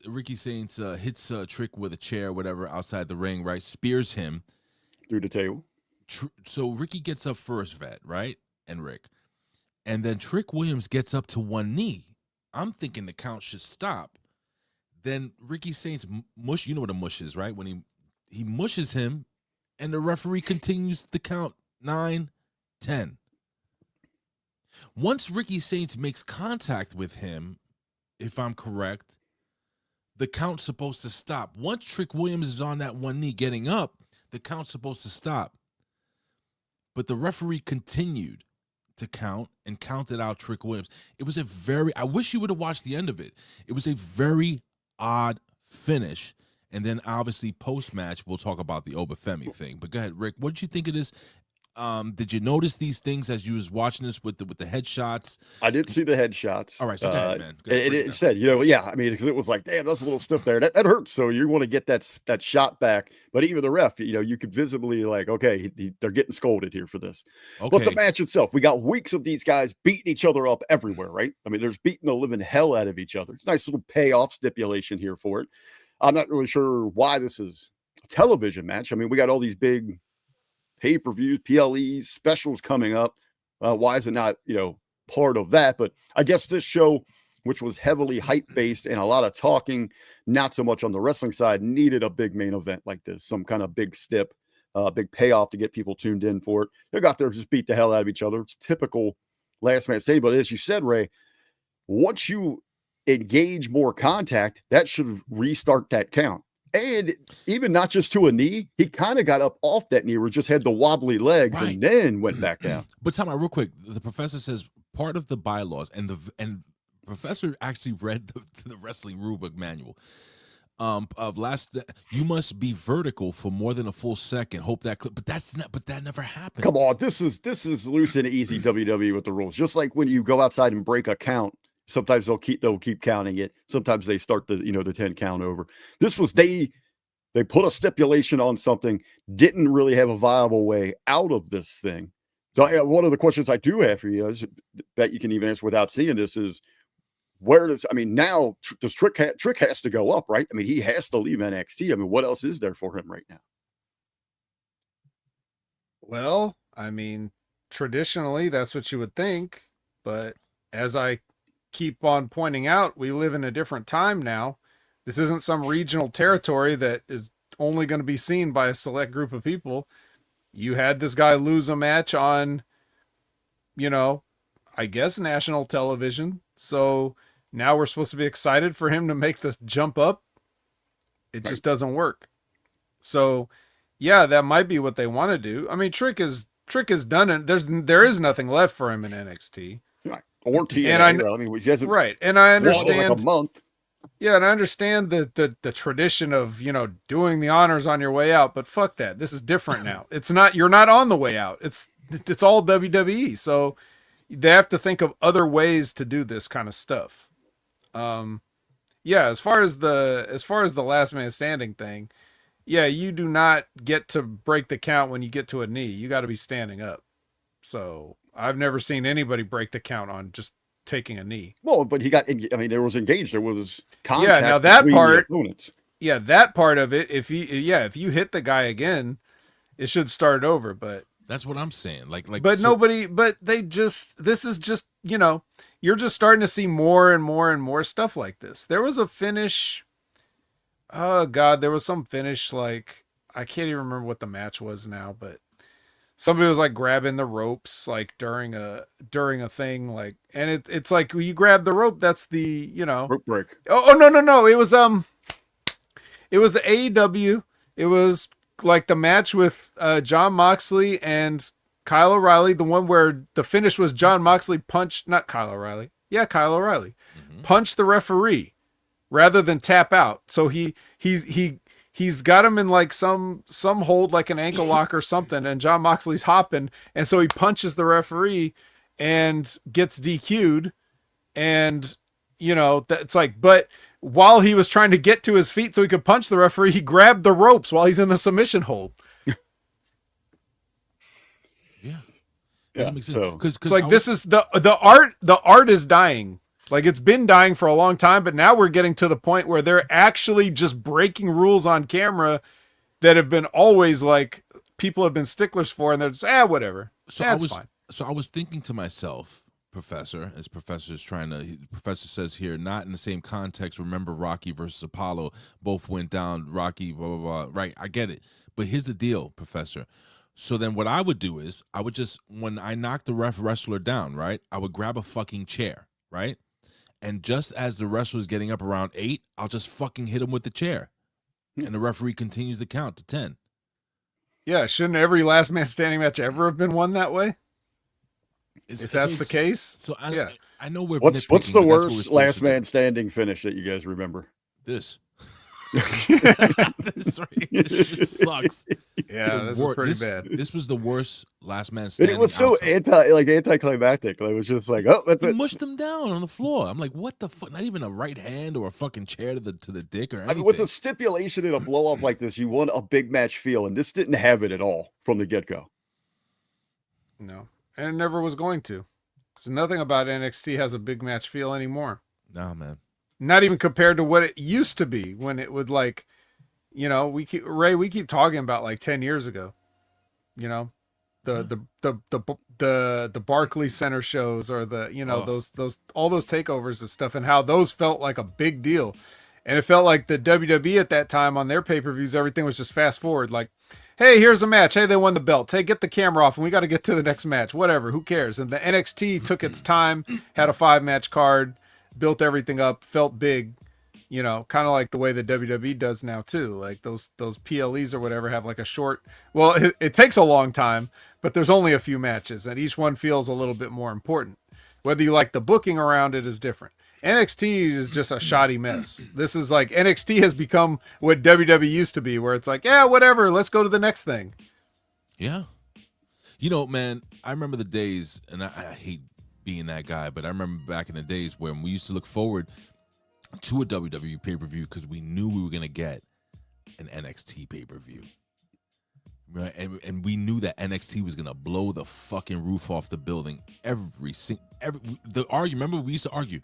hits Trick with a chair, whatever, outside the ring, right? Spears him through the table. So Ricky gets up first, Vet, right? And Rick. And then Trick Williams gets up to one knee. I'm thinking the count should stop. Then Ricky Saints mush, you know what a mush is, right? When he mushes him, and the referee continues the count 9, 10. Once Ricky Saints makes contact with him, if I'm correct, the count's supposed to stop. Once Trick Williams is on that one knee getting up, the count's supposed to stop. But the referee continued to count and counted out Trick Williams. It was I wish you would have watched the end of it. It was a very odd finish. And then obviously post-match, we'll talk about the Obafemi thing. But go ahead, Rick, what did you think of this? Did you notice these things as you was watching this with the headshots? I did see the headshots. All right, so go ahead, man. It said, because it was like, damn, that's a little stiff there. That hurts. So you want to get that shot back. But even the ref, you could visibly like, okay, they're getting scolded here for this. Okay. But the match itself, we got weeks of these guys beating each other up everywhere, right? I mean, there's beating the living hell out of each other. It's a nice little payoff stipulation here for it. I'm not really sure why this is a television match. I mean, we got all these big pay-per-views, PLEs, specials coming up. Why is it not, part of that? But I guess this show, which was heavily hype-based and a lot of talking, not so much on the wrestling side, needed a big main event like this, some kind of big stip, big payoff to get people tuned in for it. They got there, just beat the hell out of each other. It's typical last man standing. But as you said, Ray, once you engage more contact, that should restart that count. And even not just to a knee, he kind of got up off that knee, or just had the wobbly legs, and then went back down. But time out real quick. The professor says part of the bylaws, and professor actually read the wrestling rulebook manual. You must be vertical for more than a full second. Hope that, but that never happened. Come on, this is loose and easy WWE with the rules. Just like when you go outside and break a count, sometimes they'll keep counting it. Sometimes they start the 10 count over. This was they put a stipulation on something, didn't really have a viable way out of this thing. So one of the questions I do have for you is that you can even answer without seeing this is, now does Trick has to go up, right? I mean, he has to leave NXT. I mean, what else is there for him right now? Well, I mean, traditionally that's what you would think, but as I keep on pointing out, we live in a different time now. This isn't some regional territory that is only going to be seen by a select group of people. You had this guy lose a match on, I guess national television. So now we're supposed to be excited for him to make this jump up. It just doesn't work. So yeah, that might be what they want to do. I mean, Trick is done, and there is nothing left for him in NXT. Right. Or TNA. And he hasn't right. And I understand like a month. Yeah, and I understand the tradition of, doing the honors on your way out, but fuck that. This is different now. You're not on the way out. It's all WWE. So they have to think of other ways to do this kind of stuff. As far as the last man standing thing, yeah, you do not get to break the count when you get to a knee. You got to be standing up. So I've never seen anybody break the count on just taking a knee. Well, but there was engaged. There was contact. Yeah, now that part. Opponents. Yeah, that part of it. If you hit the guy again, it should start over. But that's what I'm saying. This is just, you're just starting to see more and more and more stuff like this. There was a finish. Oh God, there was some finish, like, I can't even remember what the match was now, but somebody was like grabbing the ropes, like during a thing, like, and it's like when you grab the rope, that's the, rope break. Oh no. It was the AEW. It was like the match with Jon Moxley and Kyle O'Reilly, the one where the finish was Jon Moxley punched Kyle O'Reilly punched the referee rather than tap out. So he's got him in like some hold, like an ankle lock or something, and Jon Moxley's hopping, and so he punches the referee and gets DQ'd, and that's like, but while he was trying to get to his feet so he could punch the referee, he grabbed the ropes while he's in the submission hold. Yeah, so it's like, this is the art is dying. Like, it's been dying for a long time, but now we're getting to the point where they're actually just breaking rules on camera that have been always, like, people have been sticklers for, and they're just, whatever. That's fine. So I was thinking to myself, Professor says here, not in the same context. Remember Rocky versus Apollo, both went down, Rocky, blah, blah, blah. Right, I get it. But here's the deal, Professor. So then what I would do is, I would just, when I knock the wrestler down, right, I would grab a fucking chair, right? And just as the wrestler's getting up around 8, I'll just fucking hit him with the chair. And the referee continues the count to 10. Yeah, shouldn't every last man standing match ever have been won that way? If that's the case? So I know we're What's the worst last man standing finish that you guys remember? This. This shit sucks. Yeah, this is pretty bad. This was the worst last man standing. And it was so anticlimactic. Like, it was just like, he mushed him down on the floor. I'm like, what the fuck? Not even a right hand or a fucking chair to the dick or anything. I mean, with a stipulation in a blow up like this, you want a big match feel, and this didn't have it at all from the get go. No, and it never was going to, because nothing about NXT has a big match feel anymore. No, man. Not even compared to what it used to be, when it would, like, we keep talking about like 10 years ago, the Barclays Center shows, or those all those takeovers and stuff, and how those felt like a big deal. And it felt like the WWE at that time on their pay-per-views, everything was just fast forward. Like, hey, here's a match. Hey, they won the belt. Hey, get the camera off and we got to get to the next match. Whatever, who cares? And the NXT took its time, had a 5-match card, built everything up, felt big, You know, kind of like the way the WWE does now too. Like those PLEs or whatever have like a short. Well, it takes a long time, but there's only a few matches, and each one feels a little bit more important. Whether you like the booking around it is different. NXT is just a shoddy mess. This is like NXT has become what WWE used to be, where it's like, yeah, whatever, let's go to the next thing. Yeah. You know, man, I remember the days, and I hate being that guy, but I remember back in the days when we used to look forward to a WWE pay-per-view because we knew we were going to get an NXT pay-per-view. Right? And we knew that NXT was going to blow the fucking roof off the building remember we used to argue,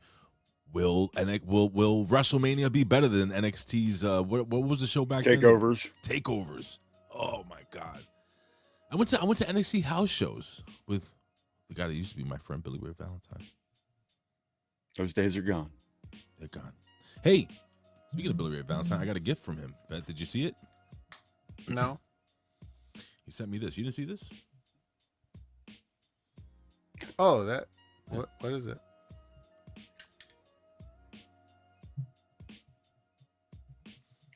Will WrestleMania be better than NXT's what was the show back then? Takeovers. Oh my god. I went to NXT house shows with the guy that used to be my friend Billy Ray Valentine. Those days are gone. They're gone. Hey, speaking of Billy Ray Valentine, I got a gift from him. Did you see it? No. He sent me this. You didn't see this? Oh, that what is it?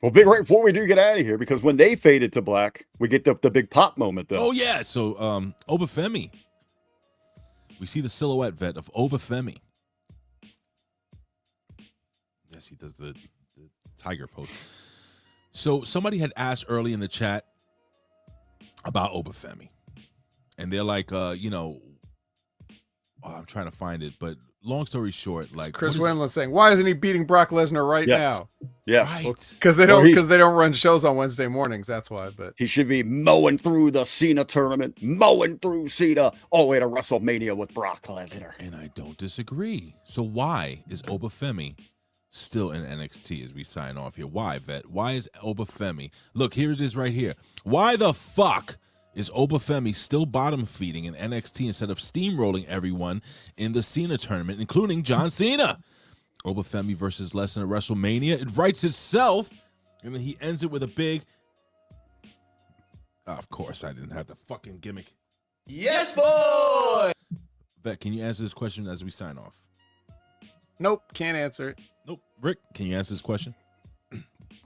Well, Big Ray, before we do get out of here, because when they faded to black, we get the big pop moment, though. Oh, yeah. So, Obafemi. We see the silhouette vet of Obafemi. Yes, he does the tiger pose. So, somebody had asked early in the chat about Obafemi. And they're like, I'm trying to find it, but long story short, like Chris Wendland saying, "Why isn't he beating Brock Lesnar right now?" Yeah, right. Because they don't run shows on Wednesday mornings. That's why. But he should be mowing through the Cena tournament, mowing through Cena all the way to WrestleMania with Brock Lesnar. And I don't disagree. So why is Obafemi still in NXT as we sign off here? Why, Vet? Why is Obafemi? Look, here it is right here. Why the fuck is Obafemi still bottom feeding in NXT instead of steamrolling everyone in the Cena tournament, including John Cena? Obafemi versus Lesnar at WrestleMania. It writes itself, and then he ends it with a big... of course, I didn't have the fucking gimmick. Yes, boy! Vet, can you answer this question as we sign off? Nope, can't answer it. Nope. Rick, can you answer this question?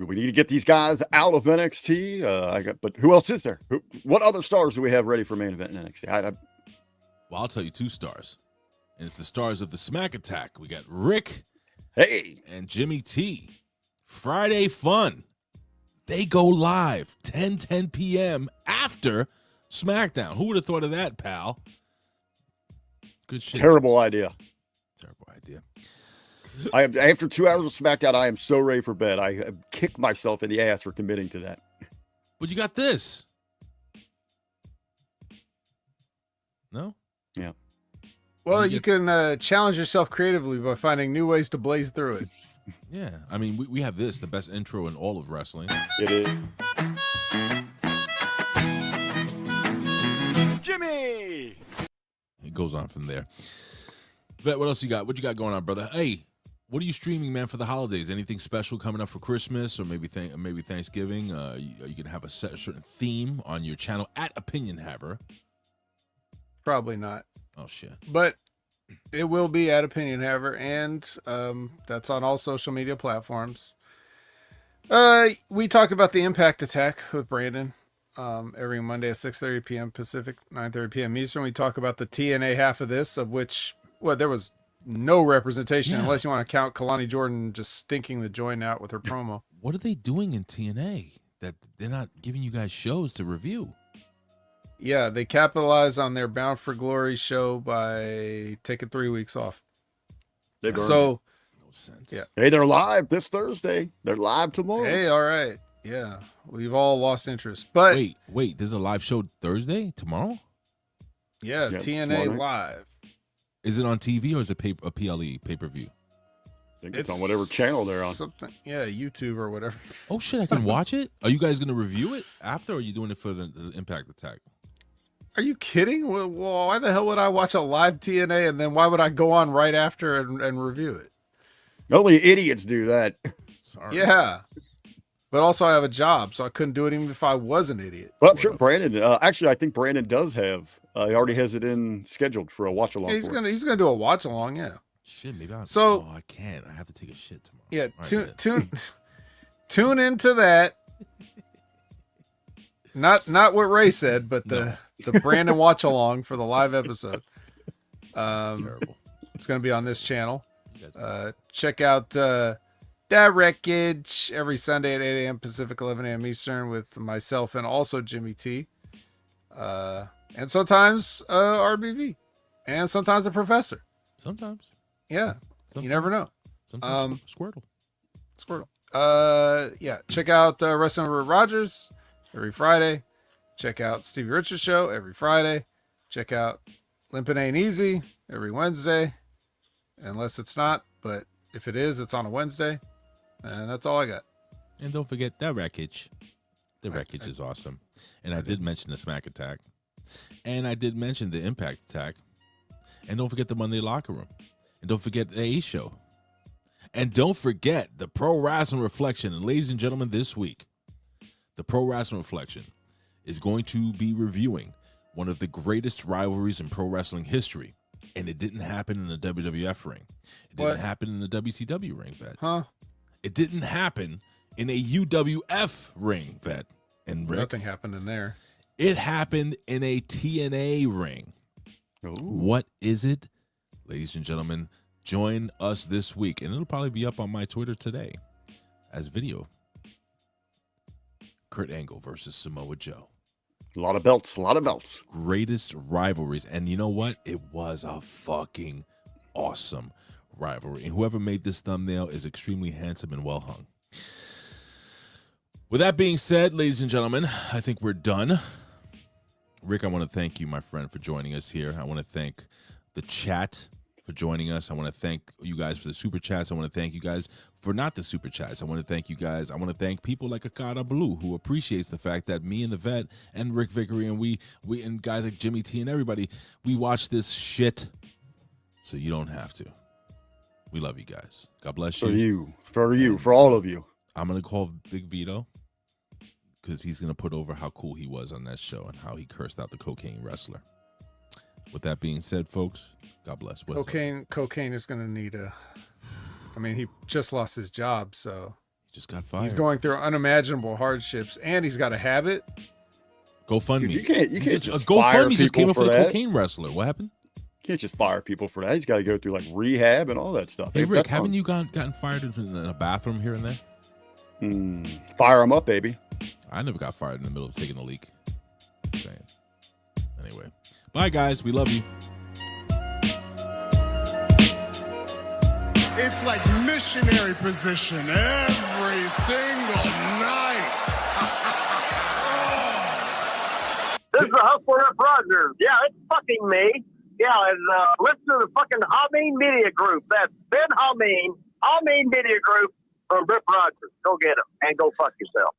We need to get these guys out of NXT. But who else is there? What other stars do we have ready for main event in NXT? Well, I'll tell you 2 stars. And it's the stars of the Smack Attack. We got Rick and Jimmy T. Friday Fun. They go live 10 p.m. after SmackDown. Who would have thought of that, pal? Good shit. Terrible idea. Terrible idea. After 2 hours of SmackDown, I am so ready for bed. I kick myself in the ass for committing to that. But you got this. No? Yeah. Well, you can challenge yourself creatively by finding new ways to blaze through it. Yeah. I mean, we have this, the best intro in all of wrestling. It is. Jimmy! It goes on from there. Vet, what else you got? What you got going on, brother? Hey, what are you streaming, man, for the holidays? Anything special coming up for Christmas or maybe Thanksgiving? Are you gonna have a certain theme on your channel at Opinion Haver? Probably not. Oh shit! But it will be at Opinion Haver, and that's on all social media platforms. We talked about the Impact Attack with Brandon every Monday at 6:30 p.m. Pacific, 9:30 p.m. Eastern. We talk about the TNA half of this, of which there was no representation unless you want to count Kalani Jordan just stinking the joint out with her promo. What are they doing in TNA that they're not giving you guys shows to review? Yeah, they capitalize on their Bound for Glory show by taking 3 weeks off. No sense. Yeah. Hey, they're live this Thursday. They're live tomorrow. Hey, all right. Yeah, we've all lost interest. But wait, there's a live show Thursday tomorrow? Yeah, TNA live. Is it on TV or is it a PLE pay-per-view? I think it's on whatever channel they're on. Something, yeah, YouTube or whatever. Oh shit, I can watch it? Are you guys going to review it after, or are you doing it for the Impact Attack? Are you kidding? Well, why the hell would I watch a live TNA and then why would I go on right after and review it? Only idiots do that. Sorry. Yeah. But also I have a job, so I couldn't do it even if I was an idiot. Well, I'm sure Brandon, actually, I think Brandon does have, he already has it in scheduled for a watch along. Yeah, he's gonna do a watch along, yeah. Shit, maybe I can't. I have to take a shit tomorrow. Yeah, Right, tune into that. Not what Ray said, but the Brandon watch along for the live episode. It's terrible. It's going to be on this channel. Check out That Wreckage every Sunday at 8 a.m. Pacific, 11 a.m. Eastern with myself and also Jimmy T. And sometimes RBV. And sometimes the professor. Sometimes. Yeah. You never know. Sometimes Squirtle. Yeah. Check out Wrestling with Rogers every Friday. Check out Stevie Richards Show every Friday. Check out Limpin' Ain't Easy every Wednesday. Unless it's not, but if it is, it's on a Wednesday. And that's all I got. And don't forget That Wreckage. The Wreckage is awesome. And I did mention the Smack Attack. And I did mention the Impact Attack. And don't forget the Monday Locker Room. And don't forget the A Show. And don't forget the Pro Wrestling Reflection. And ladies and gentlemen, this week, the Pro Wrestling Reflection is going to be reviewing one of the greatest rivalries in pro wrestling history. And it didn't happen in the WWF ring. It didn't happen in the WCW ring, Vet. Huh? It didn't happen in a UWF ring, Vet. And Rick, nothing happened in there. It happened in a TNA ring. Ooh. What is it? Ladies and gentlemen, join us this week. And it'll probably be up on my Twitter today as video. Kurt Angle versus Samoa Joe. A lot of belts. Greatest rivalries. And you know what? It was a fucking awesome rivalry. And whoever made this thumbnail is extremely handsome and well hung. With that being said, ladies and gentlemen, I think we're done. Rick, I want to thank you, my friend, for joining us here. I want to thank the chat for joining us. I want to thank you guys for the super chats. I want to thank you guys for not the super chats. I want to thank you guys. I want to thank people like Akada Blue, who appreciates the fact that me and the Vet and Rick Vickery and we and guys like Jimmy T and everybody, we watch this shit so you don't have to. We love you guys. God bless you. For all of you. I'm going to call Big Vito because he's going to put over how cool he was on that show and how he cursed out the cocaine wrestler. With that being said, folks, God bless. Cocaine is going to need he just lost his job, so he just got fired. He's going through unimaginable hardships, and he's got a habit. GoFundMe. Dude, you can't just GoFundMe just came up for the that. cocaine wrestler. What happened? You can't just fire people for that. He's got to go through like rehab and all that stuff. Hey, Rick, haven't you gotten fired in a bathroom here and there? Fire him up, baby. I never got fired in the middle of taking a leak. Just saying. Anyway, bye, guys. We love you. It's like missionary position every single night. This is the Hustler Rip Rogers. Yeah, it's fucking me. Yeah, and listen to the fucking Hamin Media Group. That's Ben Hamin Media Group from Rip Rogers. Go get him and go fuck yourself.